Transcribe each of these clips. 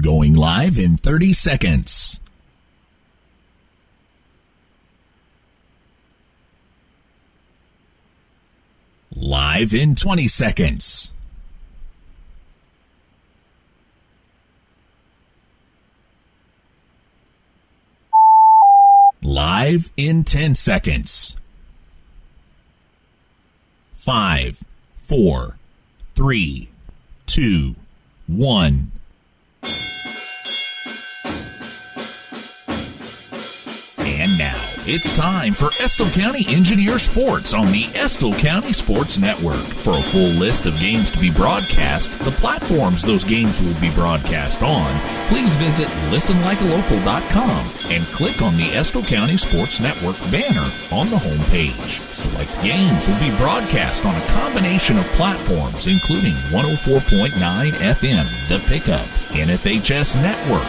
Going live in 30 seconds. Live in 20 seconds. Live in 10 seconds. 5, 4, 3, 2, 1. And now, it's time for Estill County Engineer Sports on the Estill County Sports Network. For a full list of games to be broadcast, the platforms those games will be broadcast on, please visit listenlikealocal.com and click on the Estill County Sports Network banner on the home page. Select games will be broadcast on a combination of platforms, including 104.9 FM, The Pickup, NFHS Network,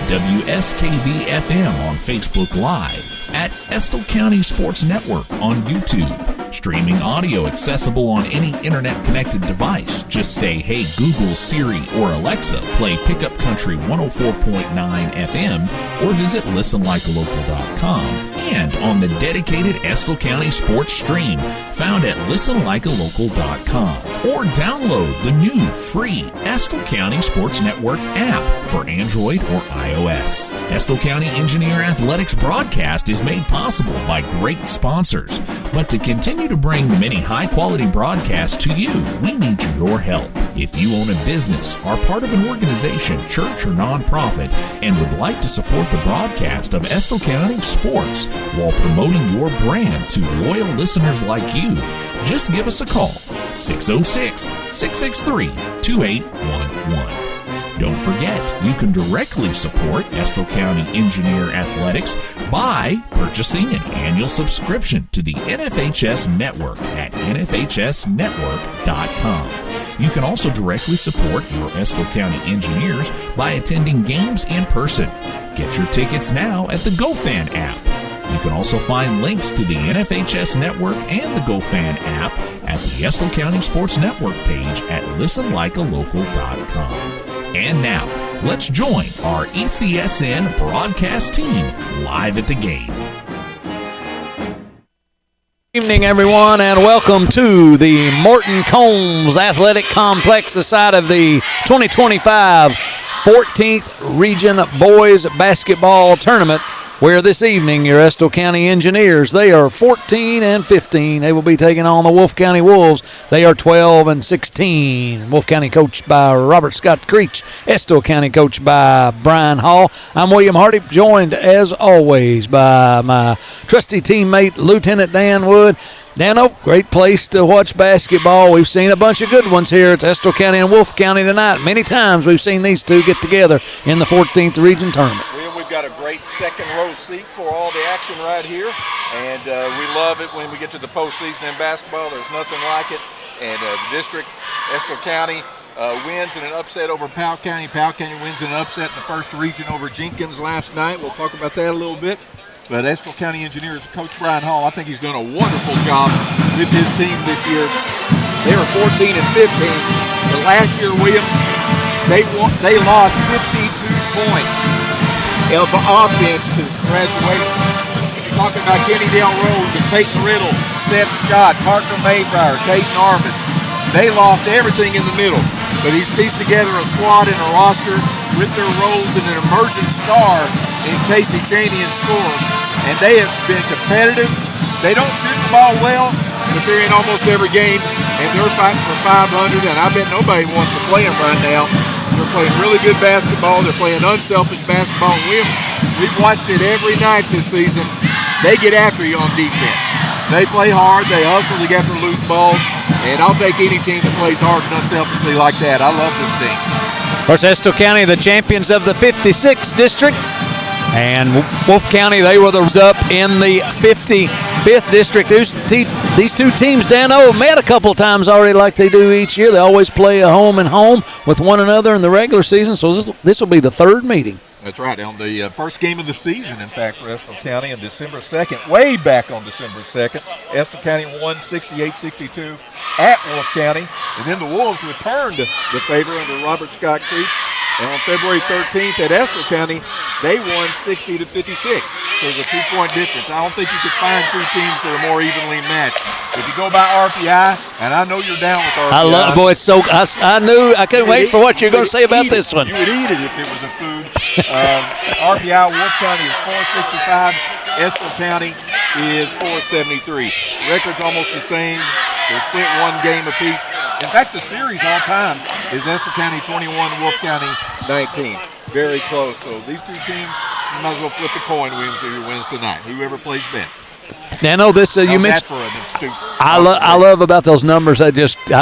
WSKV FM on Facebook Live, at Estill County Sports Network on YouTube. Streaming audio accessible on any internet-connected device. Just say, "Hey Google, Siri, or Alexa, play Pickup Country 104.9 FM," or visit listenlikealocal.com. And on the dedicated Estill County Sports Stream, found at listenlikealocal.com. Or download the new free Estill County Sports Network app for Android or iOS. Estill County Engineer Athletics broadcast is made possible by great sponsors. But to continue to bring the many high-quality broadcasts to you, we need your help. If you own a business, are part of an organization, church, or nonprofit, and would like to support the broadcast of Estill County Sports while promoting your brand to loyal listeners like you, just give us a call, 606-663-2811. Don't forget, you can directly support Estill County Engineer Athletics by purchasing an annual subscription to the NFHS Network at nfhsnetwork.com. You can also directly support your Estill County Engineers by attending games in person. Get your tickets now at the GoFan app. You can also find links to the NFHS Network and the GoFan app at the Estill County Sports Network page at listenlikealocal.com. And now, let's join our ECSN broadcast team live at the game. Good evening, everyone, and welcome to the Morton Combs Athletic Complex, the site of the 2025 14th Region Boys Basketball Tournament, where this evening your Estill County Engineers, they are 14-15. They will be taking on the Wolfe County Wolves. They are 12-16. Wolfe County coached by Robert Scott Creech. Estill County coached by Brian Hall. I'm William Hardy, joined as always by my trusty teammate Lieutenant Dan Wood. Dano, great place to watch basketball. We've seen a bunch of good ones here at Estill County and Wolfe County tonight. Many times we've seen these two get together in the 14th Region Tournament. We've got a great second row seat for all the action right here, and we love it when we get to the postseason in basketball. There's nothing like it. And the district, Estill County, wins in an upset over Powell County. Powell County wins in an upset in the first region over Jenkins last night. We'll talk about that a little bit. But Estill County Engineers, Coach Brian Hall, I think he's done a wonderful job with his team this year. They were 14-15, but last year, William, they lost 52 points of offense to graduation. You're talking about Kenny Dale Rose and Peyton Riddle, Seth Scott, Parker Mayflower, Caden Arvin. They lost everything in the middle, but he's pieced together a squad and a roster with their roles and an emerging star in Casey Cheney and Score. And they have been competitive. They don't shoot the ball well, but they're in almost every game, and they're fighting for 500, and I bet nobody wants to play them right now. They're playing really good basketball. They're playing unselfish basketball. We've watched it every night this season. They get after you on defense. They play hard. They hustle to get after loose balls. And I'll take any team that plays hard and unselfishly like that. I love this team. Of course, Estill County, the champions of the 56th district. And Wolfe County, they were the up in the 55th district. These two teams, Dano, met a couple times already like they do each year. They always play a home and home with one another in the regular season, so this will be the third meeting. That's right, on the first game of the season, in fact, for Estill County on December 2nd, way back on December 2nd. Estill County won 68-62 at Wolfe County, and then the Wolves returned the favor under Robert Scott Creech And on February 13th at Estill County, they won 60-56. So there's a 2-point difference. I don't think you could find two teams that are more evenly matched. If you go by RPI, and I know you're down with RPI. I love, boy, it's so, I knew, I couldn't wait for what you're going to say about this one. You would eat it if it was a food. RPI, Wolfe County is 465. Estill County is 473. Record's almost the same. They split one game apiece. In fact, the series all time is Estill County 21, Wolfe County 19. Very close. So these two teams, you might as well flip a coin, Williams, who wins tonight. Whoever plays best. Now, I know this. You mentioned. I love about those numbers. I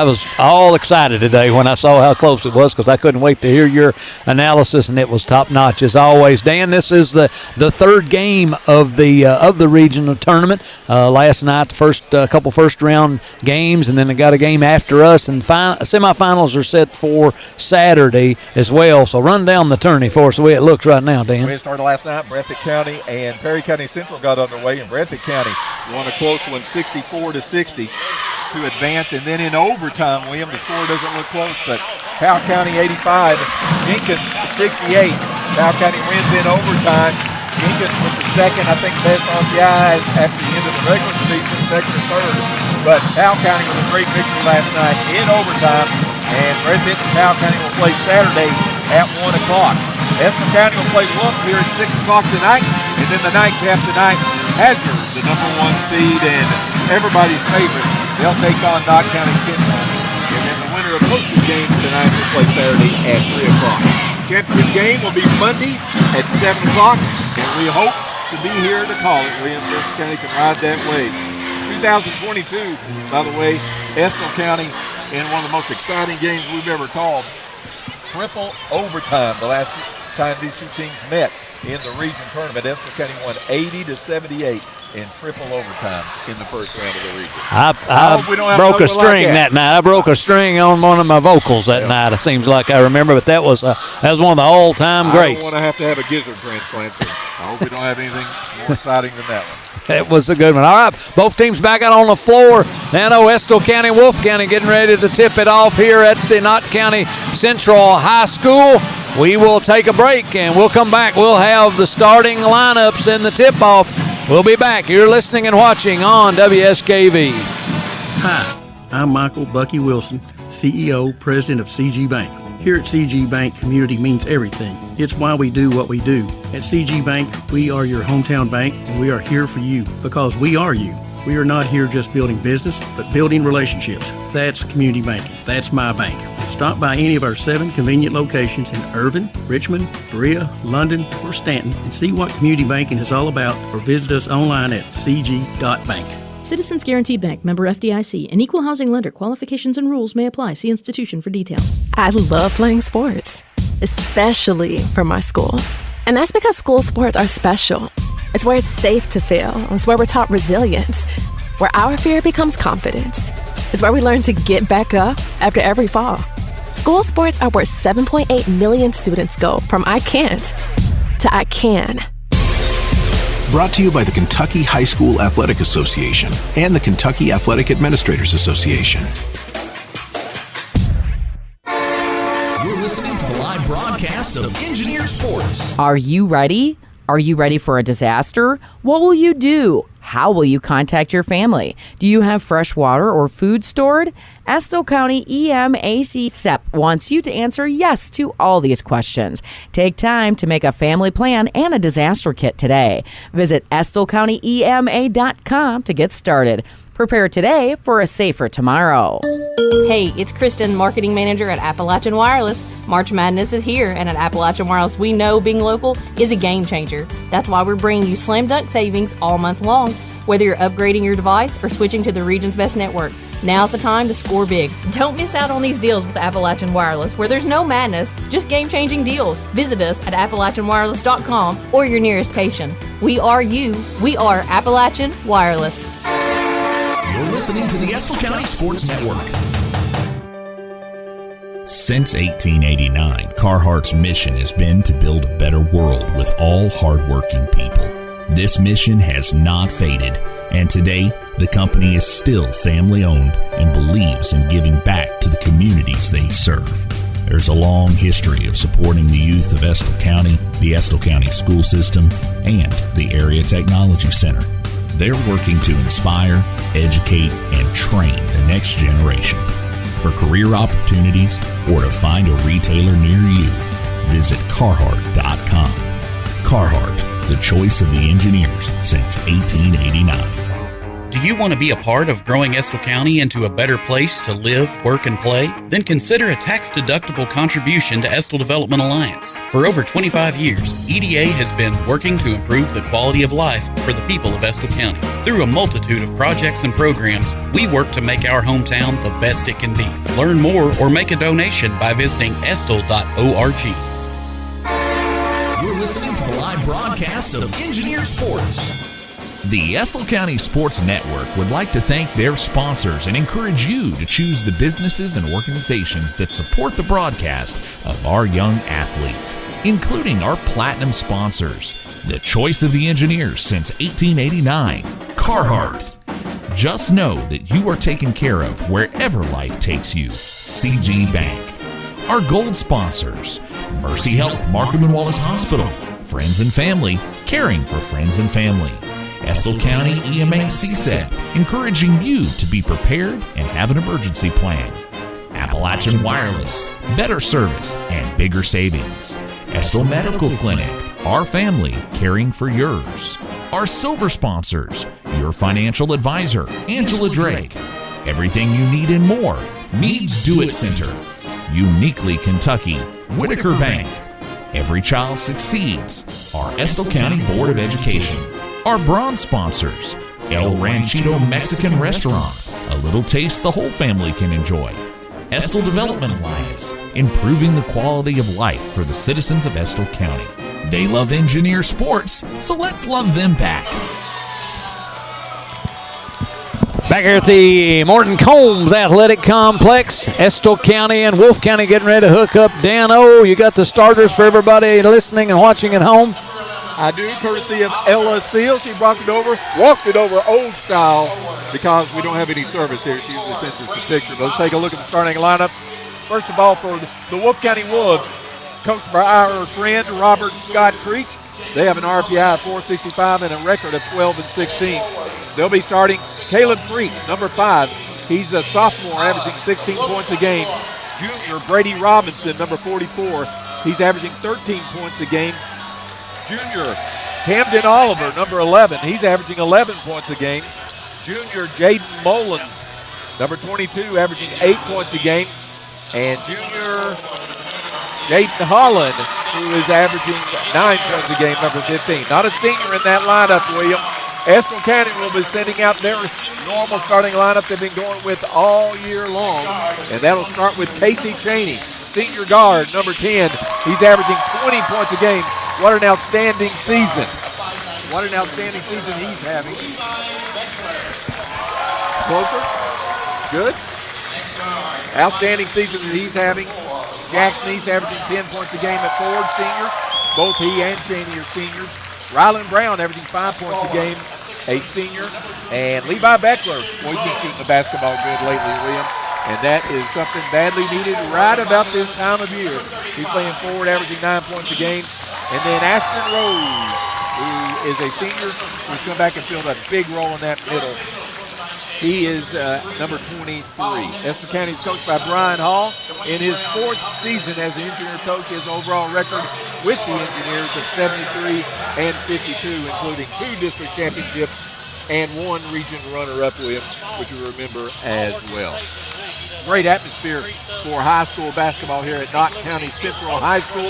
was all excited today when I saw how close it was because I couldn't wait to hear your analysis, and it was top notch as always. Dan, this is the third game of the regional tournament. Last night, the first couple first round games, and then they got a game after us, and semifinals are set for Saturday as well. So run down the tourney for us the way it looks right now, Dan. We started last night. Breathitt County and Perry County Central got underway, and Breathitt County won a close one, 64-60, to advance. And then in overtime, William, the score doesn't look close, but Powell County 85, Jenkins 68. Powell County wins in overtime. Jenkins with the second, I think, best RPI after the end of the regular season, second or third. But Powell County was a great victory last night in overtime, and Breathitt and Powell County will play Saturday at 1 o'clock. Estill County will play Wolfe here at 6 o'clock tonight, and then the nightcap tonight, Hazard, the #1 seed and everybody's favorite, they'll take on Knott County Central. And then the winner of those two games tonight will play Saturday at 3 o'clock. Championship game will be Monday at 7 o'clock, and we hope to be here to call it. Williams County can ride that wave. 2022, by the way, Estill County in one of the most exciting games we've ever called. Triple overtime the last time these two teams met in the region tournament. Estill County won 80-78 in triple overtime in the first round of the region. I broke a string that night. I broke a string on one of my vocals that night. It seems like I remember, but that was one of the all-time greats. I don't want to have a gizzard transplant, so I hope we don't have anything more exciting than that one. It was a good one. All right, both teams back out on the floor. Now Estill County, Wolfe County getting ready to tip it off here at the Knott County Central High School. We will take a break, and we'll come back. We'll have the starting lineups and the tip-off. We'll be back. You're listening and watching on WSKV. Hi, I'm Michael Bucky Wilson, CEO, President of CG Bank. Here at CG Bank, community means everything. It's why we do what we do. At CG Bank, we are your hometown bank, and we are here for you because we are you. We are not here just building business, but building relationships. That's community banking. That's my bank. Stop by any of our 7 convenient locations in Irvin, Richmond, Berea, London, or Stanton and see what community banking is all about, or visit us online at cg.bank. Citizens Guarantee Bank, member FDIC, an equal housing lender. Qualifications and rules may apply. See institution for details. I love playing sports, especially for my school. And that's because school sports are special. It's where it's safe to fail. It's where we're taught resilience, where our fear becomes confidence. It's where we learn to get back up after every fall. School sports are where 7.8 million students go from I can't to I can. Brought to you by the Kentucky High School Athletic Association and the Kentucky Athletic Administrators Association. You're listening to the live broadcast of Engineer Sports. Are you ready? Are you ready for a disaster? What will you do? How will you contact your family? Do you have fresh water or food stored? Estill County EMAC SEP wants you to answer yes to all these questions. Take time to make a family plan and a disaster kit today. Visit EstillCountyEMA.com to get started. Prepare today for a safer tomorrow. Hey, it's Kristen, Marketing Manager at Appalachian Wireless. March Madness is here, and at Appalachian Wireless, we know being local is a game changer. That's why we're bringing you slam dunk savings all month long. Whether you're upgrading your device or switching to the region's best network, now's the time to score big. Don't miss out on these deals with Appalachian Wireless, where there's no madness, just game-changing deals. Visit us at AppalachianWireless.com or your nearest patient. We are you. We are Appalachian Wireless. You're listening to the Estill County Sports Network. Since 1889, Carhartt's mission has been to build a better world with all hardworking people. This mission has not faded, and today the company is still family-owned and believes in giving back to the communities they serve. There's a long history of supporting the youth of Estill County, the Estill County school system, and the Area Technology Center. They're working to inspire, educate, and train the next generation. For career opportunities or to find a retailer near you, visit Carhartt.com. Carhartt, the choice of the engineers since 1889. Do you want to be a part of growing Estill County into a better place to live, work, and play? Then consider a tax-deductible contribution to Estill Development Alliance. For over 25 years, EDA has been working to improve the quality of life for the people of Estill County. Through a multitude of projects and programs, we work to make our hometown the best it can be. Learn more or make a donation by visiting estill.org. You're listening to the live broadcast of Engineer Sports. The Estill County Sports Network would like to thank their sponsors and encourage you to choose the businesses and organizations that support the broadcast of our young athletes, including our platinum sponsors, the choice of the engineers since 1889, Carhartt. Just know that you are taken care of wherever life takes you, CG Bank. Our gold sponsors, Mercy Health, Markham and Wallace Hospital, Friends and Family, caring for friends and family. Estill County EMA CSEP, encouraging you to be prepared and have an emergency plan. Appalachian Wireless, better service and bigger savings. Estill Medical Clinic, our family caring for yours. Our silver sponsors, your financial advisor, Angela Drake. Everything you need and more, Needs Do It Center. Uniquely Kentucky, Whitaker Bank. Every child succeeds. Our Estill County Board of Education. Our bronze sponsors, El Ranchito Mexican Restaurant, a little taste the whole family can enjoy. Estill Development Alliance, improving the quality of life for the citizens of Estill County. They love engineer sports, so let's love them back. Back here at the Morton Combs Athletic Complex, Estill County and Wolfe County getting ready to hook up. Dan O, you got the starters for everybody listening and watching at home? I do, courtesy of Ella Seal. She walked it over old style because we don't have any service here. She usually sends us a picture. But let's take a look at the starting lineup. First of all, for the Wolfe County Wolves, coached by our friend Robert Scott Creech. They have an RPI of 465 and a record of 12-16. They'll be starting Caleb Creech, number 5. He's a sophomore, averaging 16 points a game. Junior Brady Robinson, number 44. He's averaging 13 points a game. Junior Camden Oliver, number 11. He's averaging 11 points a game. Junior Jaden Mullins, number 22, averaging 8 points a game. And junior Jaden Holland, who is averaging 9 points a game, number 15. Not a senior in that lineup, William. Estill County will be sending out their normal starting lineup they've been going with all year long. And that'll start with Casey Chaney, senior guard, number 10. He's averaging 20 points a game. What an outstanding season. What an outstanding season he's having. Closer. Good. Outstanding season that he's having. Jackson East averaging 10 points a game at Ford, senior. Both he and Chaney are seniors. Rylan Brown averaging 5 points a game, a senior. And Levi Beckler, boy, he's been shooting the basketball good lately, William. And that is something badly needed right about this time of year. He's playing forward, averaging 9 points a game. And then Ashton Rose, who is a senior, who's come back and filled a big role in that middle. He is number 23. Estill County is coached by Brian Hall. In his 4th season as an engineer coach, his overall record with the Engineers of 73 and 52, including 2 district championships and 1 region runner-up, William, which you remember as well. Great atmosphere for high school basketball here at Knott County Central High School.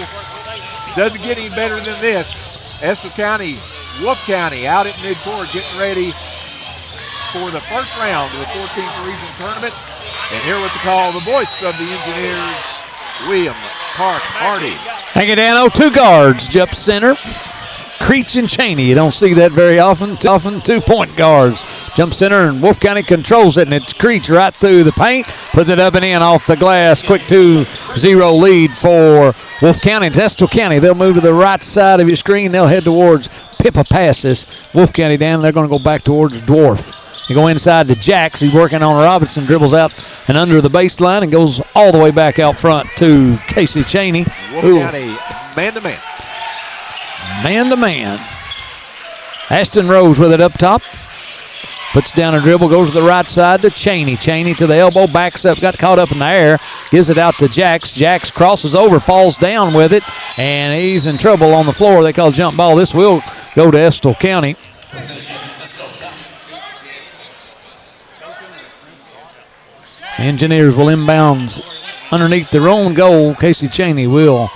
Doesn't get any better than this. Estill County, Wolfe County out at midcourt getting ready for the first round of the 14th region tournament. And here with the call, the voice of the Engineers, William Park Hardy. Thank you, Dano. 2 guards, jump center. Creech and Chaney. You don't see that very often. Often 2-point guards. Jump center, and Wolfe County controls it, and it's Creech right through the paint. Puts it up and in off the glass. Quick 2-0 lead for Wolfe County. It's Estill County. They'll move to the right side of your screen. They'll head towards Pippa Passes. Wolfe County down. They're going to go back towards Dwarf. They go inside to Jacks. He's working on Robinson, dribbles out and under the baseline and goes all the way back out front to Casey Cheney. Wolfe County man-to-man. Man-to-man. Ashton Rose with it up top. Puts down a dribble, goes to the right side to Cheney. Cheney to the elbow, backs up, got caught up in the air, gives it out to Jacks. Jacks crosses over, falls down with it, and he's in trouble on the floor. They call jump ball. This will go to Estill County. Engineers will inbounds underneath their own goal. Casey Cheney will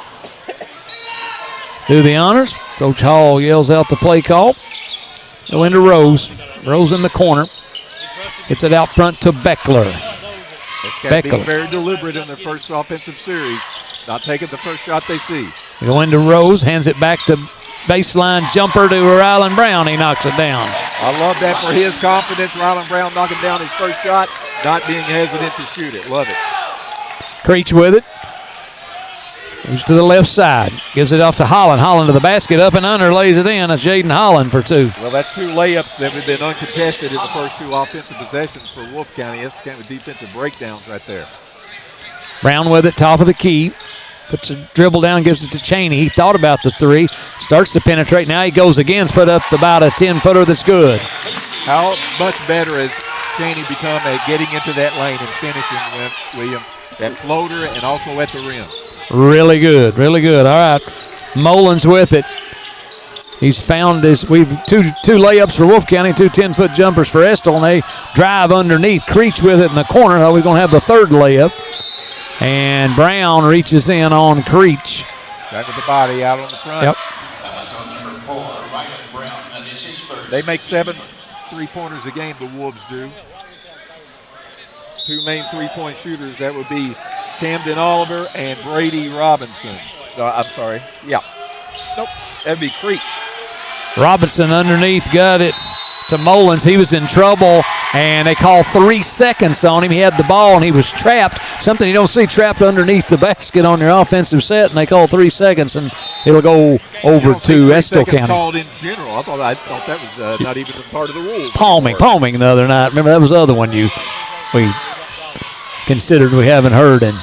do the honors. Coach Hall yells out the play call. Go into Rose. Rose in the corner. Gets it out front to Beckler. Being very deliberate in their first offensive series. Not taking the first shot they see. They go into Rose. Hands it back to baseline jumper to Rylan Brown. He knocks it down. I love that for his confidence. Rylan Brown knocking down his first shot. Not being hesitant to shoot it. Love it. Creech with it. Moves to the left side. Gives it off to Holland. Holland to the basket. Up and under. Lays it in. That's Jaden Holland for two. Well, that's two layups that have been uncontested in the first two offensive possessions for Wolfe County. Estill County with defensive breakdowns right there. Brown with it. Top of the key. Puts a dribble down. Gives it to Cheney. He thought about the three. Starts to penetrate. Now he goes again. Put up about a 10-footer that's good. How much better has Cheney become at getting into that lane and finishing with William? That floater and also at the rim. Really good, really good. All right, Mullins with it. He's found this. We've two layups for Wolfe County, two 10-foot jumpers for Estill, and they drive underneath. Creech with it in the corner. We're going to have the third layup. And Brown reaches in on Creech. Back with the body out on the front. Yep. They make 7 3-pointers a game, the Wolves do. Two main three-point shooters, that would be Camden Oliver and Brady Robinson. I'm sorry. Yeah. Nope. That'd be Creech. Robinson underneath got it to Mullins. He was in trouble, and they call 3 seconds on him. He had the ball, and he was trapped. Something you don't see trapped underneath the basket on your offensive set, and they call 3 seconds, and it'll go over to Estill County. Called in general. I thought that was not even part of the rules. Palming the other night. Remember, that was the other one we considered we haven't heard in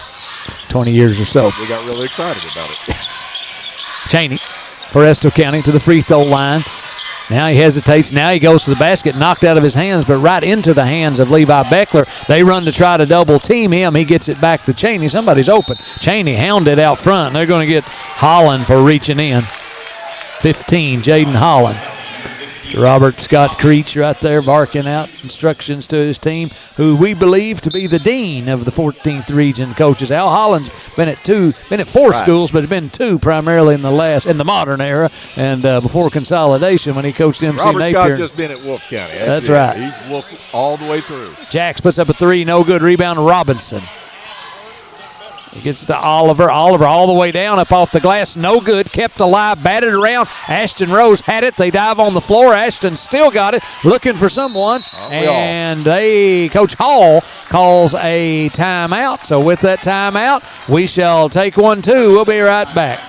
20 years or so. We got really excited about it. Cheney for Estill County to the free throw line. Now he hesitates. Now he goes to the basket, knocked out of his hands, but right into the hands of Levi Beckler. They run to try to double team him. He gets it back to Cheney. Somebody's open. Cheney hounded out front. They're going to get Holland for reaching in. 15, Jaden Holland. Robert Scott Creech right there barking out instructions to his team, who we believe to be the dean of the 14th region coaches. Al Holland's been at 4 schools, but has been 2 primarily in the modern era, and before consolidation when he coached MC Robert Napier. Scott just been at Wolfe County. That's right. He's Wolfe all the way through. Jacks puts up a 3, no good. Rebound Robinson. He gets to Oliver. Oliver all the way down, up off the glass. No good. Kept alive. Batted around. Ashton Rose had it. They dive on the floor. Ashton still got it. Looking for someone. And Coach Hall calls a timeout. So with that timeout, we shall take one, too. We'll be right back.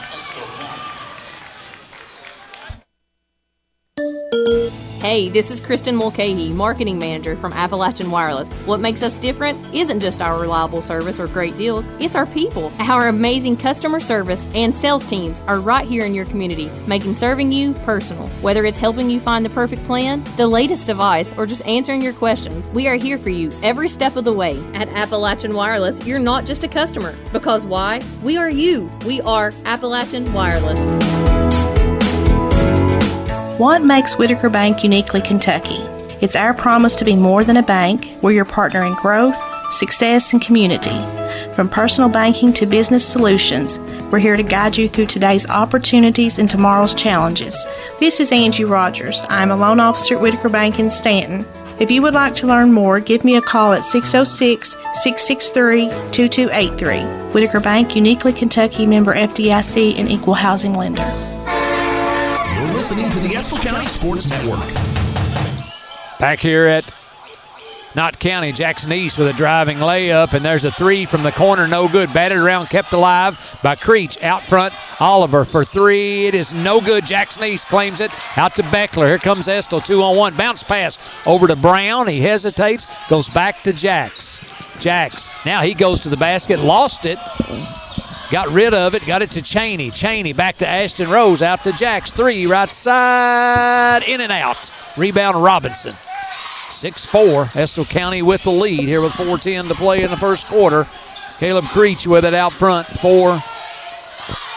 Hey, this is Kristen Mulcahy, Marketing Manager from Appalachian Wireless. What makes us different isn't just our reliable service or great deals, it's our people. Our amazing customer service and sales teams are right here in your community, making serving you personal. Whether it's helping you find the perfect plan, the latest device, or just answering your questions, we are here for you every step of the way. At Appalachian Wireless, you're not just a customer. Because why? We are you. We are Appalachian Wireless. What makes Whitaker Bank uniquely Kentucky? It's our promise to be more than a bank. We're your partner in growth, success, and community. From personal banking to business solutions, we're here to guide you through today's opportunities and tomorrow's challenges. This is Angie Rogers. I'm a loan officer at Whitaker Bank in Stanton. If you would like to learn more, give me a call at 606-663-2283. Whitaker Bank, uniquely Kentucky, member FDIC, and equal housing lender. You're listening to the Estill County Sports Network. Back here at Not County. Jackson East with a driving layup, and there's a three from the corner, no good. Batted around, kept alive by Creech. Out front, Oliver for three. It is no good. Jackson East claims it. Out to Beckler. Here comes Estill, 2-on-1. Bounce pass over to Brown. He hesitates, goes back to Jax. Now he goes to the basket, lost it. Got rid of it, got it to Cheney. Cheney back to Ashton Rose, out to Jax. Three, right side, in and out. Rebound Robinson. 6-4, Estill County with the lead here with 4:10 to play in the first quarter. Caleb Creech with it out front for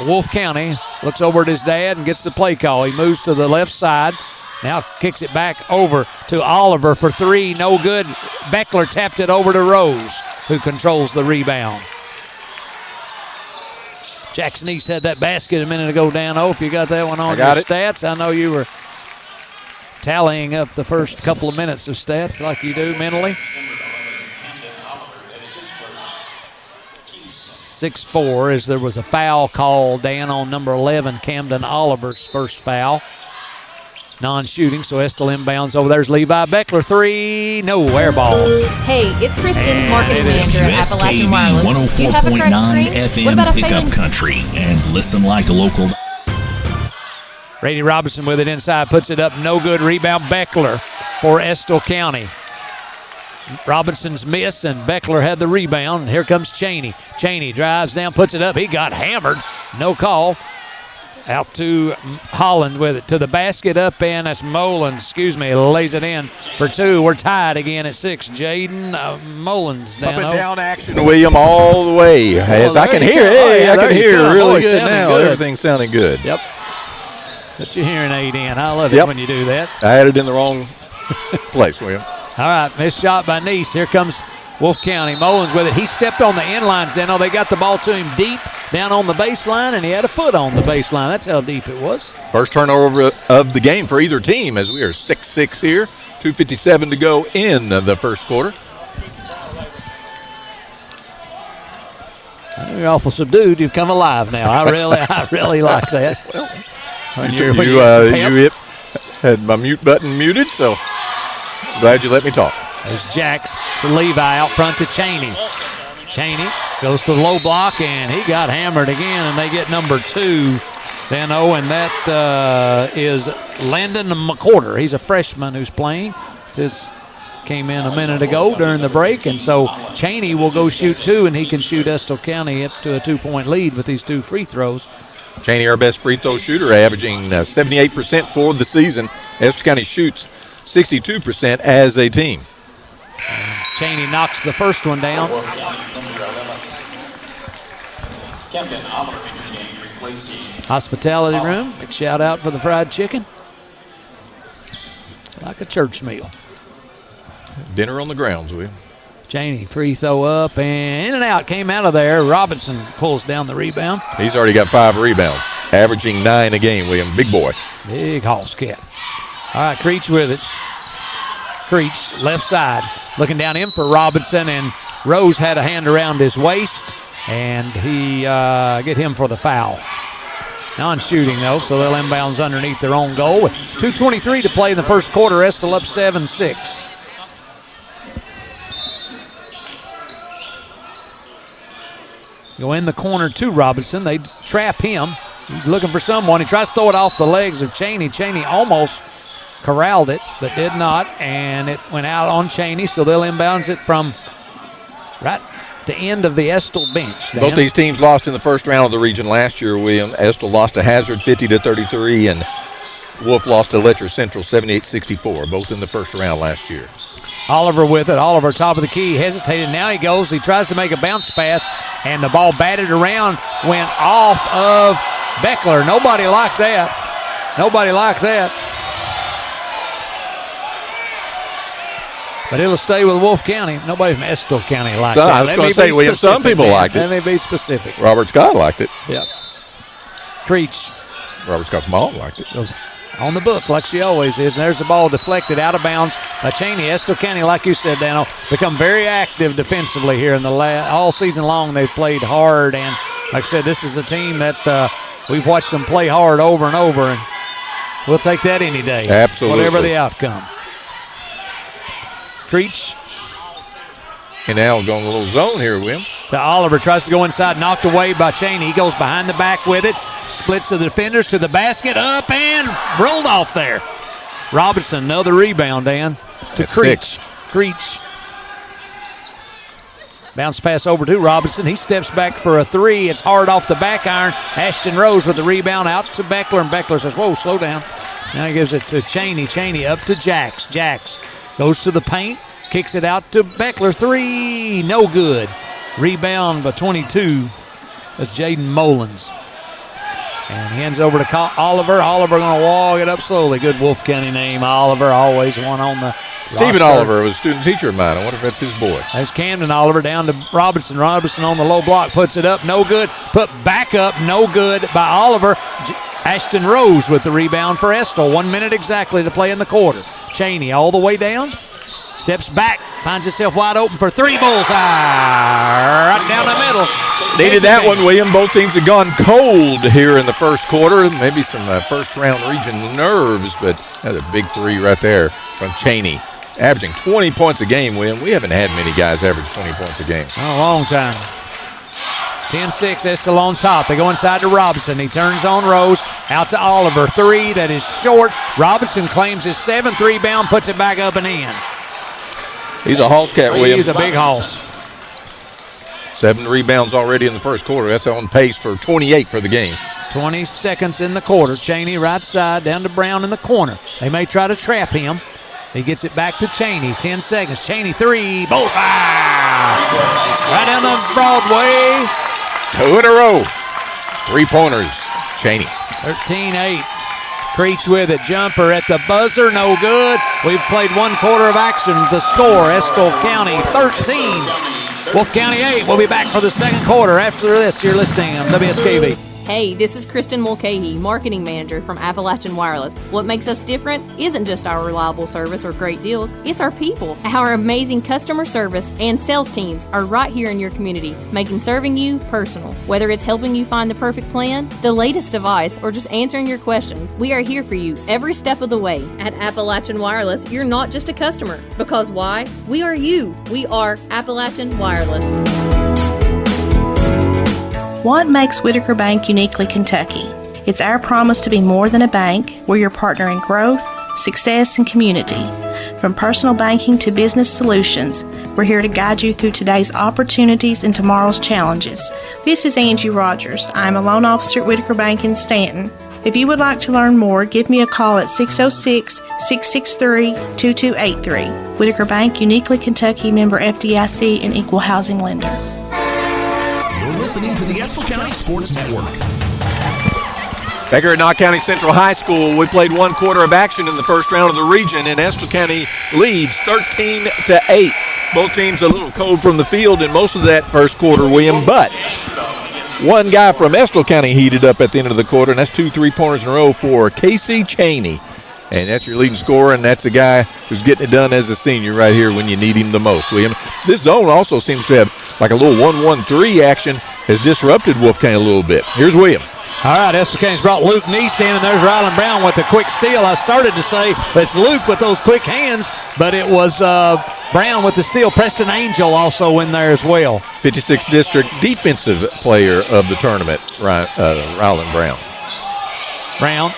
Wolfe County. Looks over at his dad and gets the play call. He moves to the left side. Now kicks it back over to Oliver for three. No good. Beckler tapped it over to Rose, who controls the rebound. Jackson East had that basket a minute ago, Dan. If you got that one on your stats. I know you were tallying up the first couple of minutes of stats like you do mentally. 6-4 as there was a foul call, Dan, on number 11, Camden Oliver's first foul. Non-shooting, so Estill inbounds over. There's Levi Beckler, three, no, air ball. Hey, it's Kristen, marketing manager at Appalachian Wireless. 104.9 FM Pickup Country, and listen like a local. Brady Robinson with it inside, puts it up, no good. Rebound Beckler for Estill County. Robinson's miss, and Beckler had the rebound. And here comes Cheney. Cheney drives down, puts it up. He got hammered. No call. Out to Holland with it. To the basket up, and that's Mullins, lays it in for two. We're tied again at 6. Jaden Mullins down. Up and down action, William, all the way. As I can hear. Hey, I can hear really good now. Good. Everything's sounding good. Yep. Put your hearing aid in. I love it when you do that. I had it in the wrong place, William. All right, missed shot by Neese. Here comes Wolfe County. Mullins with it. He stepped on the end lines. They got the ball to him deep down on the baseline, and he had a foot on the baseline. That's how deep it was. First turnover of the game for either team as we are 6-6 here. 2:57 to go in the first quarter. You're awful subdued. You've come alive now. I really like that. You had my mute button muted, so glad you let me talk. There's Jax to Levi out front to Cheney. Cheney goes to the low block, and he got hammered again, and they get number 2. And that is Landon McClure. He's a freshman who's playing. This came in a minute ago during the break, and so Cheney will go shoot 2, and he can shoot Estill County up to a 2-point lead with these 2 free throws. Cheney, our best free throw shooter, averaging 78% for the season. Estill County shoots 62% as a team. Cheney knocks the first one down. Hospitality room, big shout out for the fried chicken. Like a church meal. Dinner on the grounds, Will. Cheney, free throw up and in and out, came out of there. Robinson pulls down the rebound. He's already got 5 rebounds, averaging 9 a game, William. Big boy. Big hoss cat. All right, Creech with it. Creech, left side, looking down in for Robinson, and Rose had a hand around his waist, and he get him for the foul. Non-shooting, though, so they'll inbounds underneath their own goal. With 2:23 to play in the first quarter, Estill up 7-6. Go in the corner to Robinson. They trap him. He's looking for someone. He tries to throw it off the legs of Cheney. Cheney almost corralled it, but did not, and it went out on Cheney, so they'll inbounds it from right the end of the Estill bench. Dan. Both these teams lost in the first round of the region last year, William. Estill lost to Hazard 50-33, and Wolfe lost to Letcher Central 78-64, both in the first round last year. Oliver with it. Oliver, top of the key, hesitated. Now he goes. He tries to make a bounce pass, and the ball batted around, went off of Beckler. Nobody liked that. Nobody liked that. But it'll stay with Wolfe County. Nobody from Estill County liked that. I was going to say, William, some people liked it. Let me be specific. Robert Scott liked it. Yep. Creech. Robert Scott's mom liked it. Goes on the book like she always is. And there's the ball deflected out of bounds by Cheney. Estill County, like you said, Dano, become very active defensively here in the all season long. They've played hard, and like I said, this is a team that we've watched them play hard over and over, and we'll take that any day. Absolutely. Whatever the outcome. Creech And now going a little zone here, Will. To Oliver, tries to go inside, knocked away by Cheney. He goes behind the back with it, splits the defenders to the basket, up and rolled off there. Robinson, another rebound, Dan, to Creech. Bounce pass over to Robinson. He steps back for a three. It's hard off the back iron. Ashton Rose with the rebound out to Beckler, and Beckler says, whoa, slow down. Now he gives it to Cheney. Cheney up to Jax. Jax goes to the paint. Kicks it out to Beckler. Three, no good. Rebound by 22. That's Jaden Mullins. And hands over to Oliver. Oliver going to walk it up slowly. Good Wolfe County name. Oliver, always one on the Stephen roster. Oliver was a student teacher of mine. I wonder if that's his boy. There's Camden Oliver down to Robinson. Robinson on the low block. Puts it up. No good. Put back up. No good by Oliver. Ashton Rose with the rebound for Estill. 1 minute exactly to play in the quarter. Cheney all the way down. Steps back, finds himself wide open for three. Bullseye, right down the middle. Needed that one, William. Both teams have gone cold here in the first quarter. Maybe some first-round region nerves, but that's a big three right there from Cheney. Averaging 20 points a game, William. We haven't had many guys average 20 points a game. A long time. 10-6, Estill on top. They go inside to Robinson. He turns on Rose. Out to Oliver. Three that is short. Robinson claims his seventh rebound, puts it back up and in. He's a Hoss cat, William. He's a big Hoss. 7 rebounds already in the first quarter. That's on pace for 28 for the game. 20 seconds in the quarter. Cheney right side down to Brown in the corner. They may try to trap him. He gets it back to Cheney. 10 seconds. Cheney three. Bullseye! Right down the Broadway. 2 in a row. 3-pointers. Cheney. 13-8. Creech with it. Jumper at the buzzer. No good. We've played 1 quarter of action. The score, Estill County 13. Wolfe County 8. We'll be back for the second quarter. After this, you're listening on WSKV. Hey, this is Kristen Mulcahy, Marketing Manager from Appalachian Wireless. What makes us different isn't just our reliable service or great deals, it's our people. Our amazing customer service and sales teams are right here in your community, making serving you personal. Whether it's helping you find the perfect plan, the latest device, or just answering your questions, we are here for you every step of the way. At Appalachian Wireless, you're not just a customer. Because why? We are you. We are Appalachian Wireless. What makes Whitaker Bank uniquely Kentucky? It's our promise to be more than a bank. We're your partner in growth, success, and community. From personal banking to business solutions, we're here to guide you through today's opportunities and tomorrow's challenges. This is Angie Rogers. I'm a loan officer at Whitaker Bank in Stanton. If you would like to learn more, give me a call at 606-663-2283. Whitaker Bank, uniquely Kentucky, member FDIC, and equal housing lender. You're listening to the Estill County Sports Network. Back here at Knott County Central High School, we played 1 quarter of action in the first round of the region, and Estill County leads 13-8. Both teams a little cold from the field in most of that first quarter, William, but one guy from Estill County heated up at the end of the quarter, and that's 2 3-pointers in a row for Casey Cheney. And that's your leading scorer, and that's a guy who's getting it done as a senior right here when you need him the most, William. This zone also seems to have like a little 1-1-3 action, has disrupted Wolfe County a little bit. Here's William. All right, Estill County's brought Luke Neese in, and there's Rylan Brown with the quick steal. I started to say it's Luke with those quick hands, but it was Brown with the steal. Preston Angel also in there as well. 56th District Defensive Player of the Tournament, Rylan Brown. Brown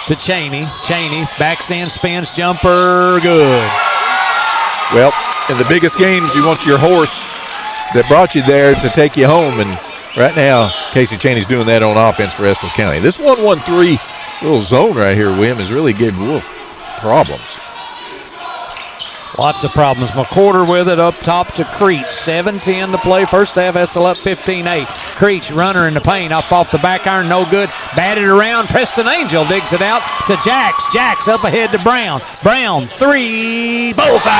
to Cheney. Cheney backs in, spins, jumper, good. Well, in the biggest games, you want your horse that brought you there to take you home, and right now, Casey Cheney's doing that on offense for Estill County. This 1-1-3 little zone right here, William, has really gave Wolfe problems. Lots of problems. McClure with it up top to Creech. 7-10 to play. First half, Estill up 15-8. Creech, runner in the paint, off the back iron, no good. Batted around. Preston Angel digs it out to Jax. Jax up ahead to Brown. Brown, three, bullseye!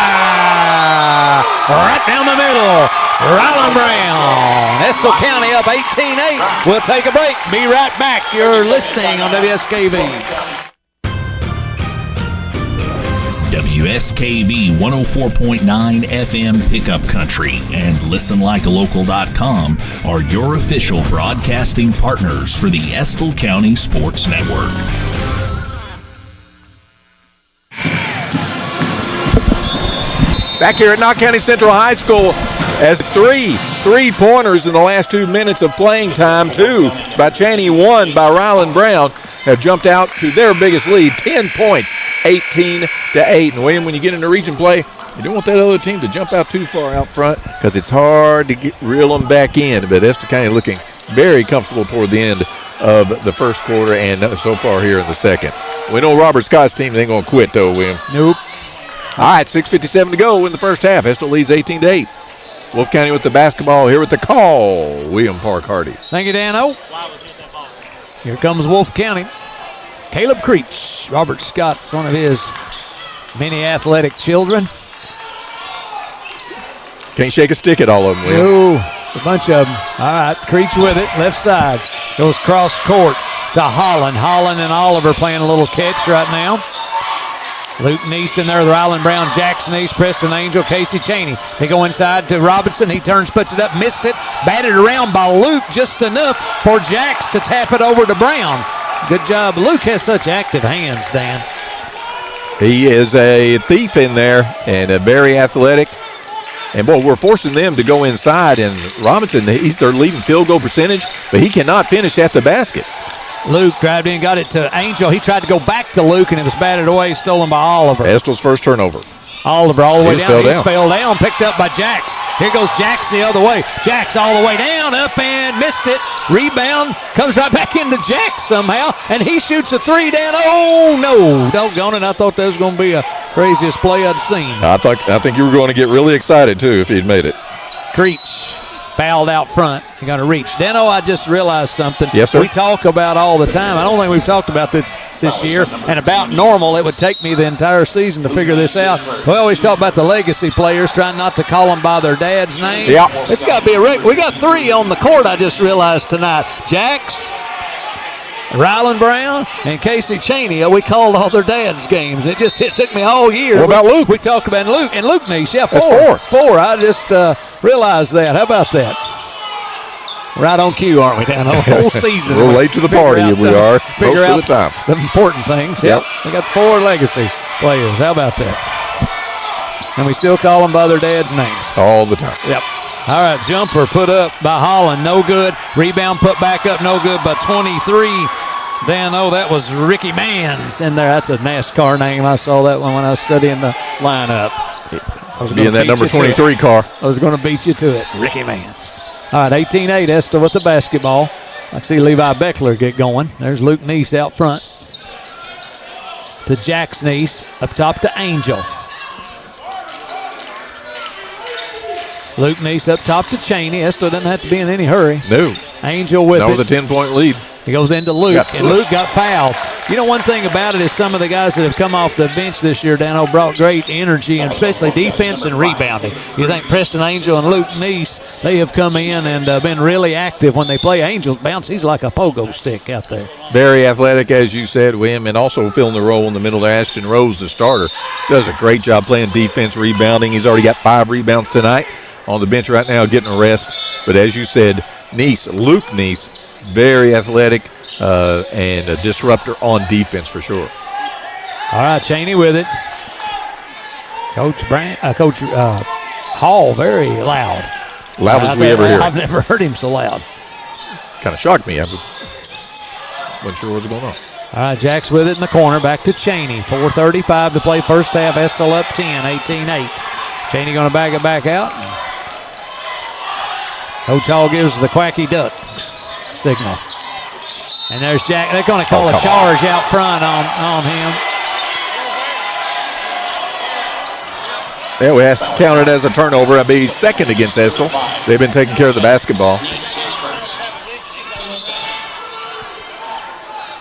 Right down the middle. Rylan Brown. Estill County up 18-8. We'll take a break. Be right back. You're listening on WSKV. WSKV 104.9 FM Pickup Country and ListenLikeALocal.com are your official broadcasting partners for the Estill County Sports Network. Back here at Knott County Central High School as three-pointers in the last 2 minutes of playing time. 2 by Chaney, 1 by Ryland Brown have jumped out to their biggest lead, 10 points, 18-8. And William, when you get into region play, you don't want that other team to jump out too far out front because it's hard to reel them back in. But Estill County looking very comfortable toward the end of the first quarter and so far here in the second. We know Robert Scott's team ain't going to quit, though, William. Nope. All right, 6:57 to go in the first half. Estill leads 18-8. Wolfe County with the basketball here with the call. William Park Hardy. Thank you, Dan-O. Here comes Wolfe County. Caleb Creech. Robert Scott, one of his many athletic children. Can't shake a stick at all of them, William. No, a bunch of them. All right, Creech with it, left side. Goes cross court to Holland. Holland and Oliver playing a little catch right now. Luke Neese in there, Ryland Brown, Jackson Neese, Preston Angel, Casey Chaney. They go inside to Robinson. He turns, puts it up, missed it. Batted around by Luke just enough for Jax to tap it over to Brown. Good job. Luke has such active hands, Dan. He is a thief in there and a very athletic. And, boy, we're forcing them to go inside. And Robinson, he's their leading field goal percentage, but he cannot finish at the basket. Luke grabbed in, got it to Angel. He tried to go back to Luke, and it was batted away, stolen by Oliver. Estill's first turnover. Oliver all the way down. He fell down, picked up by Jax. Here goes Jax the other way. Jax all the way down, up and missed it. Rebound, comes right back into Jax somehow, and he shoots a three down. Oh, no. Doggone it. I thought that was going to be a craziest play I'd seen. I think you were going to get really excited, too, if he'd made it. Creech fouled out front. You got to reach. Dano, I just realized something. Yes, sir. We talk about all the time. I don't think we've talked about this year. And about normal, it would take me the entire season to figure this out. We always talk about the legacy players, trying not to call them by their dad's name. Yeah. It's got to be a we got 3 on the court, I just realized tonight. Jax, Ryland Brown, and Casey Chaney. We called all their dad's games. It took me all year. What about Luke? We talk about Luke. And Luke Neese, yeah, 4. That's 4. I just realized that. How about that? Right on cue, aren't we, Dan? The whole season. We're late to the party if we are. Most of the time. The important things. Yep. We got 4 legacy players. How about that? And we still call them by their dad's names. All the time. Yep. All right, jumper put up by Holland. No good. Rebound put back up. No good by 23. Dan, that was Ricky Mans in there. That's a NASCAR name. I saw that one when I was studying the lineup. Be in that number 23 car. I was going to beat you to it. Ricky Mans. All right, 18-8, Estill with the basketball. I see Levi Beckler get going. There's Luke Neese out front. To Jax Neese, up top to Angel. Luke Neese up top to Chaney. Estill doesn't have to be in any hurry. No. Angel with it. With a 10-point lead. He goes into Luke, and Luke got fouled. You know, one thing about it is some of the guys that have come off the bench this year, Dano, brought great energy, and especially defense and rebounding. You think Preston Angel and Luke Neese, they have come in and been really active when they play. Angel's bounce, he's like a pogo stick out there. Very athletic, as you said, William, and also filling the role in the middle there. Ashton Rose, the starter, does a great job playing defense, rebounding. He's already got 5 rebounds tonight. On the bench right now, getting a rest. But as you said, Luke Neese, very athletic and a disruptor on defense for sure. All right, Chaney with it. Coach Hall, very loud. Loudest we ever hear. I've never heard him so loud. Kind of shocked me. I wasn't sure what was going on. All right, Jack's with it in the corner. Back to Chaney. 4:35 to play first half. Estill up 10, 18-8. Chaney going to back it back out. Coach Hall gives the quacky duck signal. And there's Jack. They're going to call a charge out front on him. Yeah, we have to count it as a turnover. That'd be second against Estill. They've been taking care of the basketball.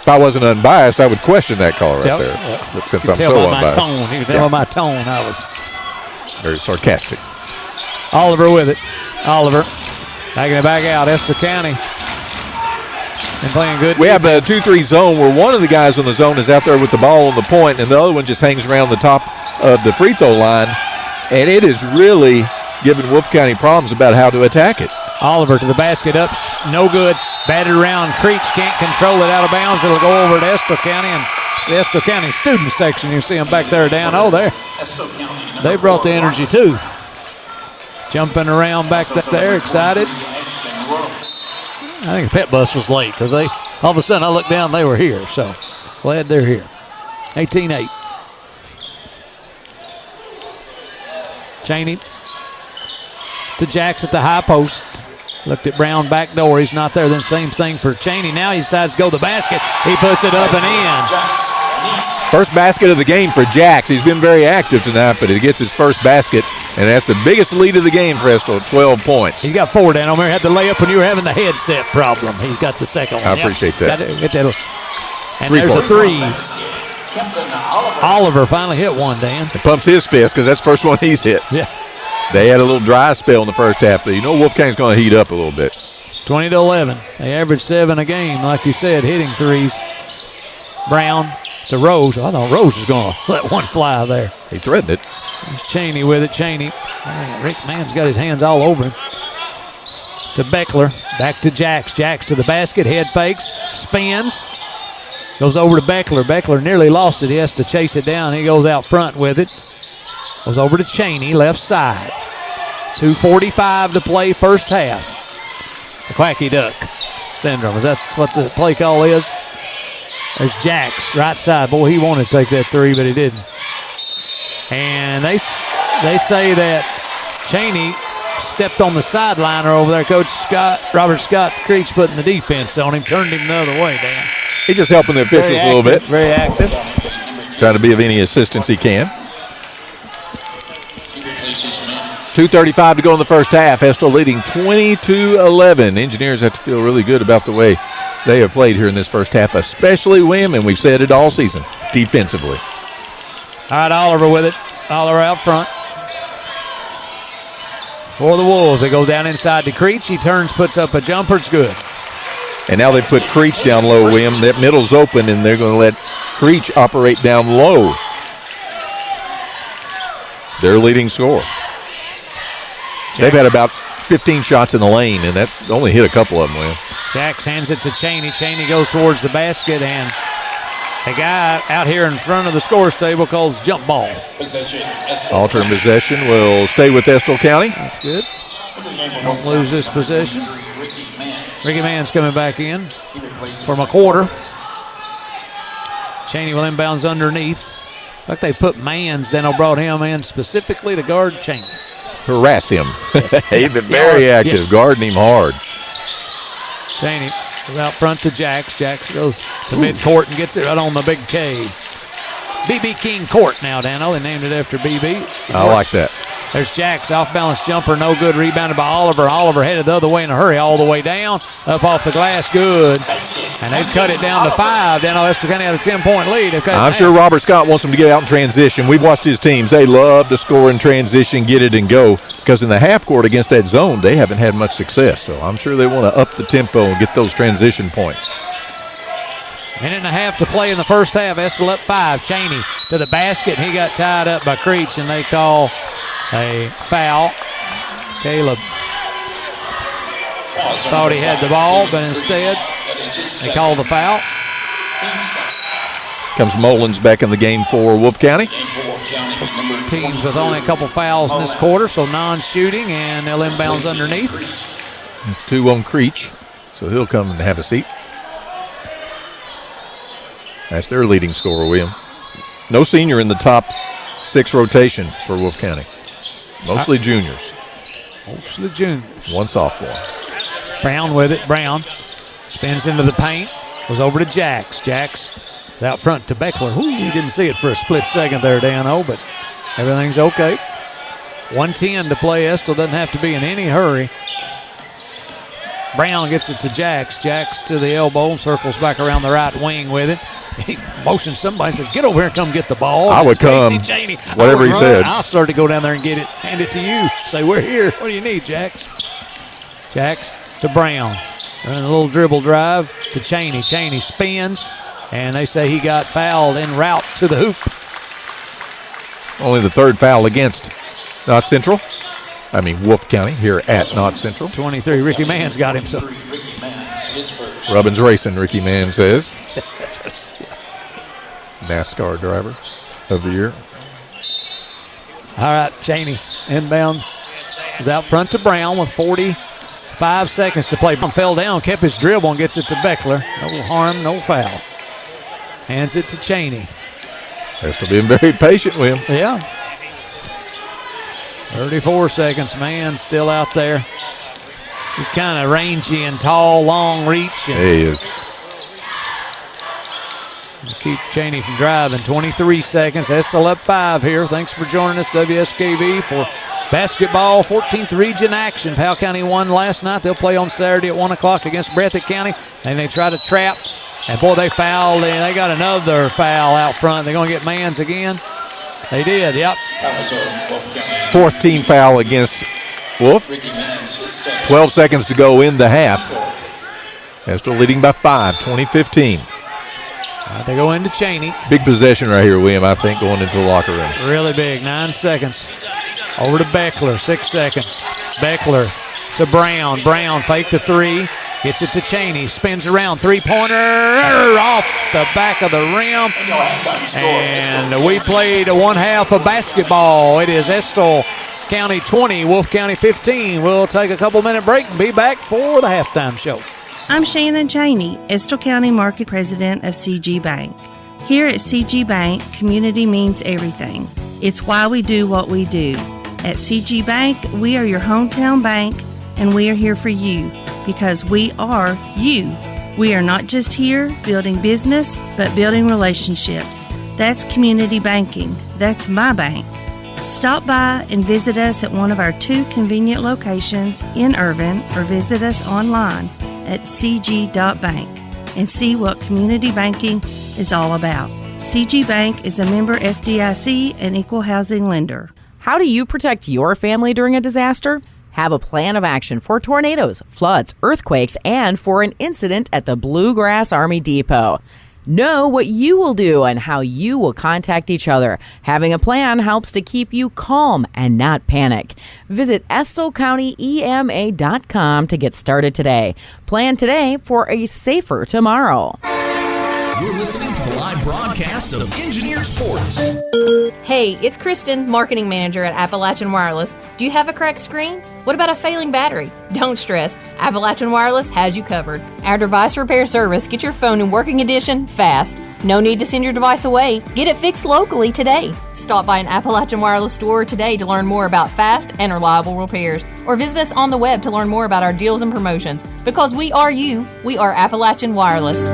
If I wasn't unbiased, I would question that call right there. Yep. But since I'm so unbiased. You can tell by my tone I was very sarcastic. Oliver with it. Oliver taking it back out. Estill County. And playing good. We have a 2-3 zone where one of the guys on the zone is out there with the ball on the point, and the other one just hangs around the top of the free throw line. And it is really giving Wolfe County problems about how to attack it. Oliver to the basket, up, no good. Batted around. Creech can't control it out of bounds. It'll go over to Estill County, and That's the Estill County student section. You see them back there down. Oh, there. They brought the energy, too. Jumping around back there, excited. I think the pet bus was late because all of a sudden I looked down, they were here. So glad they're here. 18-8. Cheney to Jacks at the high post. Looked at Brown back door. He's not there. Then same thing for Cheney. Now he decides to go to the basket. He puts it up and in. First basket of the game for Jacks. He's been very active tonight, but he gets his first basket, and that's the biggest lead of the game for Estill, 12 points. He's got 4 down. Omer had the layup when you were having the headset problem. He's got the second one. I appreciate that. Get that. And there's a 3. Oliver finally hit one, Dan. He pumps his fist because that's the first one he's hit. Yeah. They had a little dry spell in the first half, but you know Wolfe County's going to heat up a little bit. 20-11. They average 7 a game, like you said, hitting threes. Brown to Rose. I thought Rose was going to let one fly there. He threatened it. There's Cheney with it. Cheney. Rick Mann's got his hands all over him. To Beckler. Back to Jacks. Jacks to the basket. Head fakes. Spins. Goes over to Beckler. Beckler nearly lost it. He has to chase it down. He goes out front with it. Goes over to Cheney, left side. 2:45 to play first half. The Quacky Duck syndrome. Is that what the play call is? There's Jacks, right side. Boy, he wanted to take that 3, but he didn't. And they say that Cheney stepped on the sideliner over there. Coach Robert Scott Creech putting the defense on him, turned him the other way, Dan. He's just helping the officials a little bit. Very active. Trying to be of any assistance he can. 2:35 to go in the first half. Estill leading 20-11. Engineers have to feel really good about the way they have played here in this first half, especially Wim, and we've said it all season, defensively. All right, Oliver with it. Oliver out front. For the Wolves, they go down inside to Creech. He turns, puts up a jumper. It's good. And now they put Creech down low, Wim. That middle's open, and they're going to let Creech operate down low. Their leading scorer. They've had about 15 shots in the lane, and that's only hit a couple of them, Wim. Jacks hands it to Cheney. Cheney goes towards the basket, and a guy out here in front of the scores table calls jump ball. Alternate possession will stay with Estill County. That's good. Don't lose this possession. Ricky Mann's coming back in from a quarter. Cheney will inbounds underneath. Like they put Mans, then they brought him in specifically to guard Cheney. Harass him. He's been very active, guarding him hard. Cheney goes out front to Jacks. Jacks goes to midcourt and gets it right on the big K. BB King Court now, Dano. They named it after BB. I like that. There's Jacks, off-balance jumper, no good. Rebounded by Oliver. Oliver headed the other way in a hurry, all the way down. Up off the glass, good. And they've cut it down to 5. Dano Estill County had a 10-point lead. I'm sure Robert Scott wants them to get out in transition. We've watched his teams. They love to score in transition, get it and go. Because in the half court against that zone, they haven't had much success. So I'm sure they want to up the tempo and get those transition points. Minute and a half to play in the first half. Estill up 5. Cheney to the basket. He got tied up by Creech, and they call a foul. Caleb thought he had the ball, but instead they called the foul. Comes Mullins back in the game for Wolfe County. Teams with only a couple fouls in this quarter, so non-shooting, and they'll inbounds underneath. It's 2 on Creech, so he'll come and have a seat. That's their leading scorer, William. No senior in the top 6 rotation for Wolfe County. Mostly juniors. Mostly juniors. One sophomore. Brown with it. Brown spins into the paint. Goes over to Jacks. Jacks is out front to Beckler. Ooh, you didn't see it for a split second there, Dano, but everything's okay. 1:10 to play. Estill doesn't have to be in any hurry. Brown gets it to Jacks. Jacks to the elbow, circles back around the right wing with it. He motions somebody, says, get over here and come get the ball. I would come, Cheney. whatever he said. I'll start to go down there and get it, hand it to you. Say, we're here. What do you need, Jacks? Jacks to Brown. And a little dribble drive to Cheney. Cheney spins, and they say he got fouled en route to the hoop. Only the 3rd foul against Knott Central. Wolfe County here at Knott Central. 23. Ricky Mann's got him. So. Rubbin's racing, Ricky Mann says. NASCAR driver of the year. All right, Cheney inbounds is out front to Brown with 45 seconds to play. Brown fell down, kept his dribble, and gets it to Beckler. No harm, no foul. Hands it to Cheney. Estill being very patient with him. Yeah. 34 seconds. Man still out there. He's kind of rangy and tall, long reach. And he is. Keep Cheney from driving. 23 seconds. Estill up 5 here. Thanks for joining us, WSKV, for basketball 14th region action. Powell County won last night. They'll play on Saturday at 1 o'clock against Breathitt County. And they try to trap. And, boy, they fouled. And they got another foul out front. They're going to get Mans again. They did, yep. 4th team foul against Wolfe. 12 seconds to go in the half. Estill leading by 5, 20-15. They go into Cheney. Big possession right here, William, I think, going into the locker room. Really big, 9 seconds. Over to Beckler, 6 seconds. Beckler to Brown. Brown fake the 3. Gets it to Cheney. Spins around. 3-pointer off the back of the rim. And we played one half of basketball. It is Estill County 20, Wolfe County 15. We'll take a couple-minute break and be back for the halftime show. I'm Shannon Cheney, Estill County Market President of CG Bank. Here at CG Bank, community means everything. It's why we do what we do. At CG Bank, we are your hometown bank, and we are here for you because we are you. We are not just here building business, but building relationships. That's community banking. That's my bank. Stop by and visit us at one of our 2 convenient locations in Irvin or visit us online at cg.bank and see what community banking is all about. CG Bank is a member FDIC and equal housing lender. How do you protect your family during a disaster? Have a plan of action for tornadoes, floods, earthquakes, and for an incident at the Bluegrass Army Depot. Know what you will do and how you will contact each other. Having a plan helps to keep you calm and not panic. Visit EstillCountyEMA.com to get started today. Plan today for a safer tomorrow. You're listening to the live broadcast of Engineer Sports. Hey, it's Kristen, Marketing Manager at Appalachian Wireless. Do you have a cracked screen? What about a failing battery? Don't stress. Appalachian Wireless has you covered. Our device repair service gets your phone in working condition fast. No need to send your device away. Get it fixed locally today. Stop by an Appalachian Wireless store today to learn more about fast and reliable repairs. Or visit us on the web to learn more about our deals and promotions. Because we are you. We are Appalachian Wireless.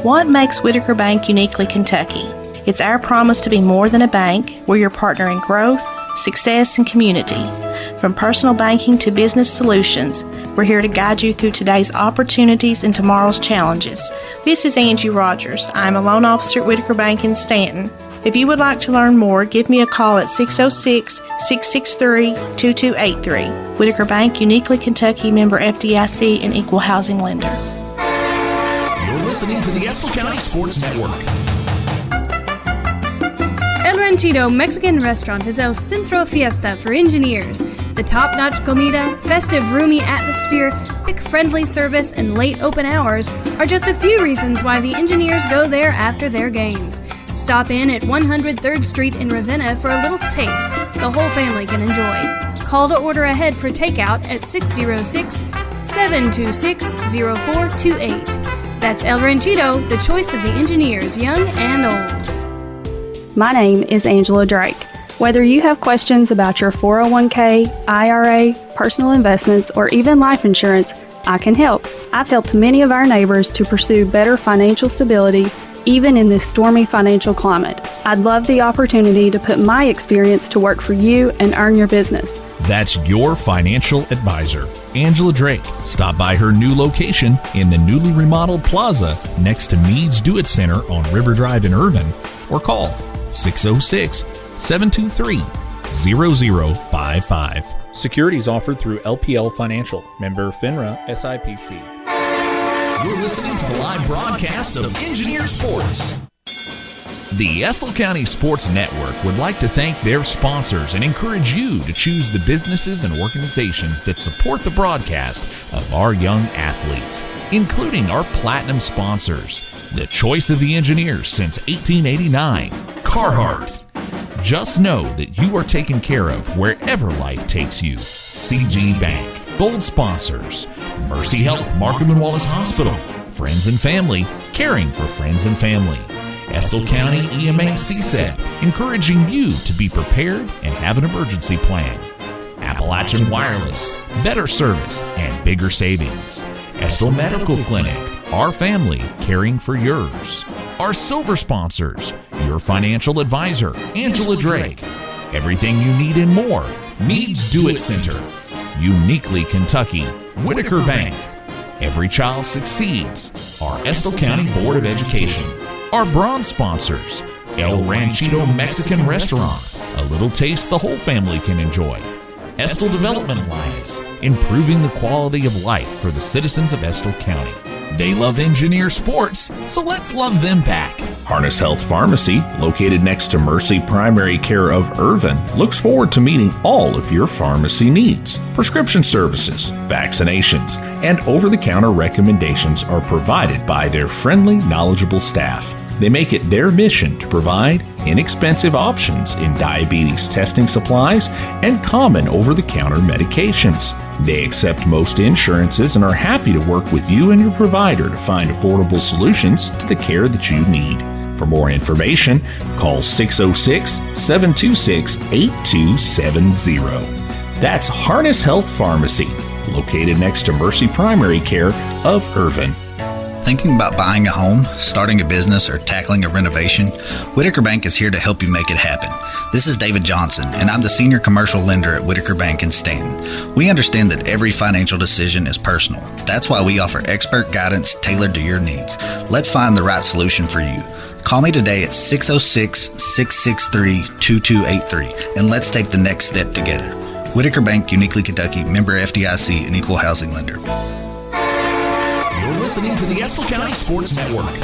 What makes Whitaker Bank uniquely Kentucky? It's our promise to be more than a bank. We're your partner in growth, success, and community. From personal banking to business solutions, we're here to guide you through today's opportunities and tomorrow's challenges. This is Angie Rogers. I'm a loan officer at Whitaker Bank in Stanton. If you would like to learn more, give me a call at 606-663-2283. Whitaker Bank, uniquely Kentucky, member FDIC, and equal housing lender. You're listening to the Estill County Sports Network. El Ranchito Mexican Restaurant is El Centro Fiesta for engineers. The top-notch comida, festive, roomy atmosphere, quick, friendly service, and late open hours are just a few reasons why the engineers go there after their games. Stop in at 103rd Street in Ravenna for a little taste the whole family can enjoy. Call to order ahead for takeout at 606-726-0428. That's El Ranchito, the choice of the engineers, young and old. My name is Angela Drake. Whether you have questions about your 401k, IRA, personal investments, or even life insurance, I can help. I've helped many of our neighbors to pursue better financial stability, even in this stormy financial climate. I'd love the opportunity to put my experience to work for you and earn your business. That's your financial advisor, Angela Drake. Stop by her new location in the newly remodeled plaza next to Meads Do-It Center on River Drive in Irvin, or call 606-723-0055. Securities offered through LPL Financial, member FINRA SIPC. You're listening to the live broadcast of Engineer Sports. The Estill County Sports Network would like to thank their sponsors and encourage you to choose the businesses and organizations that support the broadcast of our young athletes. including our platinum sponsors, the choice of the engineers since 1889, Carhartt. Just know that you are taken care of wherever life takes you. CG Bank. Gold sponsors, Mercy Health, Markham and Wallace Hospital, Friends and Family, caring for friends and family. Estill County EMA CSEP, encouraging you to be prepared and have an emergency plan. Appalachian Wireless, better service and bigger savings. Estill Medical Clinic, our family caring for yours. Our silver sponsors, your financial advisor, Angela Drake. Everything you need and more, Needs Do It Center. Uniquely Kentucky, Whitaker Bank. Every Child Succeeds, our Estill County Board of Education. Our bronze sponsors, El Ranchito Mexican Restaurant, a little taste the whole family can enjoy. Estill Development Alliance, improving the quality of life for the citizens of Estill County. They love engineer sports, so let's love them back. Harness Health Pharmacy, located next to Mercy Primary Care of Irvin, looks forward to meeting all of your pharmacy needs. Prescription services, vaccinations, and over-the-counter recommendations are provided by their friendly, knowledgeable staff. They make it their mission to provide inexpensive options in diabetes testing supplies and common over-the-counter medications. They accept most insurances and are happy to work with you and your provider to find affordable solutions to the care that you need. For more information, call 606-726-8270. That's Harness Health Pharmacy, located next to Mercy Primary Care of Irvin. Thinking about buying a home, starting a business, or tackling a renovation? Whitaker Bank is here to help you make it happen. This is David Johnson, and I'm the senior commercial lender at Whitaker Bank in Stanton. We understand that every financial decision is personal. That's why we offer expert guidance tailored to your needs. Let's find the right solution for you. Call me today at 606-663-2283, and let's take the next step together. Whitaker Bank, Uniquely Kentucky, member FDIC, and equal housing lender. You're listening to the Estill County Sports Network.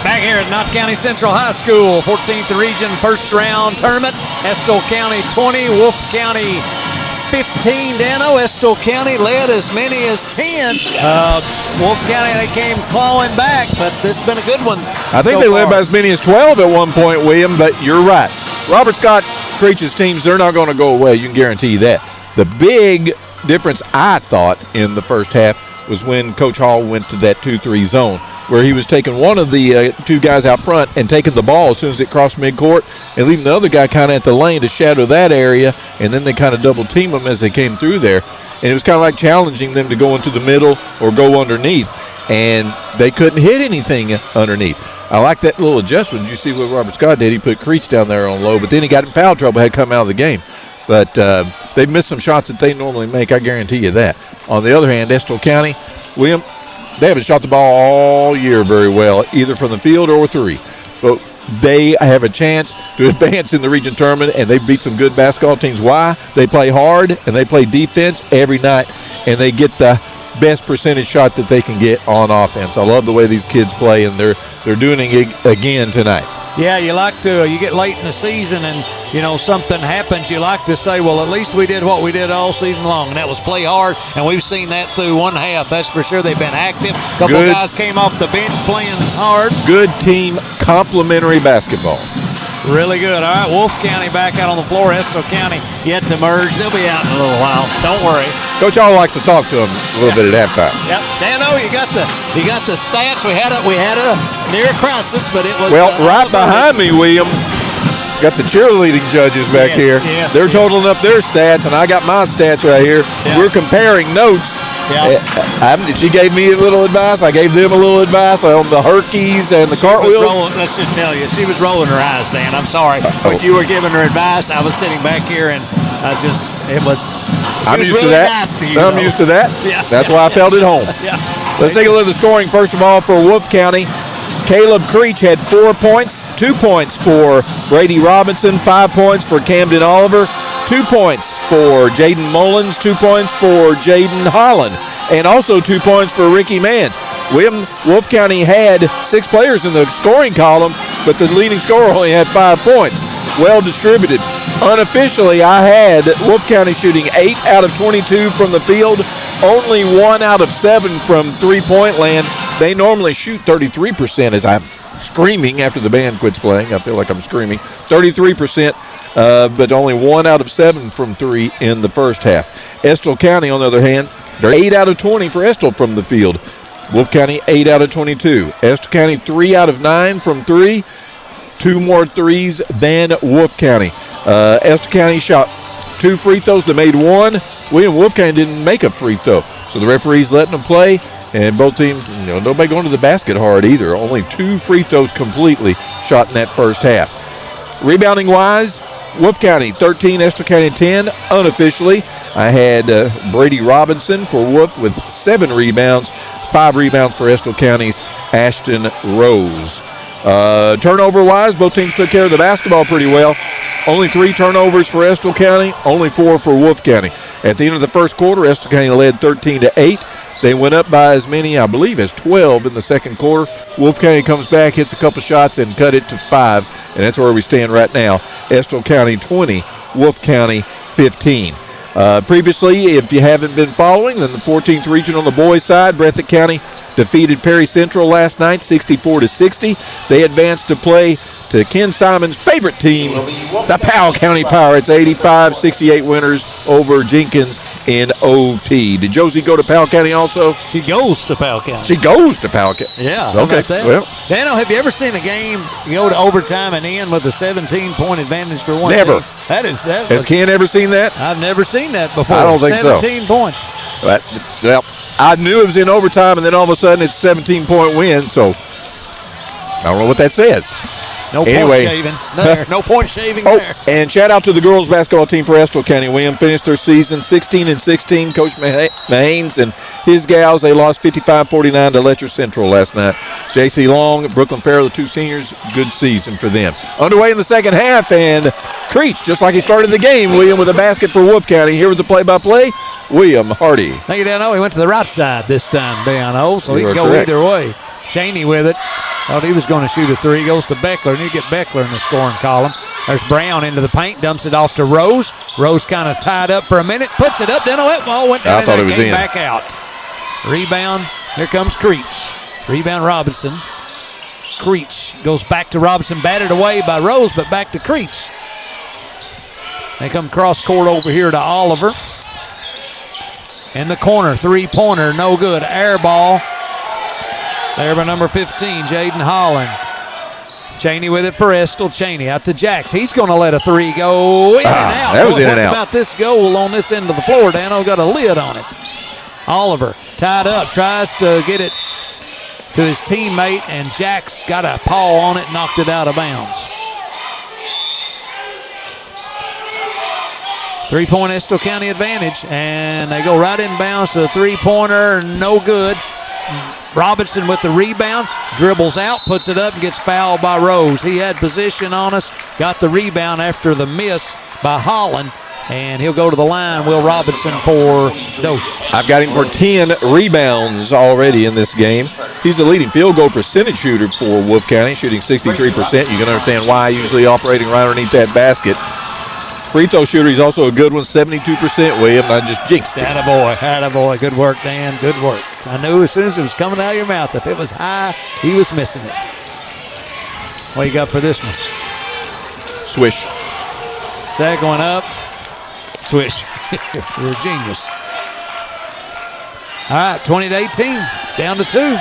Back here at Knott County Central High School, 14th Region First Round Tournament. Estill County 20, Wolfe County 15. Dano, Estill County led as many as 10. Wolfe County, they came clawing back, but this has been a good one. I think they led by as many as 12 at one point, William, but you're right. Robert Scott Creech's teams, they're not going to go away. You can guarantee that. The big difference, I thought, in the first half was when Coach Hall went to that 2-3 zone, where he was taking one of the two guys out front and taking the ball as soon as it crossed midcourt and leaving the other guy kind of at the lane to shadow that area, and then they kind of double-team them as they came through there. And it was kind of like challenging them to go into the middle or go underneath, and they couldn't hit anything underneath. I like that little adjustment. Did you see what Robert Scott did? He put Creech down there on low, but then he got in foul trouble, had to come out of the game. But they've missed some shots that they normally make, I guarantee you that. On the other hand, Estill County, William, they haven't shot the ball all year very well, either from the field or three. But they have a chance to advance in the region tournament, and they beat some good basketball teams. Why? They play hard, and they play defense every night, and they get the best percentage shot that they can get on offense. I love the way these kids play, and they're doing it again tonight. Yeah, you get late in the season and, something happens, you like to say, well, at least we did what we did all season long, and that was play hard, and we've seen that through one half. That's for sure. They've been active. A couple guys came off the bench playing hard. Good team, complementary basketball. Really good. All right, Wolfe County back out on the floor. Estill County yet to merge. They'll be out in a little while. Don't worry. Coach Hall likes to talk to them a little bit at halftime. Yep. Dano, you got the stats. We had a near crisis, but it was right behind me, William. Got the cheerleading judges back here. Yes, They're totaling up their stats, and I got my stats right here. Yeah. We're comparing notes. Yeah. She gave me a little advice. I gave them a little advice on the herkies and the cartwheels. Let's just tell you, she was rolling her eyes, Dan. I'm sorry. But you were giving her advice. I was sitting back here, and I'm used to that. Nice to you, I'm used to that. Yeah. That's why I felt at home. Yeah. Let's take a look at the scoring. First of all, for Wolfe County, Caleb Creech had 4 points, 2 points for Brady Robinson, 5 points for Camden Oliver, 2 points for Jaden Mullins, 2 points for Jaden Holland, and also 2 points for Ricky Mans. Wolfe County had 6 players in the scoring column, but the leading scorer only had 5 points. Well distributed. Unofficially, I had Wolfe County shooting 8 out of 22 from the field, only 1 out of 7 from three-point land. They normally shoot 33%, as I'm screaming after the band quits playing. I feel like I'm screaming. 33%, but only 1 out of 7 from three in the first half. Estill County, on the other hand, they're 8 out of 20 for Estill from the field. Wolfe County, 8 out of 22. Estill County, 3 out of 9 from three. 2 more threes than Wolfe County. Estill County shot 2 free throws. They made 1. Wolfe County didn't make a free throw. So the referee's letting them play. And both teams, nobody going to the basket hard either. Only 2 free throws completely shot in that first half. Rebounding-wise, Wolfe County 13, Estill County 10. Unofficially, I had Brady Robinson for Wolfe with 7 rebounds. 5 rebounds for Estill County's Ashton Rose. Turnover-wise, both teams took care of the basketball pretty well. Only 3 turnovers for Estill County, only 4 for Wolfe County. At the end of the first quarter, Estill County led 13-8. They went up by as many, I believe, as 12 in the second quarter. Wolfe County comes back, hits a couple shots, and cut it to 5. And that's where we stand right now. Estill County 20, Wolfe County 15. Previously, if you haven't been following, then the 14th region on the boys' side, Breathitt County defeated Perry Central last night, 64-60. They advanced to play to Ken Simon's favorite team, the Powell County Pirates, 85-68 winners over Jenkins in OT. Did Josie go to Powell County also? She goes to Powell County. She goes to Powell County. Yeah. Okay. Well, Dano, have you ever seen a game go to overtime and end with a 17-point advantage for one never. team? Has Ken ever seen that? I've never seen that before. I don't think 17 points. Well, I knew it was in overtime, and then all of a sudden it's a 17-point win, so I don't know what that says. No point shaving there. No point shaving there. And shout out to the girls basketball team for Estill County. William finished their season 16-16. Coach Mahanes and his gals, they lost 55-49 to Letcher Central last night. J.C. Long, Brooklyn Farrell, the 2 seniors, good season for them. Underway in the second half, and Creech, just like he started the game, William, with a basket for Wolfe County. Here was the play-by-play, William Hardy. Thank you, Dano. He went to the right side this time, Dano, so he can go either way. Cheney with it. Thought he was going to shoot a 3. Goes to Beckler, and you get Beckler in the scoring column. There's Brown into the paint, dumps it off to Rose. Rose kind of tied up for a minute, puts it up. Then it went down. I thought it was in. Back out. Rebound. Here comes Creech. Rebound Robinson. Creech goes back to Robinson, batted away by Rose, but back to Creech. They come cross court over here to Oliver. In the corner, 3-pointer, no good. Air ball. There by number 15, Jaden Holland. Cheney with it for Estill. Cheney out to Jax. He's going to let a 3 go in and out. That was in and out. What about this goal on this end of the floor? Dano got a lid on it. Oliver tied up, tries to get it to his teammate, and Jax got a paw on it, knocked it out of bounds. 3-point Estill County advantage, and they go right in bounds to the 3-pointer, no good. Robinson with the rebound, dribbles out, puts it up, and gets fouled by Rose. He had position on us, got the rebound after the miss by Holland, and he'll go to the line, Will Robinson, for Dose. I've got him for 10 rebounds already in this game. He's the leading field goal percentage shooter for Wolfe County, shooting 63%. You can understand why, usually operating right underneath that basket. Free throw shooter, he's also a good one, 72%, William. I just jinxed it. Attaboy. Good work, Dan. Good work. I knew as soon as it was coming out of your mouth, if it was high, he was missing it. What you got for this one? Swish. Second one up. Swish. You're a genius. All right, 20-18. It's down to 2.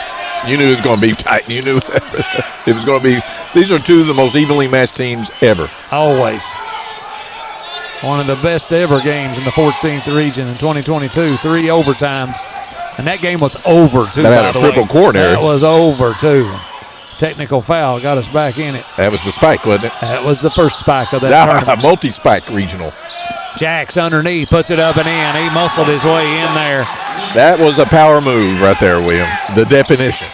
You knew it was going to be tight. You knew it was going to be. These are 2 of the most evenly matched teams ever. Always. One of the best ever games in the 14th region in 2022. 3 overtimes. And that game was over, too, that had a triple corner. That was over, too. Technical foul got us back in it. That was the spike, wasn't it? That was the first spike of that tournament. Multi-spike regional. Jax underneath, puts it up and in. He muscled his way in there. That was a power move right there, William. The definition.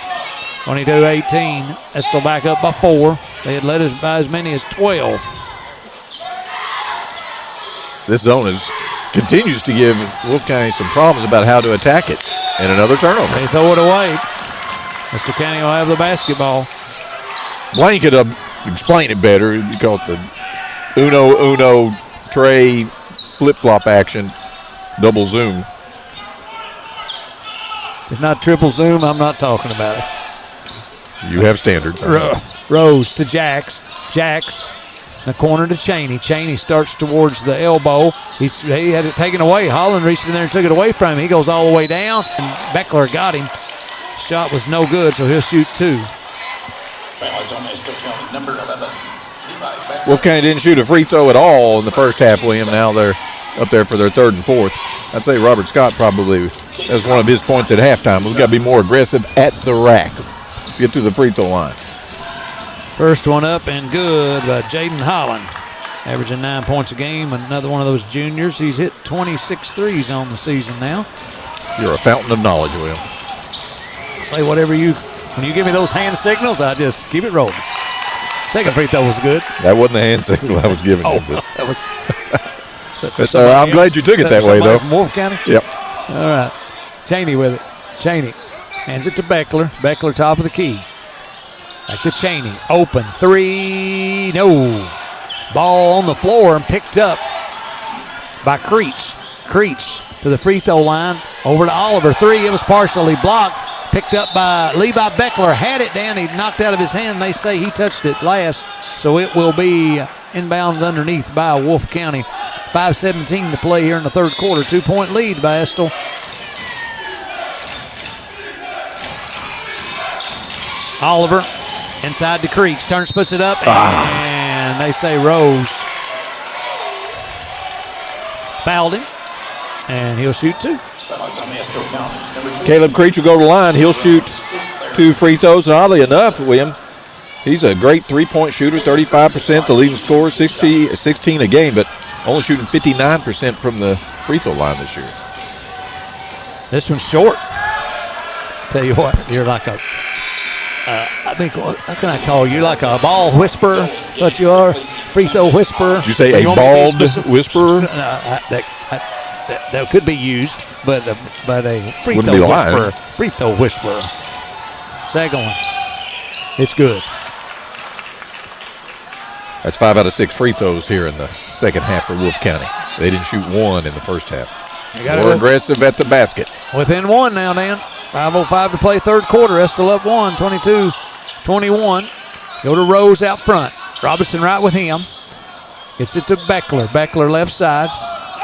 22-18. Estill back up by 4. They had led us by as many as 12. This zone continues to give Wolfe County some problems about how to attack it. And another turnover. They throw it away. Estill County will have the basketball. Blaine could explain it better. You call it the Uno, tray, flip-flop action, double zoom. If not triple zoom, I'm not talking about it. You have standards. Rose to Jax. Jax, the corner to Cheney. Cheney starts towards the elbow. He had it taken away. Holland reached in there and took it away from him. He goes all the way down, and Beckler got him. Shot was no good, so he'll shoot 2. Wolfe County didn't shoot a free throw at all in the first half, William. Now they're up there for their 3rd and 4th. I'd say Robert Scott probably, that was one of his points at halftime. We've got to be more aggressive at the rack. Get to the free throw line. First one up and good by Jaden Holland. Averaging 9 points a game. Another one of those juniors. He's hit 26 threes on the season now. You're a fountain of knowledge, William. Say whatever when you give me those hand signals, I just keep it rolling. Second free throw was good. That wasn't the hand signal I was giving you. That was. I'm glad you took it that way, though. From Wolfe County? Yep. All right. Cheney with it. Cheney hands it to Beckler. Beckler top of the key. Back to Cheney. Open. 3. No. Ball on the floor and picked up by Creech. Creech to the free throw line. Over to Oliver. 3. It was partially blocked. Picked up by Levi Beckler. Had it down. He knocked out of his hand. They say he touched it last. So it will be inbounds underneath by Wolfe County. 5:17 to play here in the 3rd quarter. 2-point lead by Estill. Oliver inside to Creech. Turns, puts it up, and they say Rose fouled him, and he'll shoot 2. Caleb Creech will go to the line. He'll shoot 2 free throws, and oddly enough, William, he's a great 3-point shooter, 35%, the leading scorer, 16 a game, but only shooting 59% from the free throw line this year. This one's short. Tell you what, you're like a I think, how can I call you? Like a ball whisperer, what you are, free throw whisperer. Did you say a bald whisperer? That could be used, but a free Wouldn't throw be whisperer. lying. Free throw whisperer. Second one. It's good. That's 5 out of 6 free throws here in the second half for Wolfe County. They didn't shoot 1 in the first half. More aggressive at the basket. Within 1 now, Dan. 5:05 to play 3rd quarter. Estill up 1, 22-21. Go to Rose out front. Robinson right with him. Gets it to Beckler. Beckler left side.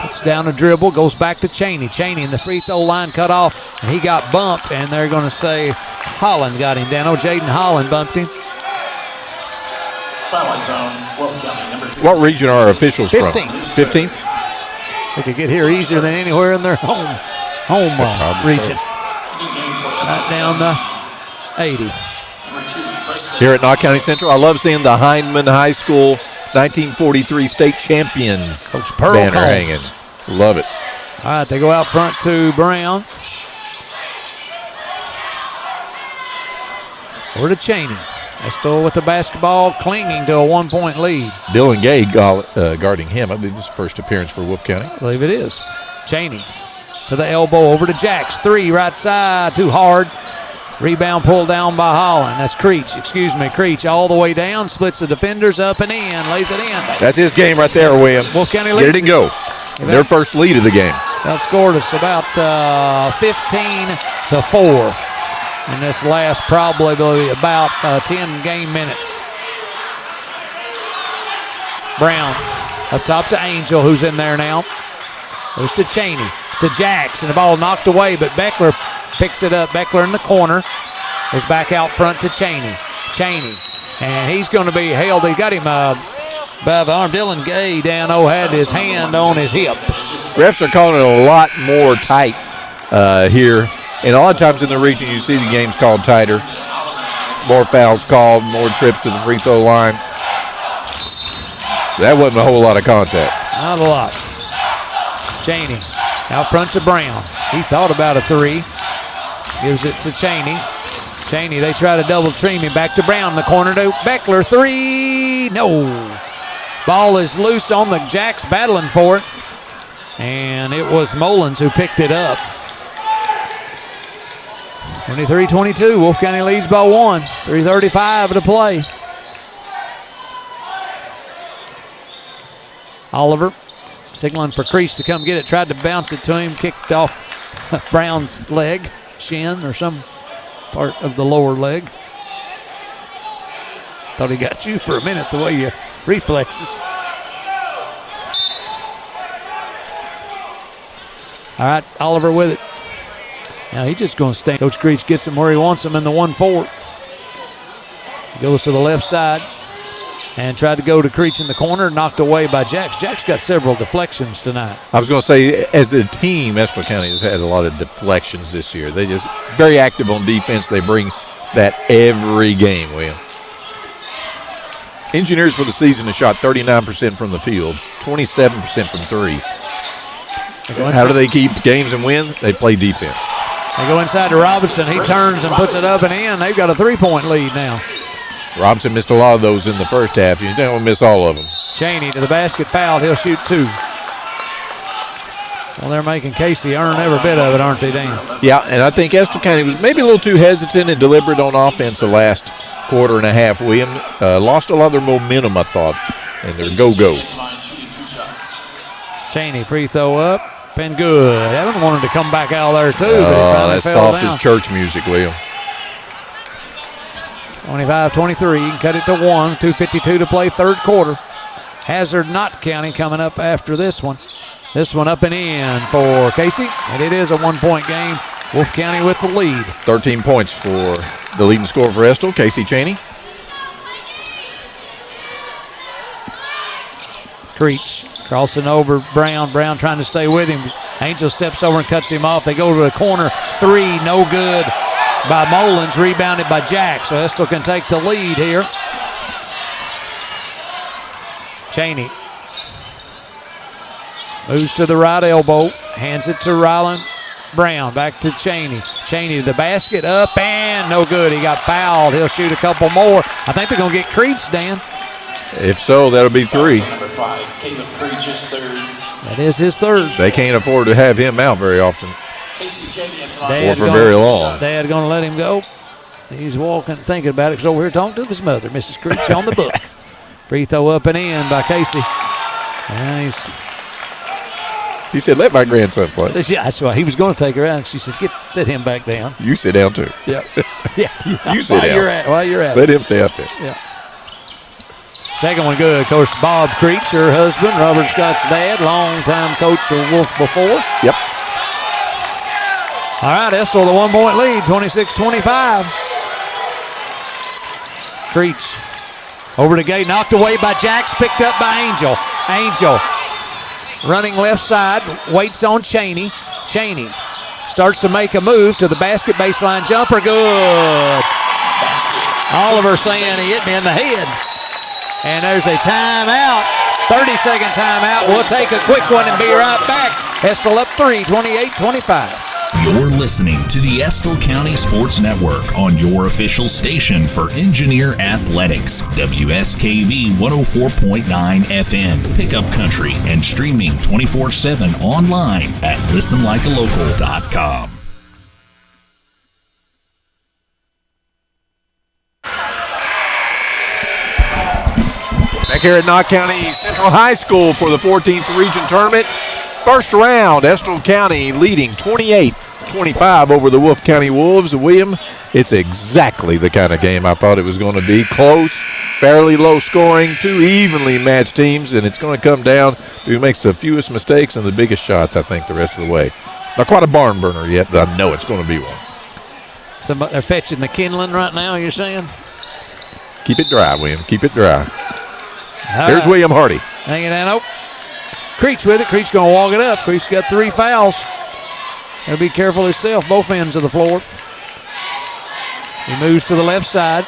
Puts down a dribble. Goes back to Cheney. Cheney in the free throw line cut off. And he got bumped. And they're going to say Holland got him down. Jaden Holland bumped him. What region are our officials 15th. from? 15th? They could get here easier than anywhere in their home region. Right down the 80. Here at Knott County Central, I love seeing the Hindman High School 1943 state champions banner hanging. Love it. All right, they go out front to Brown. Over to Cheney. Estill with the basketball, clinging to a 1-point lead. Dylan Gay guarding him. I believe this is his first appearance for Wolfe County. I believe it is. Cheney to the elbow, over to Jax. 3, right side, too hard. Rebound pulled down by Holland. That's Creech, Creech all the way down, splits the defenders up and in, lays it in. That's his game right there, William. Wolfe County leads. Get it and go. Their first lead of the game. Outscored us about 15-4. And this last probably about 10 game minutes. Brown up top to Angel, who's in there now. Goes to Cheney, to Jax, and the ball knocked away, but Beckler picks it up. Beckler in the corner. Goes back out front to Cheney. And he's going to be held. He got him by the arm. Dylan Gay down had his hand on his hip. Refs are calling it a lot more tight here. And a lot of times in the region, you see the games called tighter. More fouls called, more trips to the free throw line. That wasn't a whole lot of contact. Not a lot. Cheney out front to Brown. He thought about a 3. Gives it to Cheney. They try to double team him. Back to Brown in the corner to Beckler. 3. No. Ball is loose on the Jacks, battling for it. And it was Mullins who picked it up. 23-22. Wolfe County leads by 1. 3:35 to play. Oliver signaling for Creech to come get it. Tried to bounce it to him. Kicked off Brown's leg. shin or some part of the lower leg. Thought he got you for a minute the way you reflexes. All right, Oliver with it. Now he's just going to stand. Coach Creech gets him where he wants him in the 1-4. Goes to the left side and tried to go to Creech in the corner, knocked away by Jax. Jax got several deflections tonight. I was going to say, as a team, Estill County has had a lot of deflections this year. They just very active on defense. They bring that every game, William. Engineers for the season have shot 39% from the field, 27% from three. How do they keep games and win? They play defense. They go inside to Robinson. He turns and puts it up and in. They've got a 3-point lead now. Robinson missed a lot of those in the first half. You don't miss all of them. Cheney to the basket, fouled. He'll shoot 2. Well, they're making Casey earn every bit of it, aren't they, Dan? Yeah, and I think Estill County was maybe a little too hesitant and deliberate on offense the last quarter and a half. William lost a lot of their momentum, I thought, and their go-go. Cheney, free throw up and good. Evan wanted to come back out there, too. Oh, that's soft as church music, William. 25-23, you can cut it to 1, 2:52 to play, third quarter. Hazard Knott County coming up after this one. This one up and in for Casey, and it is a 1-point game. Wolfe County with the lead. 13 points for the leading scorer for Estill, Casey Cheney. Creech crossing over Brown. Brown trying to stay with him. Angel steps over and cuts him off. They go to the corner. 3, no good by Mullins, rebounded by Jack. So Estill can take the lead here. Cheney moves to the right elbow, hands it to Rylan Brown. Back to Cheney. Cheney to the basket, up and no good. He got fouled. He'll shoot a couple more. I think they're going to get Creech, Dan. If so, that'll be 3. That is his third. They can't afford to have him out very often. Or for very long. Dad's going to let him go. He's walking, thinking about it. He's over here talking to his mother, Mrs. Creech, on the book. Free throw up and in by Casey. And he said, let my grandson play. Yeah, that's why he was going to take her out. She said, sit him back down. You sit down, too. Yeah. Yeah. You sit down. While you're at Let it. him stay up there. Yeah. Second one good. Of course, Bob Creech, her husband, Robert Scott's dad, longtime coach of Wolfe before. Yep. All right, Estill, the 1-point lead, 26-25. Creech over the gate, knocked away by Jax, picked up by Angel. Angel running left side, waits on Cheney. Cheney starts to make a move to the basket, baseline jumper, good. Oliver saying he hit me in the head. And there's a timeout, 30-second timeout. We'll take a quick one and be right back. Estill up 3, 28-25. You're listening to the Estill County Sports Network on your official station for Engineer Athletics, WSKV 104.9 FM, Pickup Country, and streaming 24/7 online at listenlikealocal.com. Back here at Knott County Central High School for the 14th Region Tournament. First round, Estill County leading 28-25 over the Wolfe County Wolves. William, it's exactly the kind of game I thought it was going to be. Close, fairly low scoring, 2 evenly matched teams, and it's going to come down to who makes the fewest mistakes and the biggest shots, I think, the rest of the way. Not quite a barn burner yet, but I know it's going to be one. So they're fetching the kindling right now, you're saying? Keep it dry, William. Keep it dry. There's William Hardy. Hanging down. Oh, Creech with it. Creech going to walk it up. Creech got 3 fouls. He'll be careful himself, both ends of the floor. He moves to the left side.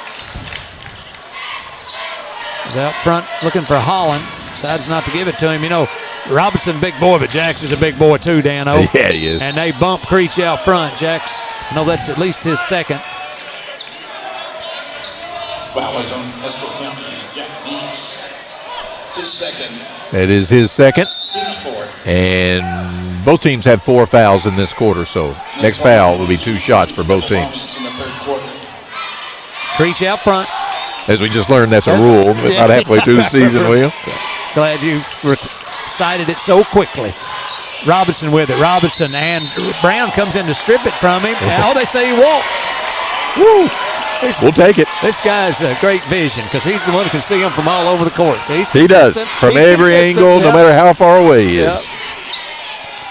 He's out front looking for Holland. Decides not to give it to him. You know, Robinson, big boy, but Jax is a big boy too, Dano. Yeah, he is. And they bump Creech out front. Jax, I know that's at least his second. Foul is on Estill County's Jack Neese. It's his second. It is his second. Team's fourth. And both teams have 4 fouls in this quarter, so next foul will be 2 shots for both teams. Creech out front. As we just learned, that's a rule. Yeah. About halfway through the season, William. Glad you recited it so quickly. Robinson with it. Robinson and Brown comes in to strip it from him. Oh, they say he walked. Woo! We'll take it. This guy's great vision because he's the one who can see him from all over the court. He does. From every angle, no matter how far away he is.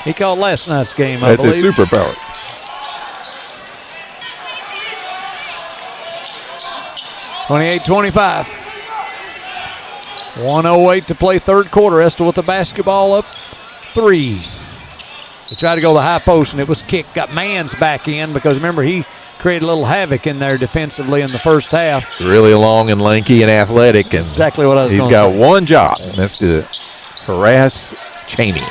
He called last night's game, I That's believe. his superpower. (28-25). 1:08 to play third quarter. Estill with the basketball up 3. They tried to go to the high post, and it was kicked. Got Mans back in because, remember, he created a little havoc in there defensively in the first half. Really long and lanky and athletic. And exactly what I was he's gonna got say. one job, and that's to harass Cheney.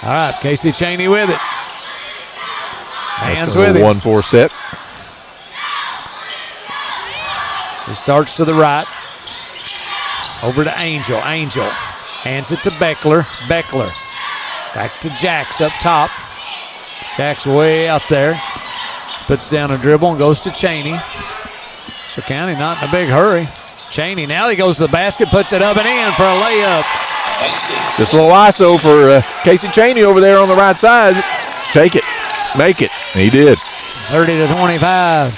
All right, Casey Cheney with it. Hands That's with a him. 1-4 set. He starts to the right. Over to Angel. Angel hands it to Beckler. Beckler back to Jax up top. Jax way out there. Puts down a dribble and goes to Cheney. So County not in a big hurry. Cheney, now he goes to the basket, puts it up and in for a layup. Just a little ISO for Casey Cheney over there on the right side. Take it. Make it. He did. 30-25.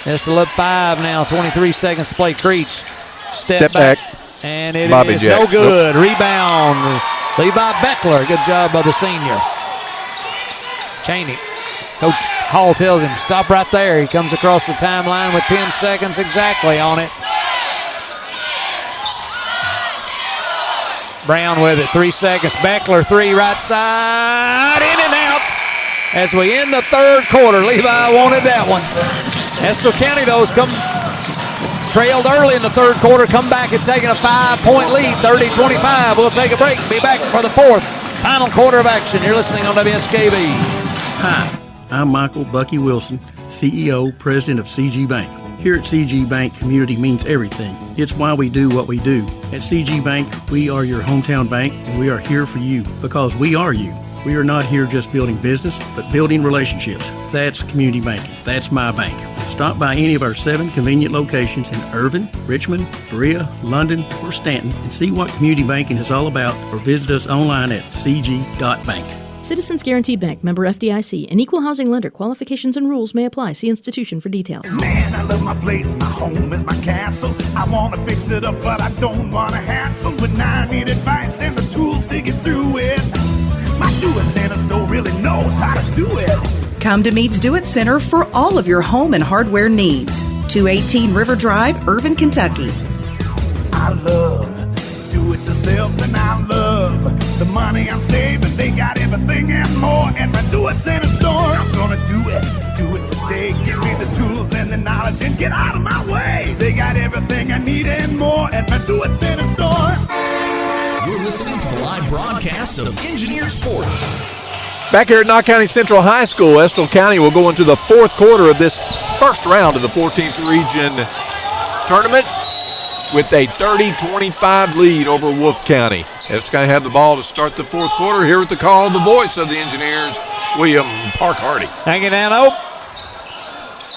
Estill up 5 now. 23 seconds to play. Creech. Step back. And it Bobby is Jack. no good. Rebound. Levi Beckler. Good job by the senior. Cheney. Coach Hall tells him, stop right there. He comes across the timeline with 10 seconds exactly on it. Brown with it. 3 seconds. Beckler, 3 right side. In and out. As we end the third quarter, Levi wanted that one. Estill County, though, has trailed early in the third quarter, come back and taken a 5-point lead, 30-25. We'll take a break. Be back for the fourth final quarter of action. You're listening on WSKV. Hi, I'm Michael Bucky Wilson, CEO, President of CG Bank. Here at CG Bank, community means everything. It's why we do what we do. At CG Bank, we are your hometown bank, and we are here for you because we are you. We are not here just building business, but building relationships. That's community banking. That's my bank. Stop by any of our 7 convenient locations in Irvin, Richmond, Berea, London, or Stanton and see what community banking is all about, or visit us online at cg.bank. Citizens Guaranty Bank, member FDIC, an equal housing lender. Qualifications and rules may apply. See institution for details. Man, I love my place. My home is my castle. I want to fix it up, but I don't want to hassle. But now I need advice and the tools to get through it. My do-it-center store really knows how to do it. Come to Mead's Do-It Center for all of your home and hardware needs. 218 River Drive, Irvin, Kentucky. I love do-it-yourself, and I love the money I'm saving. They got everything and more at my do-it-center store. I'm gonna do it today. Give me the tools and the knowledge and get out of my way. They got everything I need and more at my do-it-center store. You're listening to the live broadcast of Engineer Sports. Back here at Knott County Central High School, Estill County will go into the fourth quarter of this first round of the 14th Region Tournament with a 30-25 lead over Wolfe County. Estill County have the ball to start the fourth quarter. Here with the call, the voice of the Engineers, William Park Hardy. Hanging down Oak.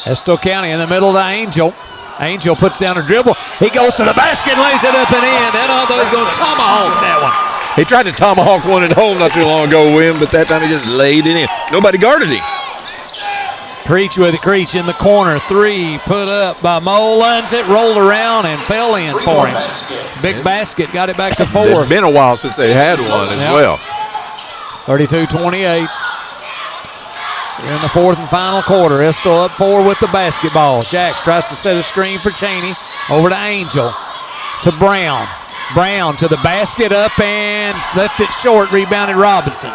Estill County in the middle to Angel. Angel puts down a dribble. He goes to the basket, lays it up and in. Then although he's going to tomahawk that one. He tried to tomahawk one at home not too long ago, William, but that time he just laid it in. Nobody guarded him. Creech with it. Creech in the corner. 3 put up by Mo. Lands it, rolled around, and fell in for him. Big basket. Got it back to 4. It's been a while since they had one as well. 32-28. We're in the fourth and final quarter. Estill up 4 with the basketball. Jax tries to set a screen for Cheney. Over to Angel. To Brown. Brown to the basket, up and left it short. Rebounded Robinson.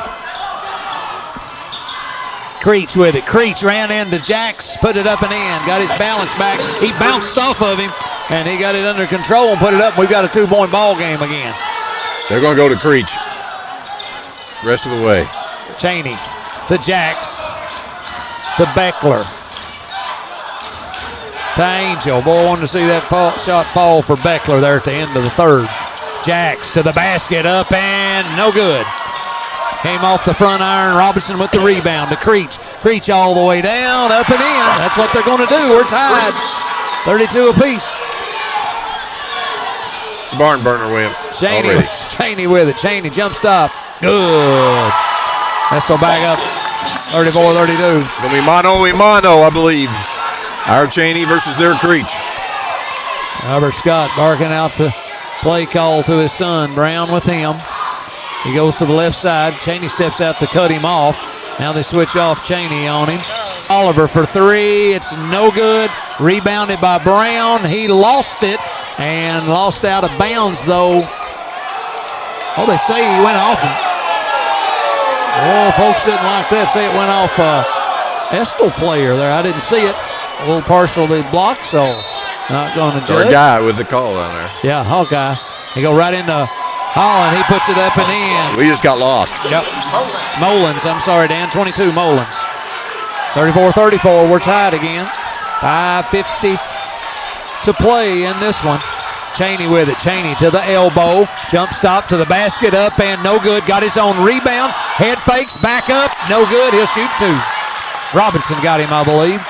Creech with it. Creech ran into Jax, put it up and in. Got his balance back. He bounced off of him, and he got it under control and put it up. We've got a 2-point ball game again. They're going to go to Creech rest of the way. Cheney to Jax. To Beckler. To Angel. Boy, I wanted to see that shot fall for Beckler there at the end of the third. Jax to the basket, up and no good. Came off the front iron. Robinson with the rebound to Creech. Creech all the way down, up and in. That's what they're going to do. We're tied. 32 apiece. Barn burner, William. Cheney with it. Cheney jump stop. Good. Estill back up. 34-32. Going to be mano, I believe. Our Cheney versus their Creech. Robert Scott barking out the play call to his son. Brown with him. He goes to the left side. Cheney steps out to cut him off. Now they switch off Cheney on him. Oliver for three. It's no good. Rebounded by Brown. He lost it and lost out of bounds, though. Oh, they say he went off. Oh, folks didn't like that. Say it went off Estill player there. I didn't see it. A little partially blocked, so not going to judge. Our guy with the call on there. Yeah, Hawkeye. He go right into Holland. He puts it up and in. We just got lost. Yep. Mullins, I'm sorry, Dan. 22, Mullins. 34-34, we're tied again. 5:50 to play in this one. Cheney with it. Cheney to the elbow. Jump stop to the basket, up and no good. Got his own rebound. Head fakes, back up, no good. He'll shoot two. Robinson got him, I believe.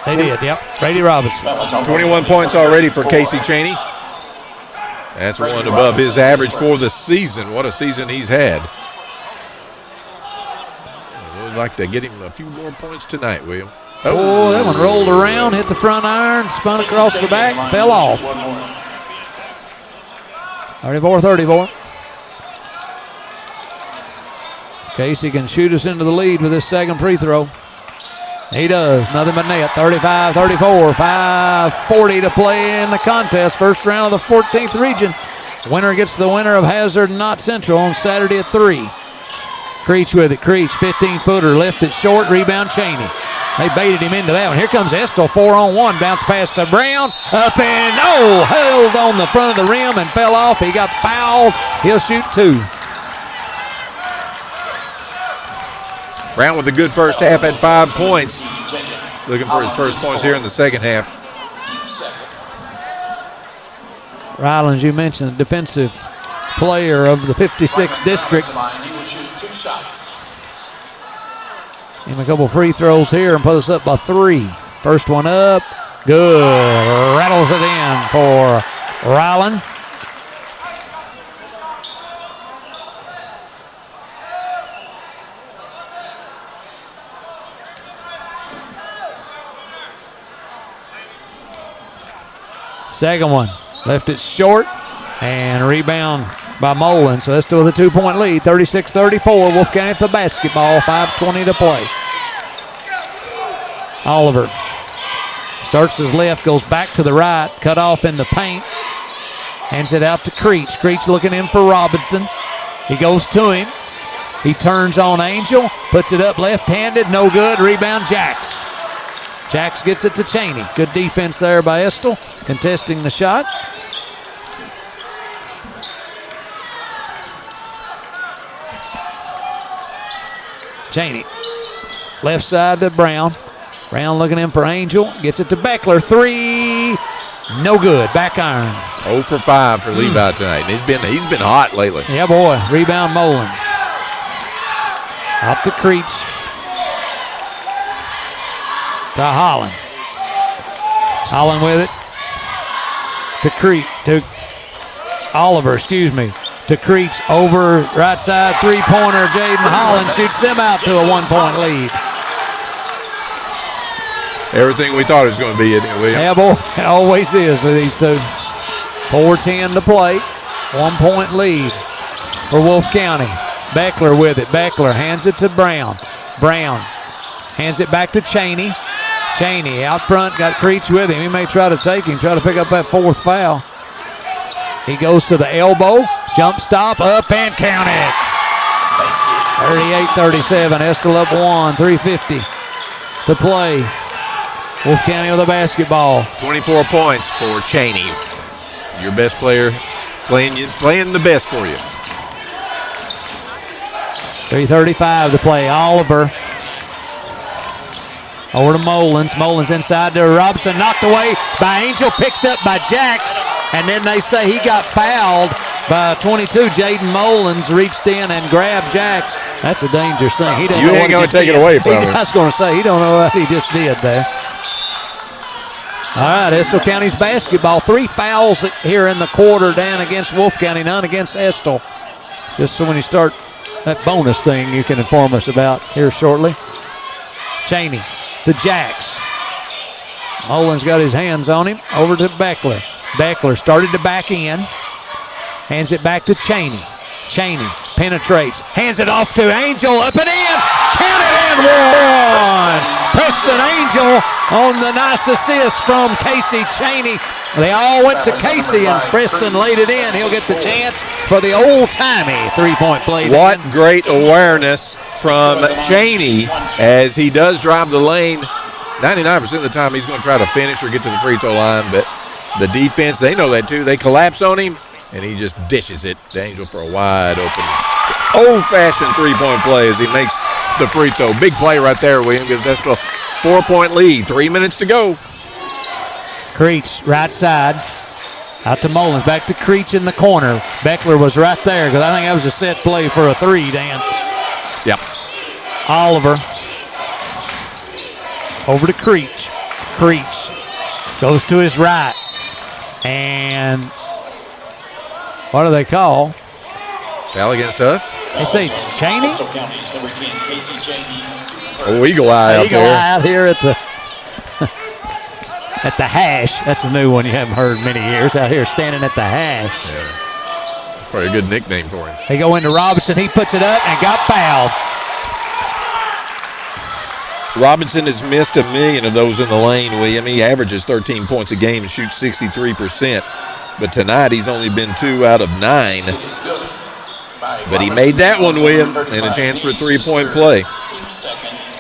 They did, yep. Brady Robinson. 21 points already for Casey Cheney. That's one above his average for the season. What a season he's had. We'd like to get him a few more points tonight, William. Oh, that one rolled around, hit the front iron, spun across the back, fell off. 34-34. Casey can shoot us into the lead with his second free throw. He does. Nothing but net. 35-34. 5:40 to play in the contest. First round of the 14th region. Winner gets the winner of Hazard and Knott Central on Saturday at 3. Creech with it. Creech, 15-footer. Lifted short. Rebound Cheney. They baited him into that one. Here comes Estill, 4-on-1. Bounce pass to Brown. Up and, held on the front of the rim and fell off. He got fouled. He'll shoot two. Brown with a good first half at 5 points. Looking for his first points here in the second half. Rylands, you mentioned the defensive player of the 56th district. Give him a couple free throws here and put us up by 3. First one up. Good. Rattles it in for Ryland. Second one, left it short, and rebound by Mullen. So that's still with a 2-point lead, 36-34. Wolfe County at the basketball, 5:20 to play. Oliver starts his left, goes back to the right, cut off in the paint, hands it out to Creech. Creech looking in for Robinson. He goes to him. He turns on Angel, puts it up left-handed, no good. Rebound Jacks. Jacks gets it to Cheney. Good defense there by Estill, contesting the shot. Cheney, left side to Brown. Brown looking in for Angel, gets it to Beckler. 3, no good. Back iron. 0 for 5 for Levi tonight. He's been hot lately. Yeah, boy. Rebound Mullen. Out to Creech. To Holland. Holland with it. To Creech. To Oliver, to Creech over right side. 3-pointer. Jaden Holland shoots them out to a 1-point lead. Everything we thought it was going to be, isn't it, William? Yeah, boy. It always is with these two. 4:10 to play. 1-point lead for Wolfe County. Beckler with it. Beckler hands it to Brown. Brown hands it back to Cheney. Cheney out front, got Creech with him. He may try to take him, try to pick up that 4th foul. He goes to the elbow, jump stop, up and count it. 38-37, Estill up 1, 3:50 to play. Wolfe County with the basketball. 24 points for Cheney. Your best player playing the best for you. 3:35 to play. Oliver over to Mullins. Mullins inside to Robinson. Knocked away by Angel. Picked up by Jacks. And then they say he got fouled by 22. Jaden Mullins reached in and grabbed Jacks. That's a dangerous thing. He doesn't you know ain't going to take it away from him. I was going to say, he don't know what he just did there. All right, Estill County's basketball. 3 fouls here in the quarter down against Wolfe County, none against Estill. Just so when you start that bonus thing you can inform us about here shortly. Cheney to Jacks. Olin's got his hands on him. Over to Beckler. Beckler started to back in. Hands it back to Cheney. Cheney penetrates. Hands it off to Angel. Up and in. Count it in. One. Preston Angel on the nice assist from Casey Cheney. They all went to Casey, and Preston laid it in. He'll get the chance for the old-timey three-point play. What great awareness from Cheney as he does drive the lane. 99% of the time he's going to try to finish or get to the free throw line, but the defense, they know that too. They collapse on him, and he just dishes it to Angel for a wide open, old-fashioned three-point play as he makes the free throw. Big play right there, William. Gives Estill a 4-point lead. 3 minutes to go. Creech, right side. Out to Mullins. Back to Creech in the corner. Beckler was right there because I think that was a set play for a three, Dan. Yep. Oliver. Over to Creech. Creech goes to his right. And what do they call? Foul against us. They say Cheney? Oh, Eagle Eye out Eagle there. Eye out here at the at the hash. That's a new one you haven't heard in many years. Out here standing at the hash. Yeah. That's probably a good nickname for him. They go into Robinson. He puts it up and got fouled. Robinson has missed 1 million of those in the lane, William. He averages 13 points a game and shoots 63%. But tonight he's only been 2 out of 9. But he made that one, William, and a chance for a three-point play.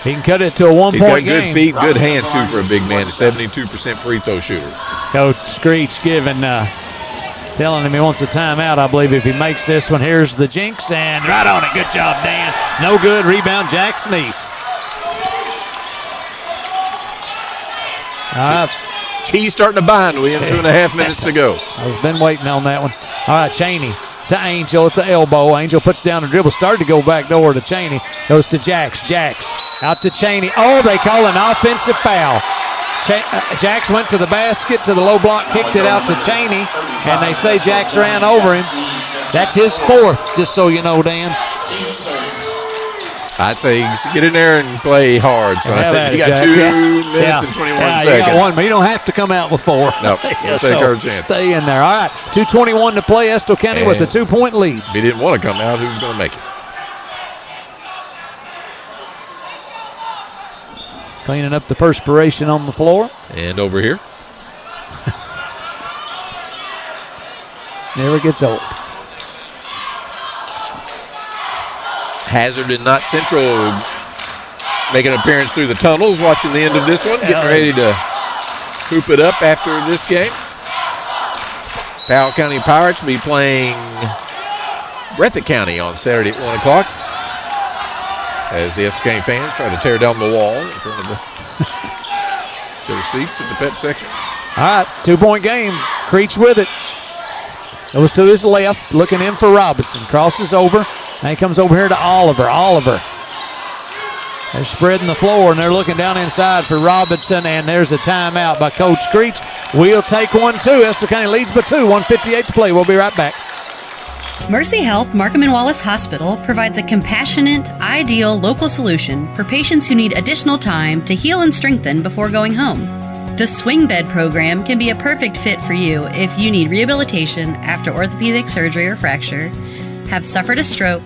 He can cut it to a one-point game. He's got good feet, good hands, too, for a big man. 72% free throw shooter. Coach Screech telling him he wants a timeout, I believe, if he makes this one. Here's the jinx, and right on it. Good job, Dan. No good. Rebound, Jack Sneese. All right. Cheese starting to bind, William. 2.5 minutes to go. I've been waiting on that one. All right, Cheney to Angel at the elbow. Angel puts down the dribble. Started to go back door to Cheney. Goes to Jacks. Jacks out to Cheney. Oh, they call an offensive foul. Jacks went to the basket, to the low block, kicked it out to Cheney, and they say Jacks ran over him. That's his fourth, just so you know, Dan. I'd say get in there and play hard. So I think you got 2 minutes and 21 seconds. You got one, but you don't have to come out with 4. No, we'll take our chance. Stay in there. All right, 2:21 to play. Estill County with a 2-point lead. If he didn't want to come out, who's going to make it? Cleaning up the perspiration on the floor. And over here. Never gets old. Hazard and Knott Central make an appearance through the tunnels, watching the end of this one, getting ready to hoop it up after this game. Powell County Pirates will be playing Breathitt County on Saturday at 1 o'clock as the Estill County fans try to tear down the wall in front of their seats at the pep section. All right, 2-point game. Creech with it. Goes to his left, looking in for Robinson. Crosses over. Now he comes over here to Oliver. Oliver. They're spreading the floor, and they're looking down inside for Robinson, and there's a timeout by Coach Creech. We'll take one, too. Estill County leads by 2, 1:58 to play. We'll be right back. Mercy Health Markham and Wallace Hospital provides a compassionate, ideal local solution for patients who need additional time to heal and strengthen before going home. The Swing Bed program can be a perfect fit for you if you need rehabilitation after orthopedic surgery or fracture, have suffered a stroke,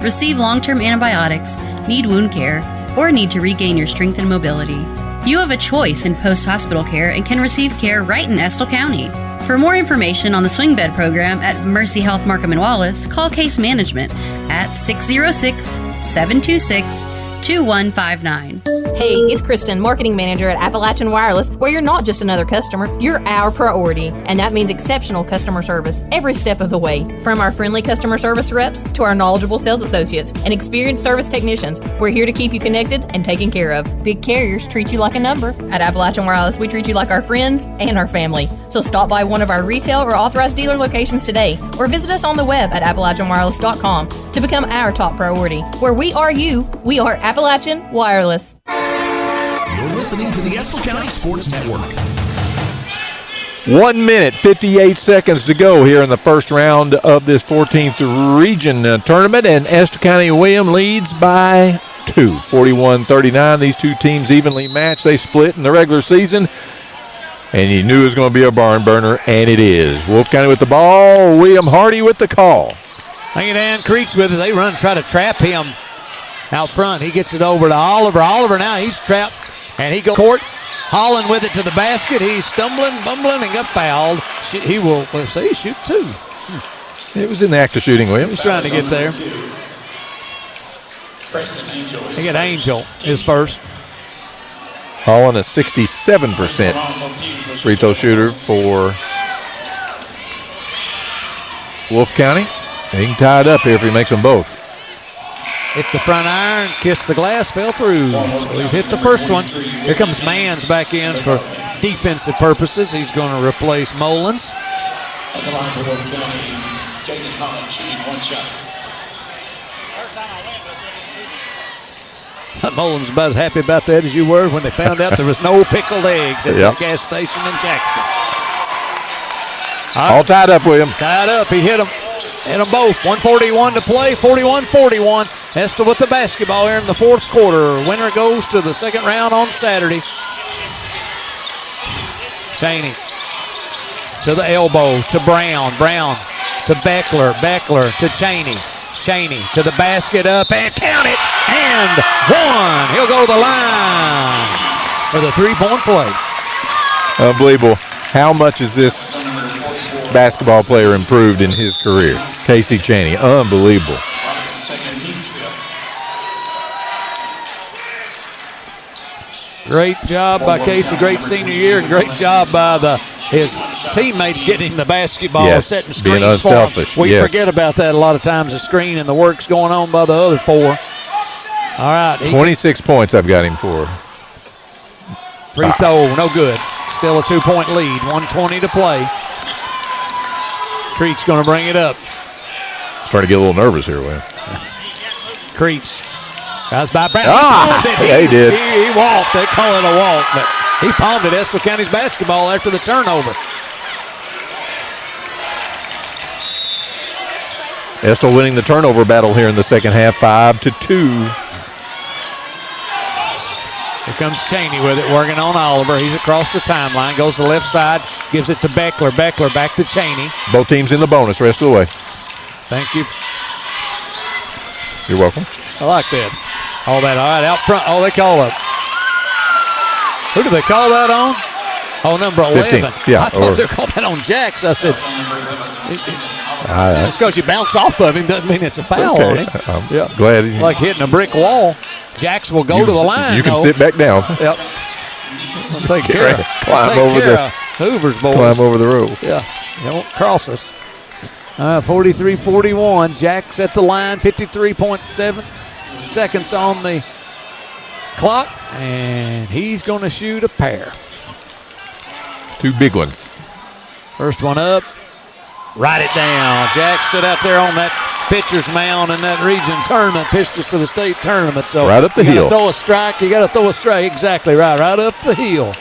receive long-term antibiotics, need wound care, or need to regain your strength and mobility. You have a choice in post-hospital care and can receive care right in Estill County. For more information on the Swing Bed program at Mercy Health Markham and Wallace, call Case Management at 606-726-2159. Hey, it's Kristen, Marketing Manager at Appalachian Wireless, where you're not just another customer, you're our priority. And that means exceptional customer service every step of the way. From our friendly customer service reps to our knowledgeable sales associates and experienced service technicians, we're here to keep you connected and taken care of. Big carriers treat you like a number. At Appalachian Wireless, we treat you like our friends and our family. So stop by one of our retail or authorized dealer locations today, or visit us on the web at AppalachianWireless.com to become our top priority. Where we are you, we are Appalachian Wireless. You're listening to the Estill County Sports Network. 1 minute, 58 seconds to go here in the first round of this 14th region tournament, and Estill County William leads by 2, 41-39. These two teams evenly matched. They split in the regular season, and you knew it was going to be a barn burner, and it is. Wolfe County with the ball, William Hardy with the call. Hanging down, Creech with it. They run, try to trap him out front. He gets it over to Oliver. Oliver now, he's trapped, and he goes court. Holland with it to the basket. He's stumbling, bumbling, and got fouled. He will, let's see, shoot two. It was in the act of shooting, William. He's trying to get there. He got Angel, his first. Holland, a 67% free throw shooter for Wolfe County. He can tie it up here if he makes them both. Hit the front iron, kissed the glass, fell through. So he's hit the first one. Here comes Manns back in for defensive purposes. He's going to replace Mullins. At the line for Wolfe County, Jaden Holland shooting one shot. Mullins about as happy about that as you were when they found out there was no pickled eggs at the gas station in Jackson. All tied up, William. Tied up. He hit them. Hit them both. 1:41 to play. 41-41. Estill with the basketball here in the fourth quarter. Winner goes to the second round on Saturday. Cheney to the elbow to Brown. Brown to Beckler. Beckler to Cheney. Cheney to the basket up and count it. And one. He'll go to the line for the three-point play. Unbelievable. How much is this basketball player improved in his career? Casey Cheney. Unbelievable. Great job by Casey. Great senior year. And great job by his teammates getting him the basketball, setting screens being unselfish. for him. We forget about that a lot of times, the screen and the work's going on by the other four. All right. 26 points I've got him for. Free throw, no good. Still a 2-point lead. 1:20 to play. Creech going to bring it up. Starting to get a little nervous here, Will. Creech. Guys by Brown. He did. He walked. They call it a walk, but he palmed it. Estill County's basketball after the turnover. Estill winning the turnover battle here in the second half, 5-2. Here comes Cheney with it, working on Oliver. He's across the timeline, goes to the left side, gives it to Beckler. Beckler back to Cheney. Both teams in the bonus rest of the way. Thank you. You're welcome. I like that. All that, all right, out front. Oh, they call up. Who do they call that on? Oh, number 11. 15. Yeah. I thought they were calling that on Jax. I said, just because you bounce off of him doesn't mean it's a foul on him. Glad. Like hitting a brick wall. Jax will go to the line. You can sit back down. Yep. We'll take care of Climb over the Hoover's boys. Climb over the rope. Yeah. They won't cross us. 43-41. Jax at the line. 53.7 seconds on the clock. And he's going to shoot a pair. Two big ones. First one up. Write it down. Jack stood out there on that pitcher's mound in that region tournament, pitched us to the state tournament. So right up the hill. You got to throw a strike. You got to throw a strike. Exactly right. Right up the hill.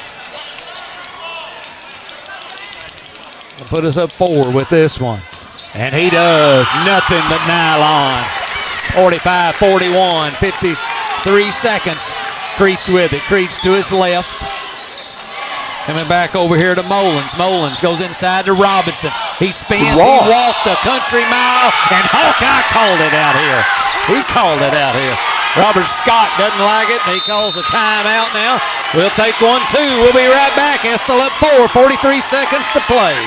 He'll put us up 4 with this one. And he does nothing but nylon. 45-41, 53 seconds. Creech with it. Creech to his left. Coming back over here to Mullins. Mullins goes inside to Robinson. He spins. He walked the country mile, and Hawkeye called it out here. He called it out here. Robert Scott doesn't like it, and he calls a timeout now. We'll take 1-2. We'll be right back. Estill up 4, 43 seconds to play.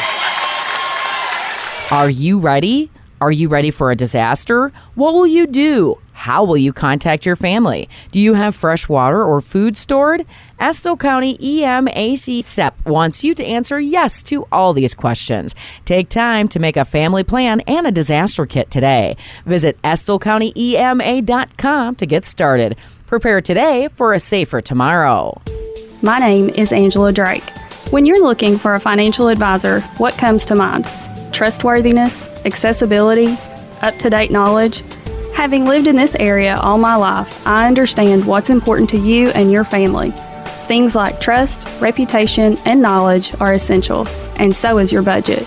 Are you ready? Are you ready for a disaster? What will you do? How will you contact your family? Do you have fresh water or food stored? Estill County EMAC SEP wants you to answer yes to all these questions. Take time to make a family plan and a disaster kit today. Visit EstillCountyEMA.com to get started. Prepare today for a safer tomorrow. My name is Angela Drake. When you're looking for a financial advisor, what comes to mind? Trustworthiness, accessibility, up-to-date knowledge. Having lived in this area all my life, I understand what's important to you and your family. Things like trust, reputation, and knowledge are essential, and so is your budget.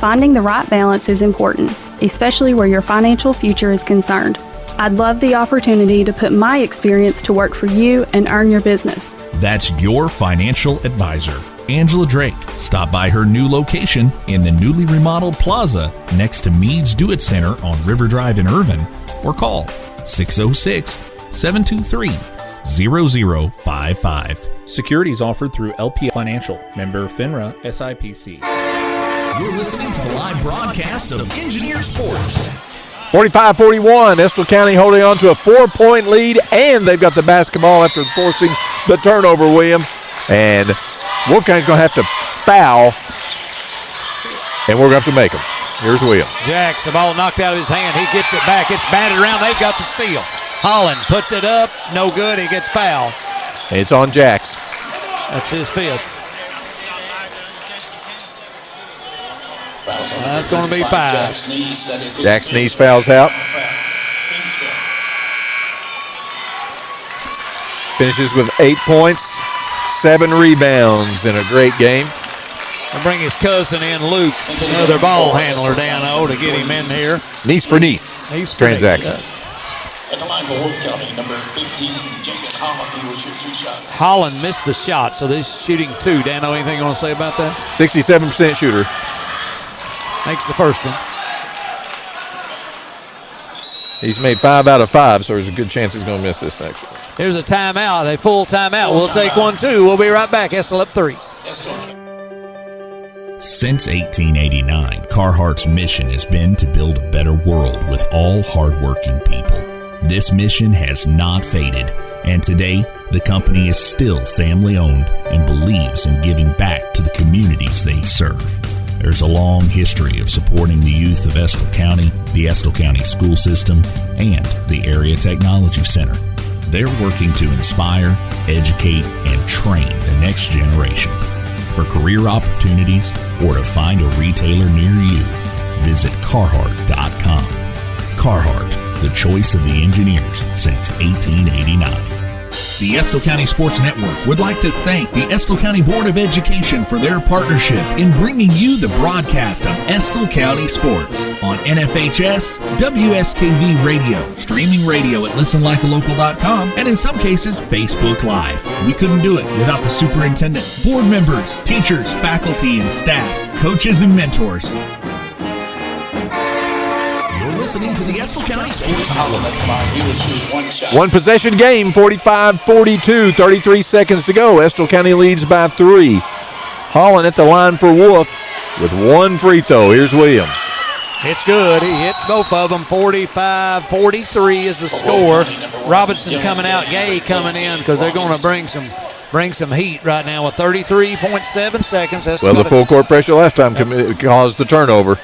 Finding the right balance is important, especially where your financial future is concerned. I'd love the opportunity to put my experience to work for you and earn your business. That's your financial advisor, Angela Drake. Stop by her new location in the newly remodeled plaza next to Mead's Do-It Center on River Drive in Irvin, or call 606-723-0055. Securities offered through LP Financial, member FINRA SIPC. You're listening to the live broadcast of Engineer Sports. 45-41, Estill County holding on to a 4-point lead, and they've got the basketball after forcing the turnover, William. And Wolfe County's going to have to foul, and we're going to have to make them. Here's William. Jacks, the ball knocked out of his hand. He gets it back. It's batted around. They've got the steal. Holland puts it up. No good. He gets fouled. It's on Jacks. That's his fifth. That's going to be 5. Jack Sneeze fouls out. Finishes with 8 points, 7 rebounds in a great game. I'll bring his cousin in, Luke, another ball handler down to get him in here. Niece for niece transaction. At the line for Wolfe County, number 15, Jacob Holland, he will shoot 2 shots. Holland missed the shot, so they're shooting 2. Dano, anything you want to say about that? 67% shooter. Makes the first one. He's made 5 out of 5, so there's a good chance he's going to miss this next one. Here's a timeout, a full timeout. We'll take one, too. We'll be right back. Estill up 3. Since 1889, Carhartt's mission has been to build a better world with all hardworking people. This mission has not faded, and today the company is still family-owned and believes in giving back to the communities they serve. There's a long history of supporting the youth of Estill County, the Estill County school system, and the Area Technology Center. They're working to inspire, educate, and train the next generation. For career opportunities or to find a retailer near you, visit Carhartt.com. Carhartt, the choice of the engineers since 1889. The Estill County Sports Network would like to thank the Estill County Board of Education for their partnership in bringing you the broadcast of Estill County Sports on NFHS, WSKV Radio, streaming radio at listenlikealocal.com, and in some cases, Facebook Live. We couldn't do it without the superintendent, board members, teachers, faculty, and staff, coaches, and mentors. Listening to the Estill County Sports Network. One possession game, 45-42, 33 seconds to go. Estill County leads by 3. Holland at the line for Wolfe with 1 free throw. Here's William. It's good. He hit both of them. 45-43 is the score. Robinson coming out, Gay coming in because they're going to bring some heat right now with 33.7 seconds. Well, the full court pressure last time caused the turnover.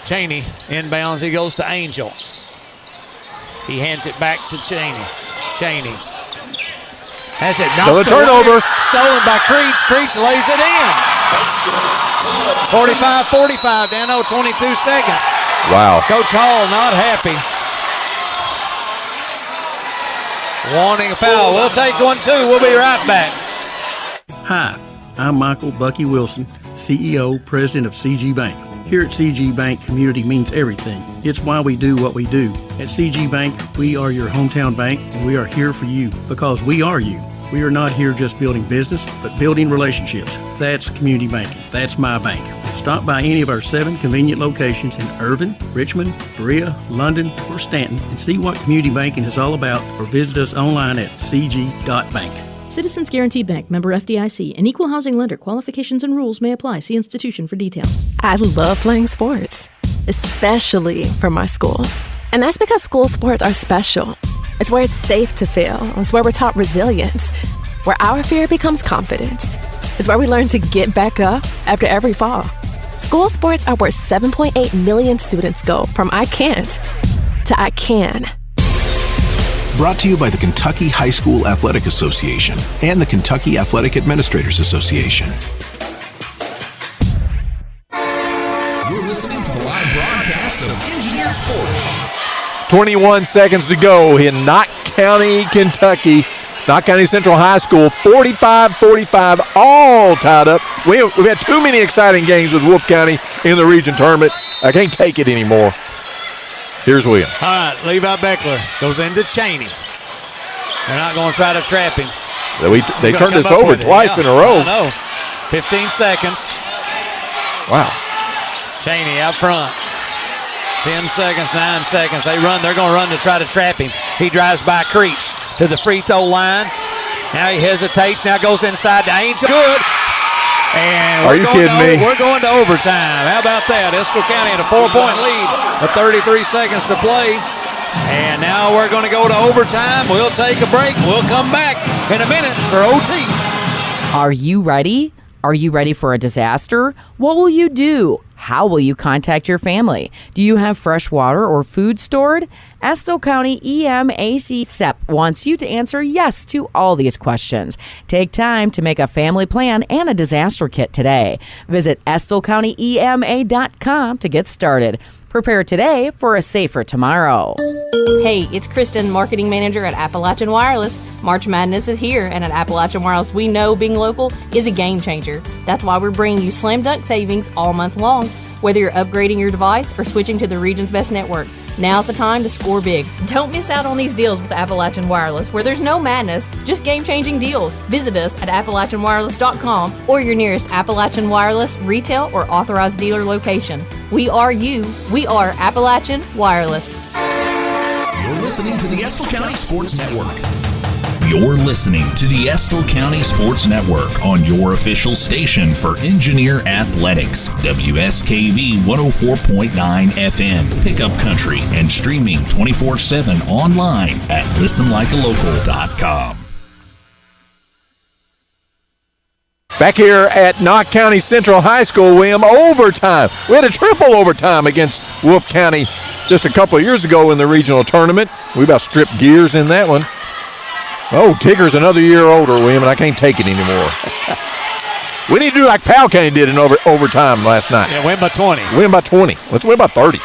Cheney inbounds. He goes to Angel. He hands it back to Cheney. Cheney has it knocked Another turnover. Away, stolen by Creech. Creech lays it in. 45-45. Dano, 22 seconds. Wow. Coach Hall not happy. Wanting a foul. We'll take one, too. We'll be right back. Hi, I'm Michael Bucky Wilson, CEO, President of CG Bank. Here at CG Bank, community means everything. It's why we do what we do. At CG Bank, we are your hometown bank, and we are here for you because we are you. We are not here just building business, but building relationships. That's community banking. That's my bank. Stop by any of our 7 convenient locations in Irvin, Richmond, Berea, London, or Stanton and see what community banking is all about, or visit us online at cg.bank. Citizens Guaranty Bank, member FDIC, an equal housing lender. Qualifications and rules may apply. See institution for details. I love playing sports, especially for my school. And that's because school sports are special. It's where it's safe to fail. It's where we're taught resilience, where our fear becomes confidence. It's where we learn to get back up after every fall. School sports are where 7.8 million students go from I can't to I can. Brought to you by the Kentucky High School Athletic Association and the Kentucky Athletic Administrators Association. You're listening to the live broadcast of Engineer Sports. 21 seconds to go in Knott County, Kentucky. Knox County Central High School, 45-45, all tied up. We've had too many exciting games with Wolfe County in the region tournament. I can't take it anymore. Here's William. All right, Levi Beckler goes into Cheney. They're not going to try to trap him. They turned this over twice in a row. I know. 15 seconds. Wow. Cheney out front. 10 seconds, 9 seconds. They're going to run to try to trap him. He drives by Creech to the free throw line. Now he hesitates. Now goes inside to Angel. Good. And are you kidding me? We're going to overtime. How about that? Estill County had a 4-point lead with 33 seconds to play. And now we're going to go to overtime. We'll take a break. We'll come back in a minute for OT. Are you ready? Are you ready for a disaster? What will you do? How will you contact your family? Do you have fresh water or food stored? Estill County EMAC SEP wants you to answer yes to all these questions. Take time to make a family plan and a disaster kit today. Visit EstillCountyEMA.com to get started. Prepare today for a safer tomorrow. Hey, it's Kristen, Marketing Manager at Appalachian Wireless. March Madness is here, and at Appalachian Wireless, we know being local is a game changer. That's why we're bringing you slam dunk savings all month long. Whether you're upgrading your device or switching to the region's best network, now's the time to score big. Don't miss out on these deals with Appalachian Wireless, where there's no madness, just game-changing deals. Visit us at AppalachianWireless.com or your nearest Appalachian Wireless retail or authorized dealer location. We are you. We are Appalachian Wireless. You're listening to the Estill County Sports Network. You're listening to the Estill County Sports Network on your official station for Engineer Athletics, WSKV 104.9 FM, Pickup Country, and streaming 24/7 online at listenlikealocal.com. Back here at Knox County Central High School, William, overtime. We had a triple overtime against Wolfe County just a couple of years ago in the regional tournament. We about stripped gears in that one. Oh, Tigger's another year older, William, and I can't take it anymore. We need to do like Powell County did in overtime last night. Yeah, win by 20. Win by 20. Let's win by 30.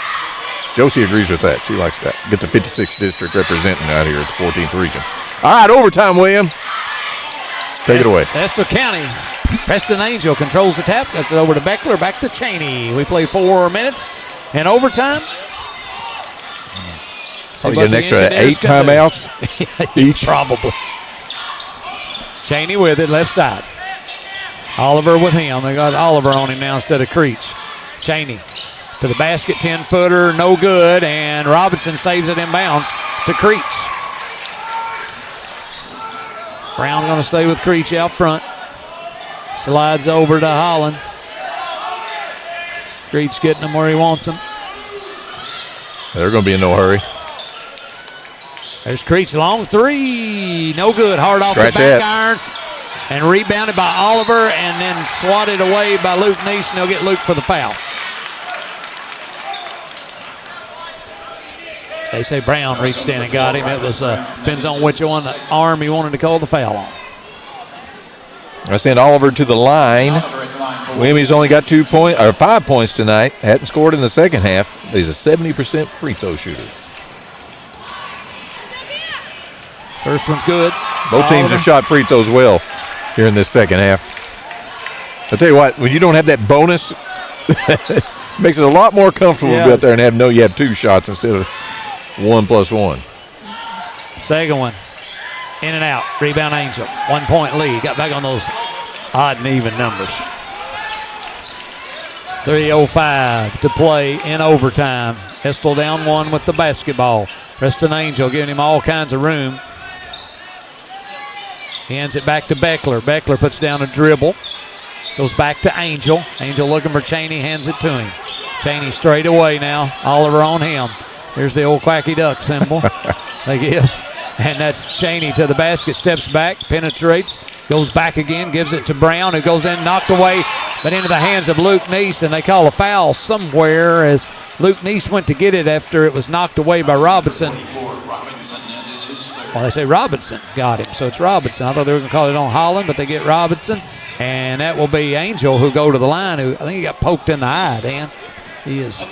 Josie agrees with that. She likes that. Get the 56th district representing out here at the 14th region. All right, overtime, William. Take it away. Estill County. Preston Angel controls the tap. That's it over to Beckler. Back to Cheney. We play 4 minutes in overtime. So we get an extra 8 timeouts each. Probably. Cheney with it, left side. Oliver with him. They got Oliver on him now instead of Creech. Cheney to the basket, 10-footer, no good, and Robinson saves it inbounds to Creech. Brown going to stay with Creech out front. Slides over to Holland. Creech getting him where he wants them. They're going to be in no hurry. There's Creech, long three. No good. Hard off the back iron. And rebounded by Oliver and then swatted away by Luke Neese, and they'll get Luke for the foul. They say Brown reached in and got him. It was depends on which one the arm he wanted to call the foul on. I sent Oliver to the line. Williams only got 5 points tonight. Hadn't scored in the second half. He's a 70% free throw shooter. First one's good. Both teams have shot free throws well here in this second half. I'll tell you what, when you don't have that bonus, it makes it a lot more comfortable to be up there and you have 2 shots instead of 1 plus 1. Second one. In and out. Rebound Angel. 1 point lead. Got back on those odd and even numbers. 3:05 to play in overtime. Estill down 1 with the basketball. Preston Angel giving him all kinds of room. He hands it back to Beckler. Beckler puts down a dribble. Goes back to Angel. Angel looking for Cheney. Hands it to him. Cheney straight away now. Oliver on him. Here's the old Quacky Duck symbol. They give. And that's Cheney to the basket. Steps back. Penetrates. Goes back again. Gives it to Brown, who goes in. Knocked away. But into the hands of Luke Neese. And they call a foul somewhere as Luke Neese went to get it after it was knocked away by Robinson. Well, they say Robinson got him, so it's Robinson. I thought they were going to call it on Holland, but they get Robinson. And that will be Angel who go to the line, who I think he got poked in the eye, Dan. He is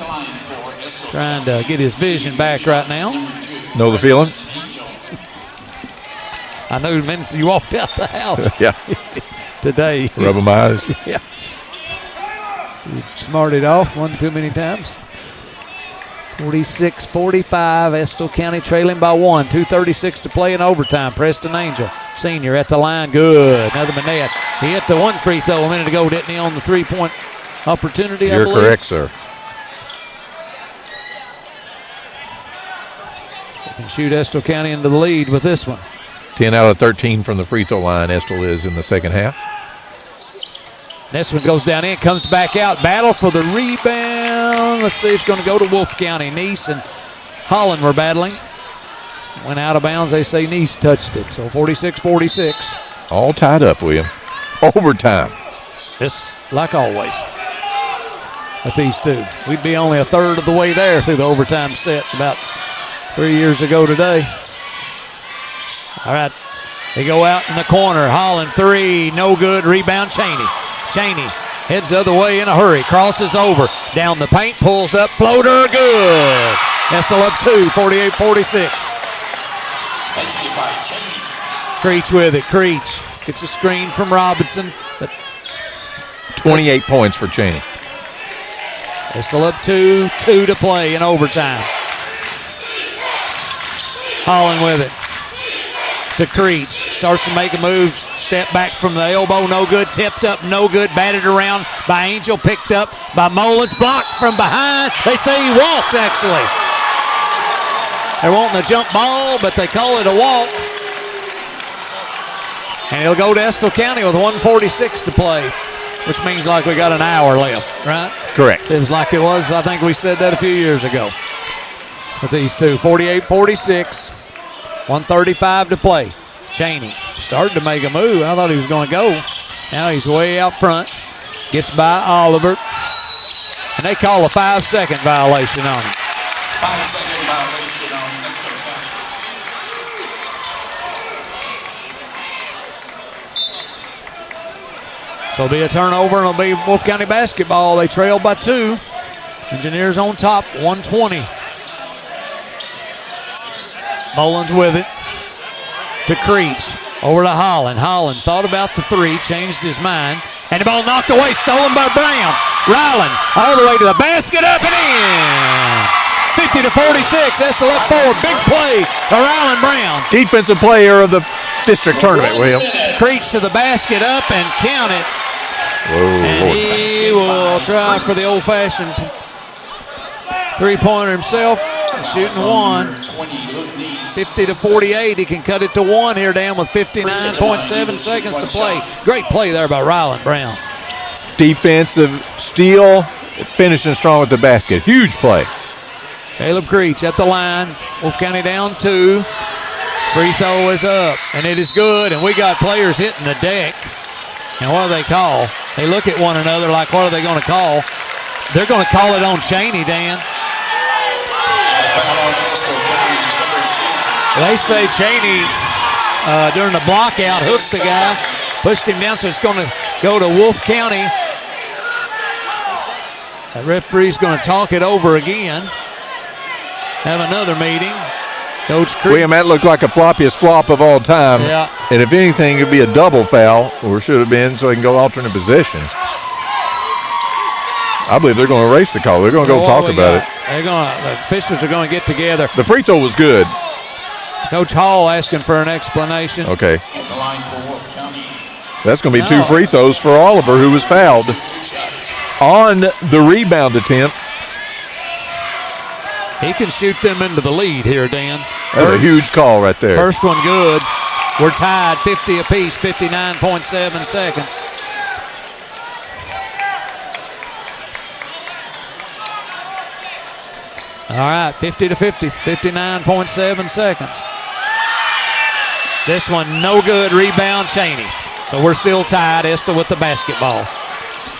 trying to get his vision back right now. Know the feeling? I knew the minute you walked out the house. Yeah. Today. Rubbing my eyes. Yeah. You smarted off one too many times. 46-45, Estill County trailing by 1. 2:36 to play in overtime. Preston Angel, senior, at the line. Good. Another Manette. He hit the one free throw a minute ago, didn't he, on the three-point opportunity, I You're believe? correct, sir. They can shoot Estill County into the lead with this one. 10 out of 13 from the free throw line, Estill is in the second half. This one goes down in, comes back out. Battle for the rebound. Let's see, it's going to go to Wolfe County. Neese and Holland were battling. Went out of bounds. They say Neese touched it. So 46-46. All tied up, William. Overtime. Just like always with these two. We'd be only a third of the way there through the overtime set about 3 years ago today. All right, they go out in the corner. Holland, three, no good. Rebound, Cheney. Cheney heads the other way in a hurry. Crosses over. Down the paint, pulls up. Floater, good. Estill up 2, 48-46. Creech with it. Creech gets a screen from Robinson. But 28 points for Cheney. Estill up 2, 2 to play in overtime. Holland with it. To Creech. Starts to make a move. Step back from the elbow. No good. Tipped up. No good. Batted around by Angel. Picked up by Mullins. Blocked from behind. They say he walked, actually. They're wanting a jump ball, but they call it a walk. And he'll go to Estill County with 1:46 to play, which means like we got an hour left, right? Correct. It was like it was. I think we said that a few years ago with these two. 48-46. 1:35 to play. Cheney started to make a move. I thought he was going to go. Now he's way out front. Gets by Oliver. And they call a 5-second violation on him. 5-second violation on Estill County. So it'll be a turnover, and it'll be Wolfe County basketball. They trail by 2. Engineers on top, 120. Mullins with it. To Creech. Over to Holland. Holland thought about the 3, changed his mind. And the ball knocked away, stolen by Brown. Ryland all the way to the basket, up and in. 50-46, Estill up 4. Big play for Ryland Brown. Defensive player of the district tournament, William. Creech to the basket, up and count it. Whoa, And Lord. he will try for the old-fashioned three-pointer himself. Shooting one. 50-48. He can cut it to 1 here, Dan, with 59.7 seconds to play. Great play there by Ryland Brown. Defensive steal, finishing strong with the basket. Huge play. Caleb Creech at the line. Wolfe County down 2. Free throw is up, and it is good. And we got players hitting the deck. And what do they call? They look at one another like, what are they going to call? They're going to call it on Cheney, Dan. They say Cheney, during the block out, hooked the guy, pushed him down, so it's going to go to Wolfe County. The referee's going to talk it over again. Have another meeting. Coach Creech. William, that looked like the floppiest flop of all time. Yeah. And if anything, it'd be a double foul, or should have been, so he can go alternate possession. I believe they're going to erase the call. They're going to go talk about it. The officials are going to get together. The free throw was good. Coach Hall asking for an explanation. Okay. At the line for Wolfe County. That's going to be 2 free throws for Oliver, who was fouled on the rebound attempt. He can shoot them into the lead here, Dan. That's a huge call right there. First one good. We're tied 50 apiece, 59.7 seconds. All right, 50-50, 59.7 seconds. This one no good, rebound Cheney. So we're still tied, Estill with the basketball.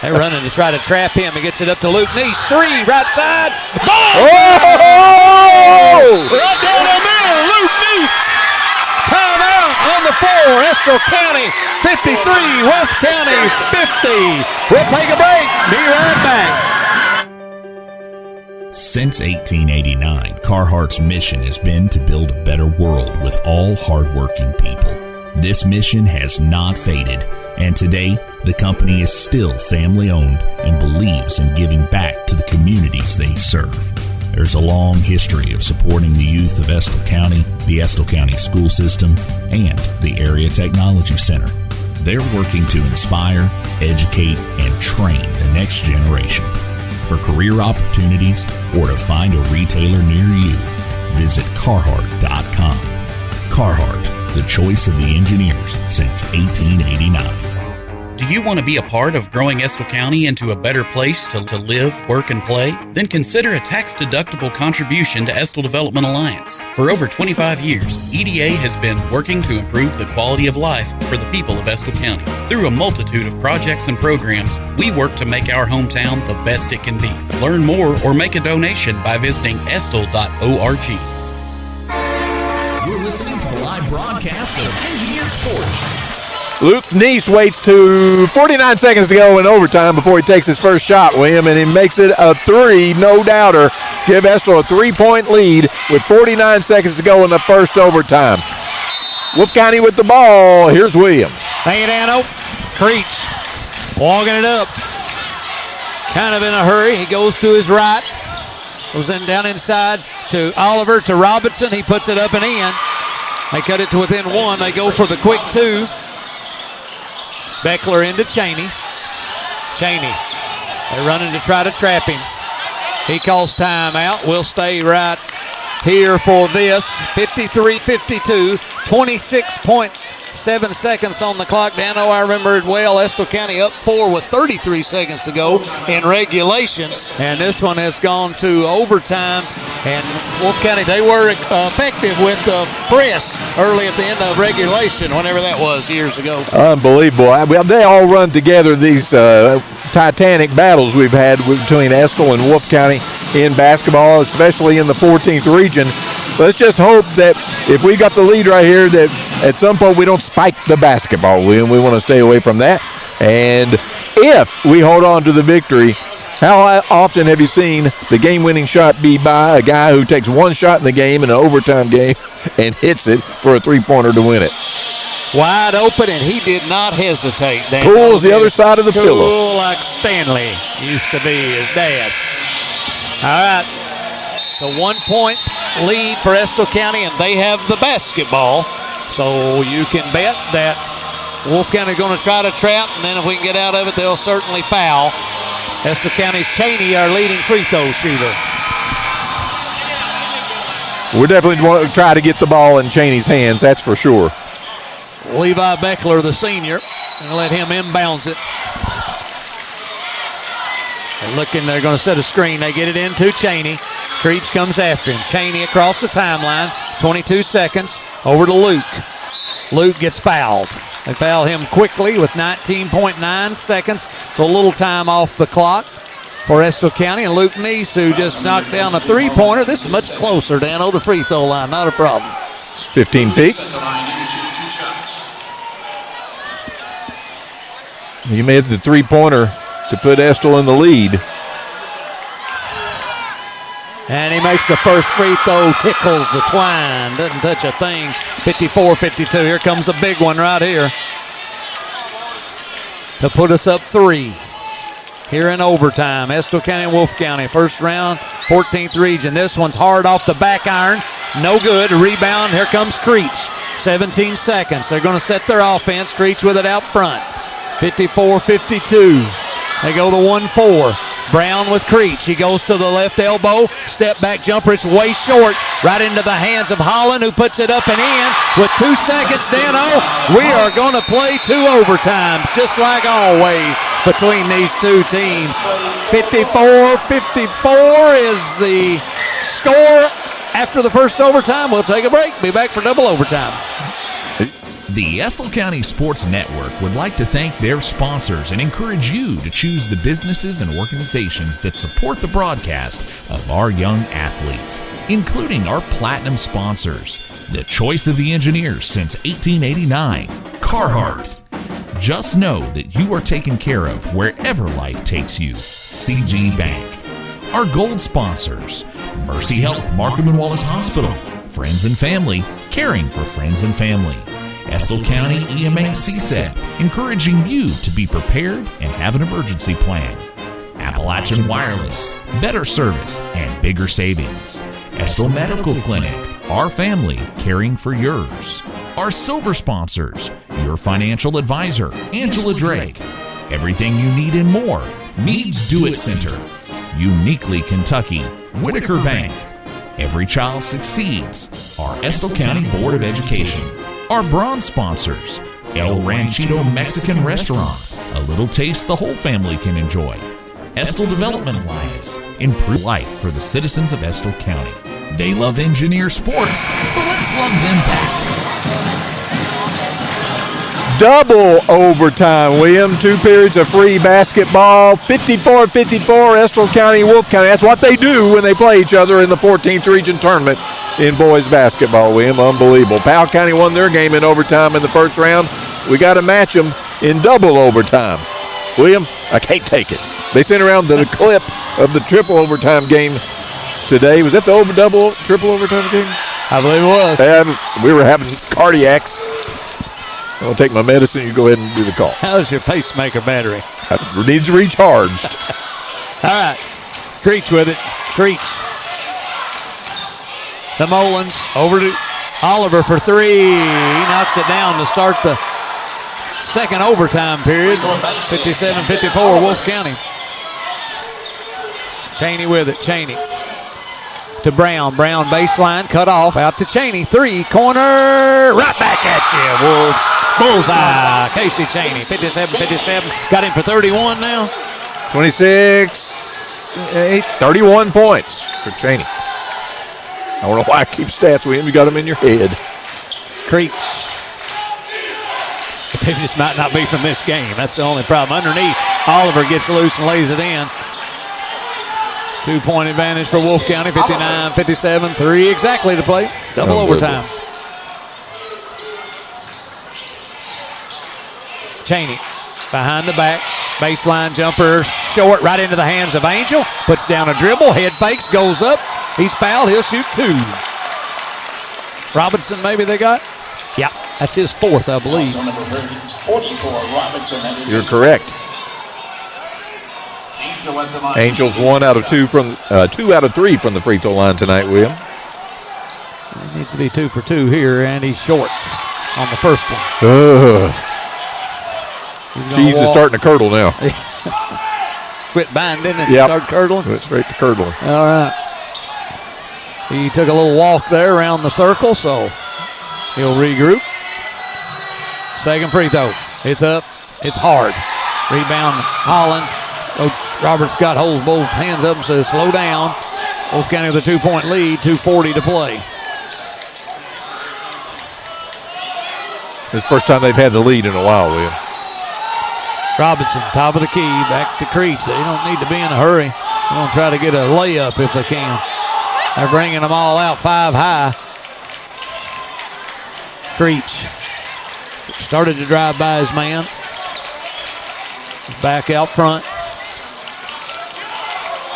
They're running to try to trap him. He gets it up to Luke Neese. 3, right side. Ball! Oh! Right down the middle, Luke Neese. Timeout on the floor. Estill County 53, Wolfe County 50. We'll take a break. Be right back. Since 1889, Carhartt's mission has been to build a better world with all hardworking people. This mission has not faded, and today the company is still family-owned and believes in giving back to the communities they serve. There's a long history of supporting the youth of Estill County, the Estill County school system, and the Area Technology Center. They're working to inspire, educate, and train the next generation. For career opportunities or to find a retailer near you, visit Carhartt.com. Carhartt, the choice of the engineers since 1889. Do you want to be a part of growing Estill County into a better place to live, work, and play? Then consider a tax-deductible contribution to Estill Development Alliance. For over 25 years, EDA has been working to improve the quality of life for the people of Estill County. Through a multitude of projects and programs, we work to make our hometown the best it can be. Learn more or make a donation by visiting estill.org. You're listening to the live broadcast of Engineer Sports. Luke Neese waits to 49 seconds to go in overtime before he takes his first shot, William, and he makes it a three, no doubter. Give Estill a 3-point lead with 49 seconds to go in the first overtime. Wolfe County with the ball. Here's William. Thank you, Dano. Creech walking it up. Kind of in a hurry. He goes to his right. Goes in down inside to Oliver, to Robinson. He puts it up and in. They cut it to within one. They go for the quick two. Beckler into Cheney. Cheney, they're running to try to trap him. He calls timeout. We'll stay right here for this. 53-52, 26.7 seconds on the clock. Dano, I remember it well. Estill County up 4 with 33 seconds to go in regulation. And this one has gone to overtime. And Wolfe County, they were effective with the press early at the end of regulation, whenever that was, years ago. Unbelievable. They all run together, these titanic battles we've had between Estill and Wolfe County in basketball, especially in the 14th region. Let's just hope that if we got the lead right here, that at some point we don't spike the basketball. We want to stay away from that. And if we hold on to the victory, how often have you seen the game-winning shot be by a guy who takes one shot in the game in an overtime game and hits it for a three-pointer to win it? Wide open, and he did not hesitate. Cool as the other side of the pillow. Cool like Stanley used to be his dad. All right, the 1-point lead for Estill County, and they have the basketball. So you can bet that Wolfe County is going to try to trap, and then if we can get out of it, they'll certainly foul. Estill County's Cheney, our leading free throw shooter. We definitely want to try to get the ball in Cheney's hands, that's for sure. Levi Beckler, the senior, and let him inbounds it. They're going to set a screen. They get it into Cheney. Creech comes after him. Cheney across the timeline. 22 seconds. Over to Luke. Luke gets fouled. They foul him quickly with 19.9 seconds. So a little time off the clock for Estill County. And Luke Neese, who just knocked down a three-pointer. This is much closer, Dano, the free throw line. Not a problem. 15 feet. You made the three-pointer to put Estill in the lead. And he makes the first free throw, tickles the twine, doesn't touch a thing. 54-52, here comes a big one right here to put us up 3 here in overtime. Estill County and Wolfe County, first round, 14th region. This one's hard off the back iron, no good. Rebound, here comes Creech. 17 seconds, they're going to set their offense. Creech with it out front. 54-52, they go the 1-4. Brown with Creech. He goes to the left elbow. Step back jumper. It's way short. Right into the hands of Holland, who puts it up and in. With 2 seconds, Dano, we are going to play 2 overtimes, just like always, between these two teams. 54-54 is the score after the first overtime. We'll take a break. Be back for double overtime. The Estill County Sports Network would like to thank their sponsors and encourage you to choose the businesses and organizations that support the broadcast of our young athletes, including our platinum sponsors, the choice of the engineers since 1889, Carhartt. Just know that you are taken care of wherever life takes you, CG Bank. Our gold sponsors, Mercy Health, Markham and Wallace Hospital, Friends and Family, caring for friends and family. Estill County EMA CSEP, encouraging you to be prepared and have an emergency plan. Appalachian Wireless, better service and bigger savings. Estill Medical Clinic, our family caring for yours. Our silver sponsors, your financial advisor, Angela Drake. Everything you need and more, Needs Do It Center. Uniquely Kentucky, Whitaker Bank. Every child succeeds. Our Estill County Board of Education. Our bronze sponsors, El Ranchito Mexican Restaurant. A little taste the whole family can enjoy. Estill Development Alliance. Improve life for the citizens of Estill County. They love engineer sports, so let's love them back. Double overtime, William. 2 periods of free basketball. 54-54, Estill County, Wolfe County. That's what they do when they play each other in the 14th Region Tournament in boys basketball, William. Unbelievable. Powell County won their game in overtime in the first round. We got to match them in double overtime. William, I can't take it. They sent around the clip of the triple overtime game today. Was that the triple overtime game? I believe it was. We were having cardiacs. I'll take my medicine. You go ahead and do the call. How's your pacemaker battery? It needs recharged. All right. Creech with it. Creech. The Molins over to Oliver for 3. He knocks it down to start the second overtime period. 57-54, Wolfe County. Cheney with it. Cheney to Brown. Brown baseline, cut off, out to Cheney. 3, corner, right back at you, Wolves. Bullseye, Casey Cheney, 57-57. Got him for 31 now. 31 points for Cheney. I don't know why I keep stats with him. You got them in your head. Creech. They just might not be from this game. That's the only problem. Underneath, Oliver gets loose and lays it in. 2-point advantage for Wolfe County, 59-57. 3 exactly to play. Double overtime. Cheney behind the back. Baseline jumper short right into the hands of Angel. Puts down a dribble. Head fakes. Goes up. He's fouled. He'll shoot 2. Robinson maybe they got? Yeah. That's his 4th, I believe. You're correct. Angels 1 out of 2 from 2 out of 3 from the free throw line tonight, William. He needs to be 2 for 2 here, and he's short on the first one. Cheese is starting to curdle now. Quit binding and yep. start curdling. Went straight to curdling. All right. He took a little walk there around the circle, so he'll regroup. Second free throw. It's up. It's hard. Rebound Holland. Coach Robert Scott holds both hands up and says, slow down. Wolfe County with a 2-point lead, 2:40 to play. This is the first time they've had the lead in a while, William. Robinson, top of the key, back to Creech. They don't need to be in a hurry. They're going to try to get a layup if they can. They're bringing them all out 5 high. Creech started to drive by his man. Back out front.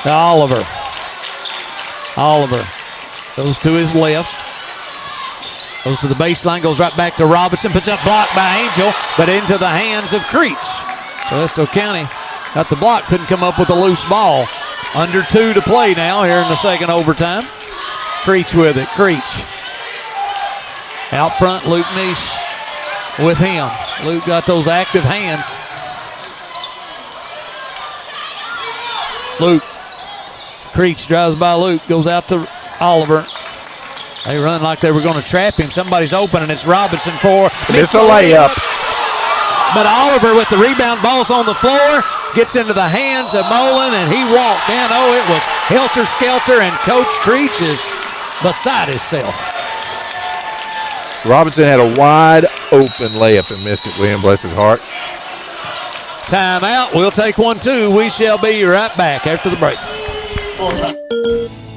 To Oliver. Oliver goes to his left. Goes to the baseline, goes right back to Robinson. Puts up block by Angel, but into the hands of Creech. So Estill County got the block, couldn't come up with a loose ball. Under 2 to play now here in the second overtime. Creech with it. Creech. Out front, Luke Neese with him. Luke got those active hands. Luke. Creech drives by Luke, goes out to Oliver. They run like they were going to trap him. Somebody's open, and it's Robinson for. It's a layup. But Oliver with the rebound, ball's on the floor, gets into the hands of Mullen, and he walked down. Oh, it was helter-skelter, and Coach Creech is beside himself. Robinson had a wide open layup and missed it, William, bless his heart. Timeout. We'll take one, too. We shall be right back after the break.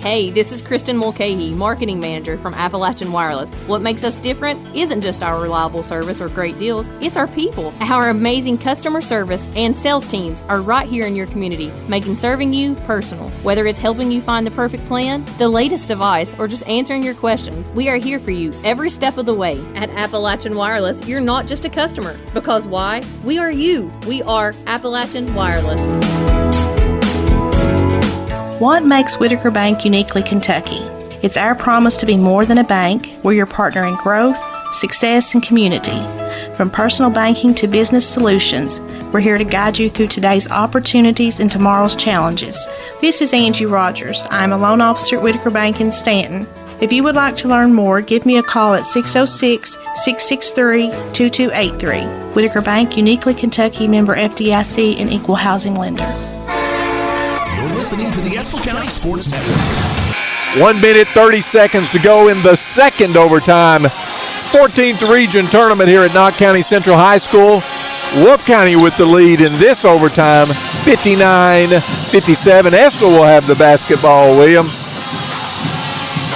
Hey, this is Kristen Mulcahy, Marketing Manager from Appalachian Wireless. What makes us different isn't just our reliable service or great deals, it's our people. Our amazing customer service and sales teams are right here in your community, making serving you personal. Whether it's helping you find the perfect plan, the latest device, or just answering your questions, we are here for you every step of the way. At Appalachian Wireless, you're not just a customer. Because why? We are you. We are Appalachian Wireless. What makes Whitaker Bank uniquely Kentucky? It's our promise to be more than a bank. We're your partner in growth, success, and community. From personal banking to business solutions, we're here to guide you through today's opportunities and tomorrow's challenges. This is Angie Rogers. I'm a loan officer at Whitaker Bank in Stanton. If you would like to learn more, give me a call at 606-663-2283. Whitaker Bank, uniquely Kentucky, member FDIC, and equal housing lender. You're listening to the Estill County Sports Network. 1 minute, 30 seconds to go in the second overtime. 14th region tournament here at Knott County Central High School. Wolfe County with the lead in this overtime, 59-57. Estill will have the basketball, William.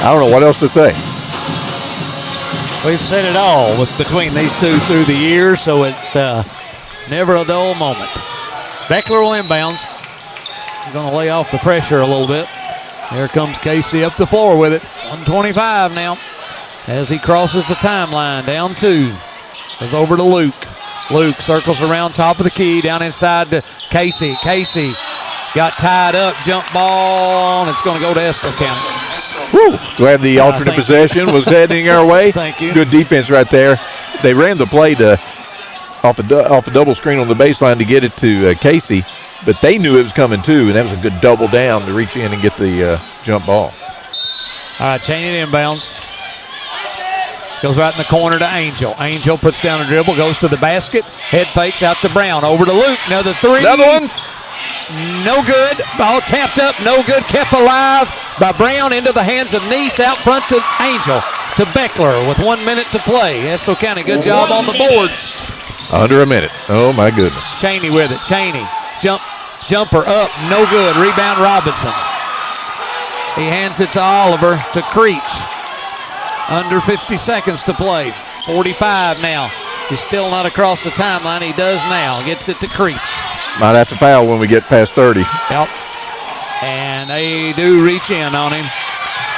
I don't know what else to say. We've said it all between these two through the years, so it's never a dull moment. Beckler will inbounds. He's going to lay off the pressure a little bit. Here comes Casey up the floor with it. 125 now as he crosses the timeline. Down 2. Goes over to Luke. Luke circles around top of the key, down inside to Casey. Casey got tied up, jump ball, and it's going to go to Estill County. Woo. Glad the alternate possession was heading our way. Thank you. Good defense right there. They ran the play off a double screen on the baseline to get it to Casey, but they knew it was coming too, and that was a good double down to reach in and get the jump ball. All right, Cheney inbounds. Goes right in the corner to Angel. Angel puts down a dribble, goes to the basket, head fakes out to Brown. Over to Luke, another 3. Another one. No good. Ball tapped up, no good. Kept alive by Brown into the hands of Neese. Out front to Angel. To Beckler with 1 minute to play. Estill County, good job on the boards. Under a minute. Oh, my goodness. Cheney with it. Cheney. Jumper up. No good. Rebound Robinson. He hands it to Oliver to Creech. Under 50 seconds to play. 45 now. He's still not across the timeline. He does now. Gets it to Creech. Might have to foul when we get past 30. Yep. And they do reach in on him.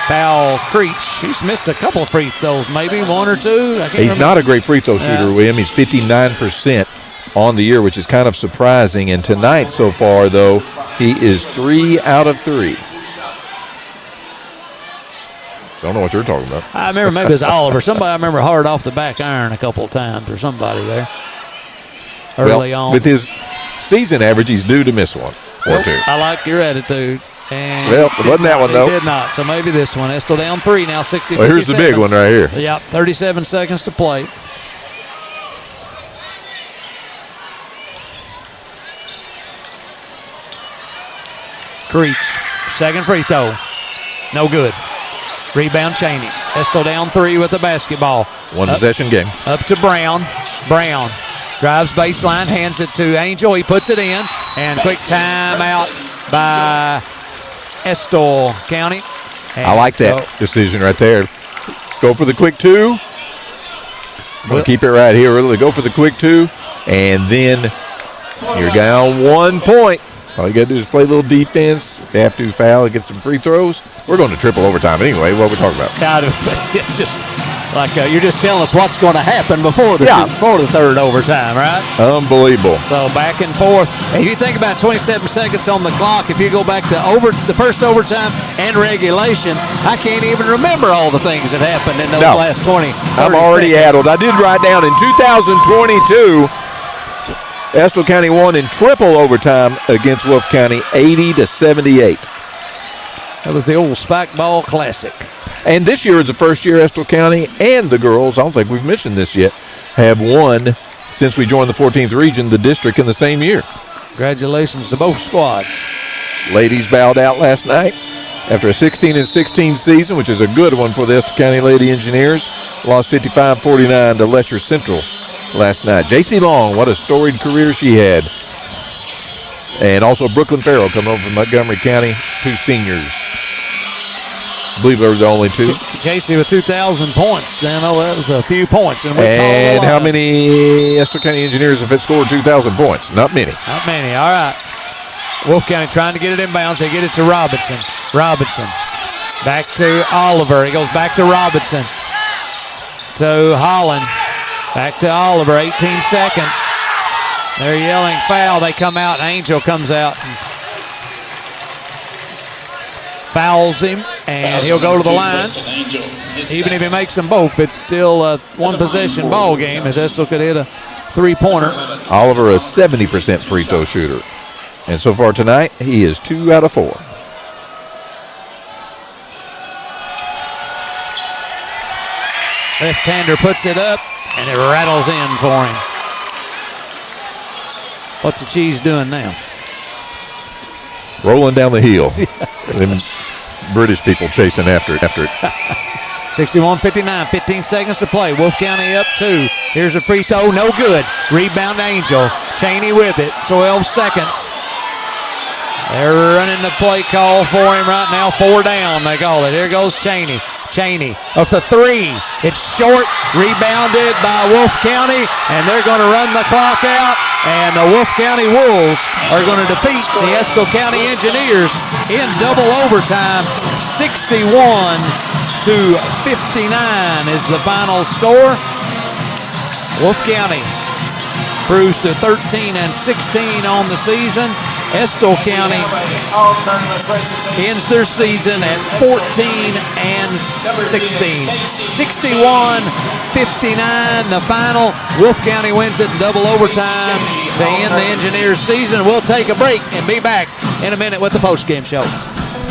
Foul Creech. He's missed a couple of free throws, maybe 1 or 2. He's not a great free throw shooter, William. He's 59% on the year, which is kind of surprising. And tonight so far, though, he is 3 out of 3. Don't know what you're talking about. I remember maybe it was Oliver. Somebody I remember hard off the back iron a couple of times, or somebody there early on. With his season average, he's due to miss one or 2. I like your attitude. And it wasn't that one, though. He did not, so maybe this one. Estill down 3 now, 60-57. Well, here's the big one right here. Yep, 37 seconds to play. Creech, second free throw. No good. Rebound Cheney. Estill down 3 with the basketball. One possession game. Up to Brown. Brown drives baseline, hands it to Angel. He puts it in. And quick timeout by Estill County. And I like that decision right there. Go for the quick 2. I'm going to keep it right here. Really go for the quick 2. And then you're down 1 point. All you got to do is play a little defense. If you have to foul and get some free throws. We're going to triple overtime anyway. What are we talking about? It's just like you're just telling us what's going to happen before the third overtime, right? Unbelievable. So back and forth. If you think about 27 seconds on the clock, if you go back to the first overtime and regulation, I can't even remember all the things that happened in those last 20. I'm already addled. I did write down in 2022. Estill County won in triple overtime against Wolfe County, 80-78. That was the old Spike Ball Classic. And this year is the first year Estill County and the girls, I don't think we've mentioned this yet, have won, since we joined the 14th region, the district in the same year. Congratulations to both squads. Ladies bowed out last night after a 16-16 season, which is a good one for the Estill County Lady Engineers. Lost 55-49 to Letcher Central last night. J.C. Long, what a storied career she had. And also Brooklyn Farrell coming over from Montgomery County, 2 seniors. I believe they were the only two. Casey with 2,000 points. Then, that was a few points. And how many Estill County Engineers have scored 2,000 points? Not many. Not many. All right. Wolfe County trying to get it inbounds. They get it to Robinson. Robinson. Back to Oliver. He goes back to Robinson. To Holland. Back to Oliver. 18 seconds. They're yelling foul. They come out. Angel comes out and fouls him, and he'll go to the line. Even if he makes them both, it's still a one-possession ball game, as Estill could hit a three-pointer. Oliver, a 70% free throw shooter. And so far tonight, he is 2 out of 4. Left-hander puts it up, and it rattles in for him. What's the Cheese doing now? Rolling down the hill. Them British people chasing after it. 61-59, 15 seconds to play. Wolfe County up 2. Here's a free throw, no good. Rebound Angel. Cheney with it, 12 seconds. They're running the play call for him right now. 4 down, they call it. Here goes Cheney. Cheney of the 3. It's short, rebounded by Wolfe County, and they're going to run the clock out. And the Wolfe County Wolves are going to defeat the Estill County Engineers in double overtime. 61-59 is the final score. Wolfe County improves to 13-16 on the season. Estill County ends their season at 14-16. 61-59 the final. Wolfe County wins it in double overtime to end the Engineers season. We'll take a break and be back in a minute with the postgame show.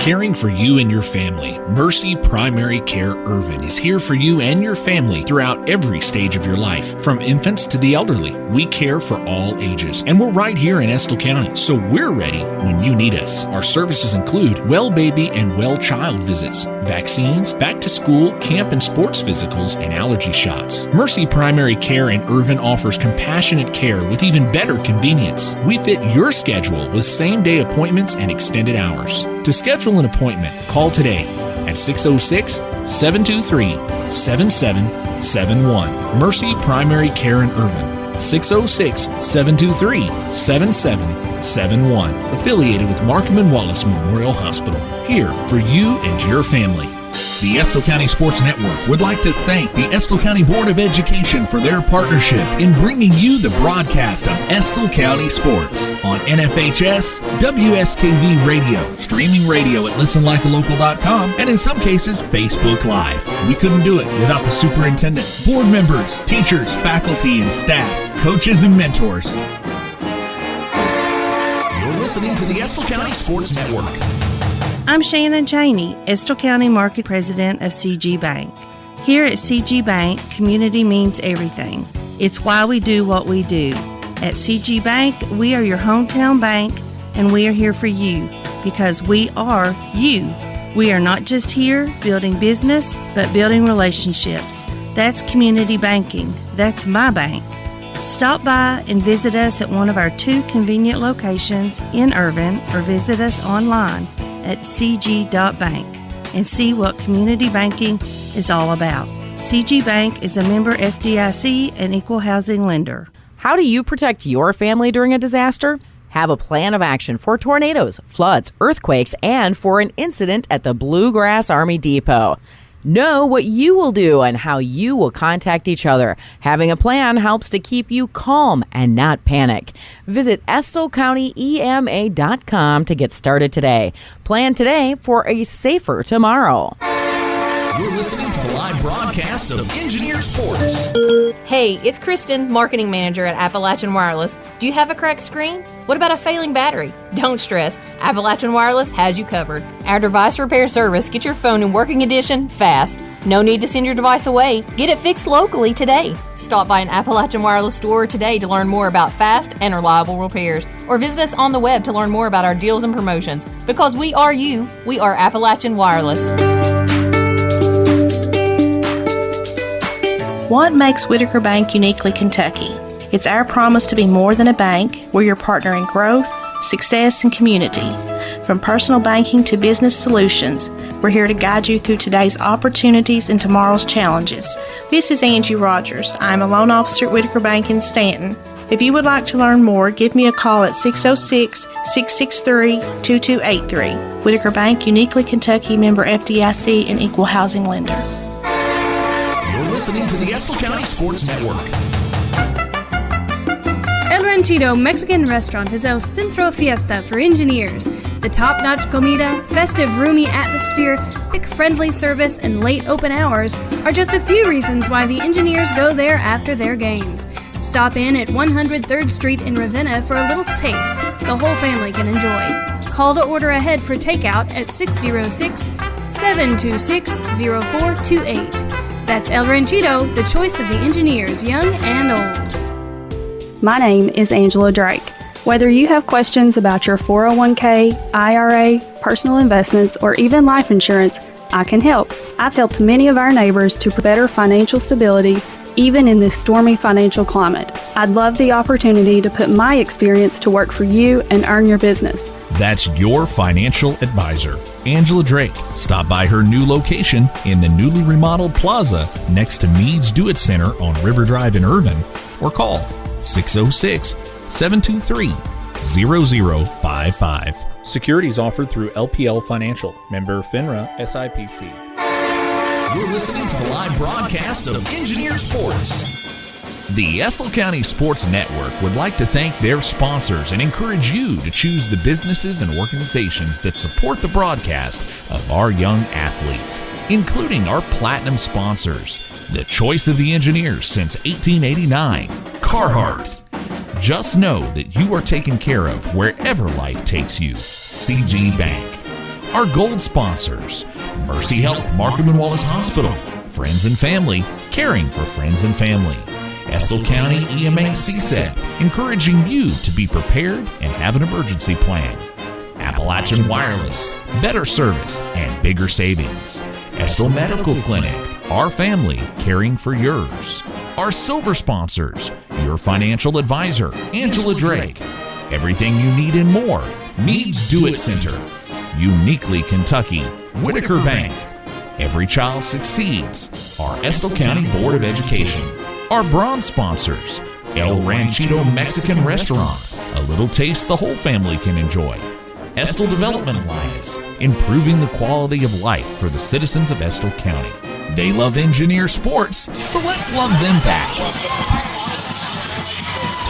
Caring for you and your family. Mercy Primary Care Irvin is here for you and your family throughout every stage of your life. From infants to the elderly, we care for all ages. And we're right here in Estill County, so we're ready when you need us. Our services include well baby and well child visits, vaccines, back to school, camp and sports physicals, and allergy shots. Mercy Primary Care in Irvin offers compassionate care with even better convenience. We fit your schedule with same-day appointments and extended hours. To schedule an appointment, call today at 606-723-7771. Mercy Primary Care in Irvin, 606-723-7771. Affiliated with Markham and Wallace Memorial Hospital. Here for you and your family. The Estill County Sports Network would like to thank the Estill County Board of Education for their partnership in bringing you the broadcast of Estill County Sports on NFHS, WSKV Radio, streaming radio at listenlikealocal.com, and in some cases, Facebook Live. We couldn't do it without the superintendent, board members, teachers, faculty, and staff, coaches, and mentors. You're listening to the Estill County Sports Network. I'm Shannon Cheney, Estill County Market President of CG Bank. Here at CG Bank, community means everything. It's why we do what we do. At CG Bank, we are your hometown bank, and we are here for you because we are you. We are not just here building business, but building relationships. That's community banking. That's my bank. Stop by and visit us at one of our 2 convenient locations in Irvin or visit us online at cg.bank and see what community banking is all about. CG Bank is a member FDIC and equal housing lender. How do you protect your family during a disaster? Have a plan of action for tornadoes, floods, earthquakes, and for an incident at the Bluegrass Army Depot. Know what you will do and how you will contact each other. Having a plan helps to keep you calm and not panic. Visit EstillCountyEMA.com to get started today. Plan today for a safer tomorrow. You're listening to the live broadcast of Engineer Sports. Hey, it's Kristen, Marketing Manager at Appalachian Wireless. Do you have a cracked screen? What about a failing battery? Don't stress. Appalachian Wireless has you covered. Our device repair service gets your phone in working condition fast. No need to send your device away. Get it fixed locally today. Stop by an Appalachian Wireless store today to learn more about fast and reliable repairs. Or visit us on the web to learn more about our deals and promotions. Because we are you. We are Appalachian Wireless. What makes Whitaker Bank uniquely Kentucky? It's our promise to be more than a bank. We're your partner in growth, success, and community. From personal banking to business solutions, we're here to guide you through today's opportunities and tomorrow's challenges. This is Angie Rogers. I'm a loan officer at Whitaker Bank in Stanton. If you would like to learn more, give me a call at 606-663-2283. Whitaker Bank, uniquely Kentucky, member FDIC, and equal housing lender. You're listening to the Estill County Sports Network. El Ranchito Mexican Restaurant is El Centro Fiesta for engineers. The top-notch comida, festive, roomy atmosphere, quick, friendly service, and late open hours are just a few reasons why the engineers go there after their games. Stop in at 103rd Street in Ravenna for a little taste the whole family can enjoy. Call to order ahead for takeout at 606-726-0428. That's El Ranchito, the choice of the engineers, young and old. My name is Angela Drake. Whether you have questions about your 401k, IRA, personal investments, or even life insurance, I can help. I've helped many of our neighbors to better financial stability, even in this stormy financial climate. I'd love the opportunity to put my experience to work for you and earn your business. That's your financial advisor, Angela Drake. Stop by her new location in the newly remodeled plaza next to Meads Do It Center on River Drive in Irvin, or call 606-723-0055. Securities offered through LPL Financial, member FINRA SIPC. You're listening to the live broadcast of Engineer Sports. The Estill County Sports Network would like to thank their sponsors and encourage you to choose the businesses and organizations that support the broadcast of our young athletes, including our platinum sponsors, the choice of the engineers since 1889, Carhartt. Just know that you are taken care of wherever life takes you, CG Bank. Our gold sponsors, Mercy Health, Markham and Wallace Hospital, Friends and Family, caring for friends and family. Estill County EMA CSEP, encouraging you to be prepared and have an emergency plan. Appalachian Wireless, better service and bigger savings. Estill Medical Clinic, our family caring for yours. Our silver sponsors, your financial advisor, Angela Drake. Everything you need and more, Meads Do It Center. Uniquely Kentucky, Whitaker Bank. Every child succeeds, our Estill County Board of Education. Our bronze sponsors, El Ranchito Mexican Restaurant, a little taste the whole family can enjoy. Estill Development Alliance, improving the quality of life for the citizens of Estill County. They love engineer sports, so let's love them back.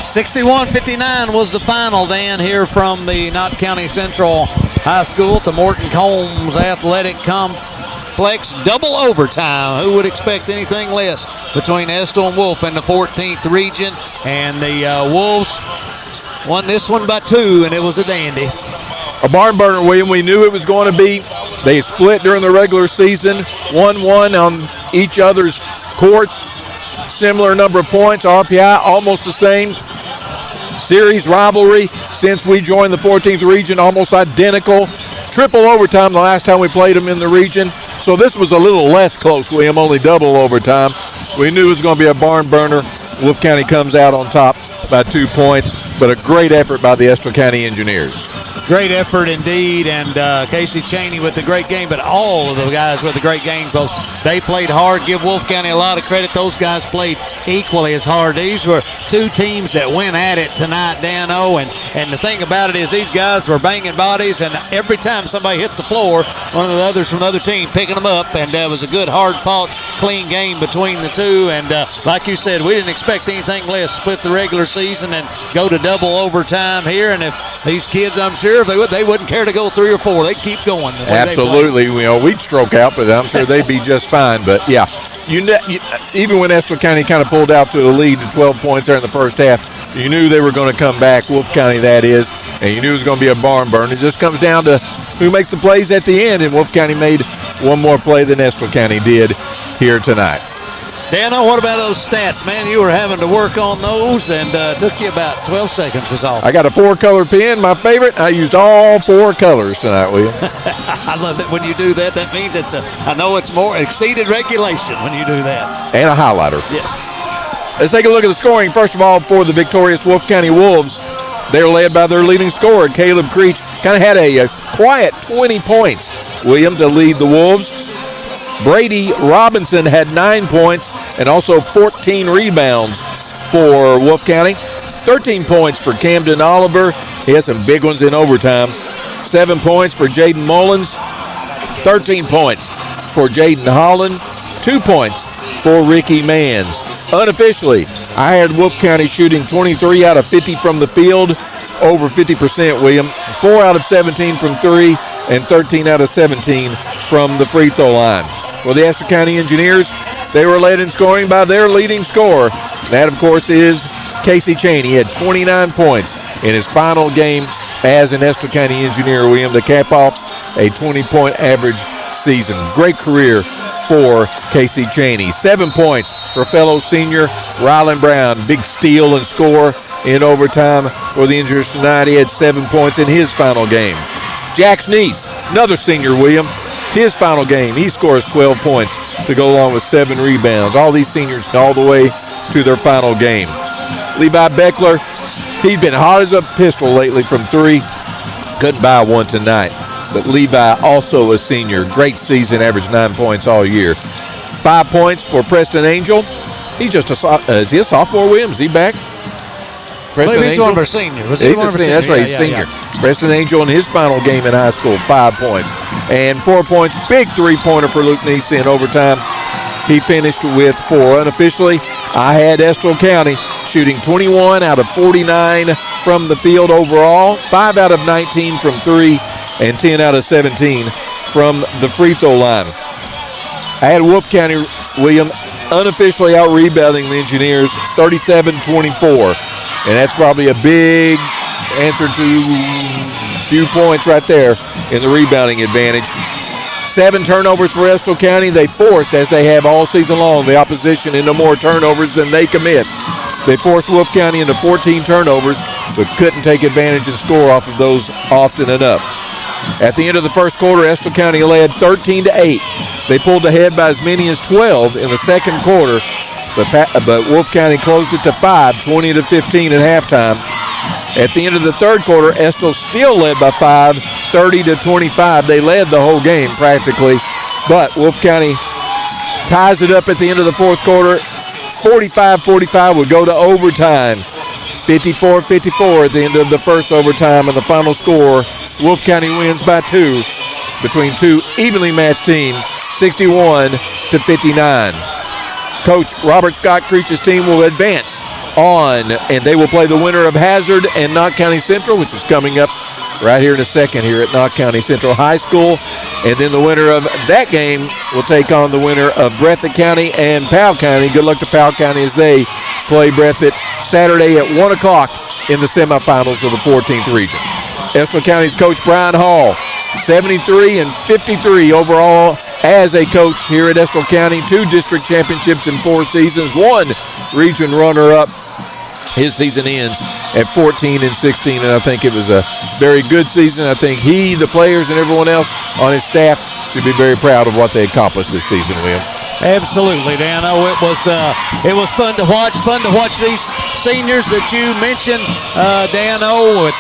61-59 was the final, Dan, here from the Knott County Central High School to Morton Combs Athletic Complex. Double overtime. Who would expect anything less between Estill and Wolfe in the 14th region? And the Wolves won this one by 2, and it was a dandy. A barn burner, William. We knew it was going to be. They split during the regular season, 1-1 on each other's courts. Similar number of points, RPI almost the same. Series rivalry since we joined the 14th region, almost identical. Triple overtime the last time we played them in the region. So this was a little less close, William, only double overtime. We knew it was going to be a barn burner. Wolfe County comes out on top by 2 points, but a great effort by the Estill County Engineers. Great effort indeed, and Casey Chaney with a great game, but all of the guys with a great game, folks. They played hard. Give Wolfe County a lot of credit. Those guys played equally as hard. These were two teams that went at it tonight, Dan-O, and the thing about it is these guys were banging bodies, and every time somebody hit the floor, one of the others from the other team picking them up, and it was a good, hard-fought, clean game between the two, and like you said, we didn't expect anything less. Split the regular season and go to double overtime here, and if these kids, I'm sure, if they wouldn't care to go 3 or 4. They'd keep going. Absolutely. We'd stroke out, but I'm sure they'd be just fine. But, yeah, even when Estill County kind of pulled out to the lead to 12 points there in the first half, you knew they were going to come back, Wolfe County that is, and you knew it was going to be a barn burn. It just comes down to who makes the plays at the end, and Wolfe County made one more play than Estill County did here tonight. Dan-O, what about those stats, man? You were having to work on those, and took you about 12 seconds was all. I got a 4-color pen, my favorite. I used all 4 colors tonight, William. I love it when you do that. That means I know it's more exceeded regulation when you do that. And a highlighter. Yes. Let's take a look at the scoring. First of all, for the victorious Wolfe County Wolves, They're led by their leading scorer, Caleb Creech. Kind of had a quiet 20 points, William, to lead the Wolves. Brady Robinson had 9 points and also 14 rebounds for Wolfe County. 13 points for Camden Oliver. He had some big ones in overtime. 7 points for Jaden Mullins. 13 points for Jaden Holland. 2 points for Ricky Manns. Unofficially, I had Wolfe County shooting 23 out of 50 from the field, over 50%, William. 4 out of 17 from 3 and 13 out of 17 from the free throw line. For the Estill County Engineers, they were led in scoring by their leading scorer. That, of course, is Casey Chaney. He had 29 points in his final game as an Estill County Engineer, William, to cap off a 20-point average season. Great career for Casey Chaney. 7 points for fellow senior Rylan Brown. Big steal and score in overtime for the Engineers tonight. He had 7 points in his final game. Jack Sneese, another senior, William. His final game, he scores 12 points to go along with 7 rebounds. All these seniors all the way to their final game. Levi Beckler, he's been hot as a pistol lately from 3. Couldn't buy one tonight. But Levi, also a senior. Great season, averaged 9 points all year. 5 points for Preston Angel. He's just is he a sophomore, Williams? Is he back? Preston Angel? He's one of our seniors. He's a senior. That's right, he's senior. Preston Angel in his final game in high school, 5 points. And 4 points, big three-pointer for Luke Neese in overtime. He finished with 4. Unofficially, I had Estill County shooting 21 out of 49 from the field overall, 5 out of 19 from 3, and 10 out of 17 from the free throw line. I had Wolfe County, William, unofficially out-rebounding the Engineers 37-24. And that's probably a big answer to a few points right there in the rebounding advantage. 7 turnovers for Estill County. They forced, as they have all season long, the opposition into more turnovers than they commit. They forced Wolfe County into 14 turnovers, but couldn't take advantage and score off of those often enough. At the end of the first quarter, Estill County led 13-8. They pulled ahead by as many as 12 in the second quarter, but Wolfe County closed it to 5, 20-15 at halftime. At the end of the third quarter, Estill still led by 5, 30-25. They led the whole game practically, but Wolfe County ties it up at the end of the fourth quarter. 45-45 would go to overtime. 54-54 at the end of the first overtime, and the final score, Wolfe County wins by 2 between two evenly matched teams, 61-59. Coach Robert Scott Creech's team will advance on, and they will play the winner of Hazard and Knott County Central, which is coming up right here in a second here at Knott County Central High School. And then the winner of that game will take on the winner of Breathitt County and Powell County. Good luck to Powell County as they play Breathitt Saturday at 1 o'clock in the semifinals of the 14th region. Estill County's coach Brian Hall, 73-53 overall as a coach here at Estill County. 2 district championships in 4 seasons, 1 region runner-up. His season ends at 14-16, and I think it was a very good season. I think he, the players, and everyone else on his staff should be very proud of what they accomplished this season, William. Absolutely, Dano. It was fun to watch. Fun to watch these seniors that you mentioned, Dano, with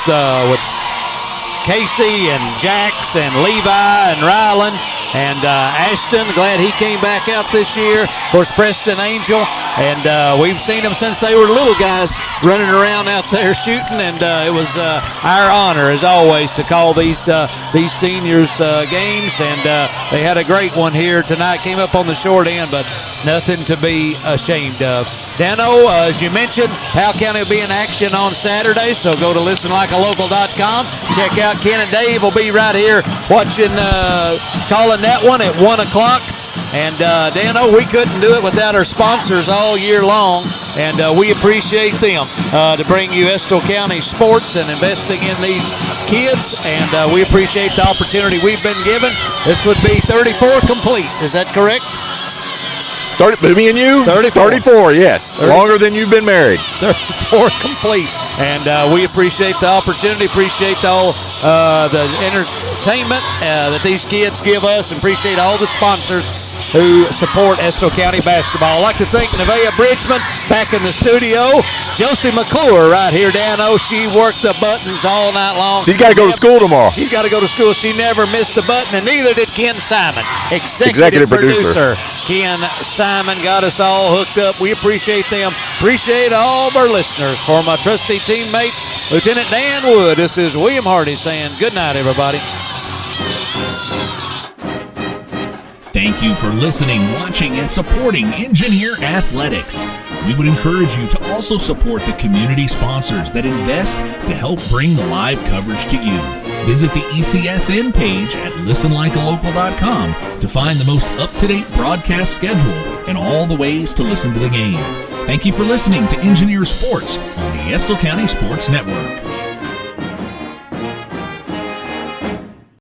Casey and Jax and Levi and Rylan and Ashton. Glad he came back out this year. Of course, Preston Angel. And we've seen them since they were little guys running around out there shooting. And it was our honor, as always, to call these seniors games. And they had a great one here tonight. Came up on the short end, but nothing to be ashamed of. Dano, as you mentioned, Powell County will be in action on Saturday, so go to listenlikealocal.com. Check out Ken and Dave will be right here watching, calling that one at 1 o'clock. And Dano, we couldn't do it without our sponsors all year long, and we appreciate them to bring you Estill County sports and investing in these kids, and we appreciate the opportunity we've been given. This would be 34 complete. Is that correct? 30, me and you? 34, yes. 30. Longer than you've been married. 34 complete. And we appreciate the opportunity, appreciate all the entertainment that these kids give us, and appreciate all the sponsors who support Estill County basketball. I'd like to thank Nevaeh Bridgeman back in the studio. Josie McClure right here, Dano. She worked the buttons all night long. She's got to go to school tomorrow. She's got to go to school. She never missed a button, and neither did Ken Simon. Executive producer. Ken Simon got us all hooked up. We appreciate them. Appreciate all of our listeners. For my trusty teammate, Lieutenant Dan Wood, this is William Hardy saying good night, everybody. Thank you for listening, watching, and supporting Engineer Athletics. We would encourage you to also support the community sponsors that invest to help bring the live coverage to you. Visit the ECSN page at listenlikealocal.com to find the most up-to-date broadcast schedule and all the ways to listen to the game. Thank you for listening to Engineer Sports on the Estill County Sports Network.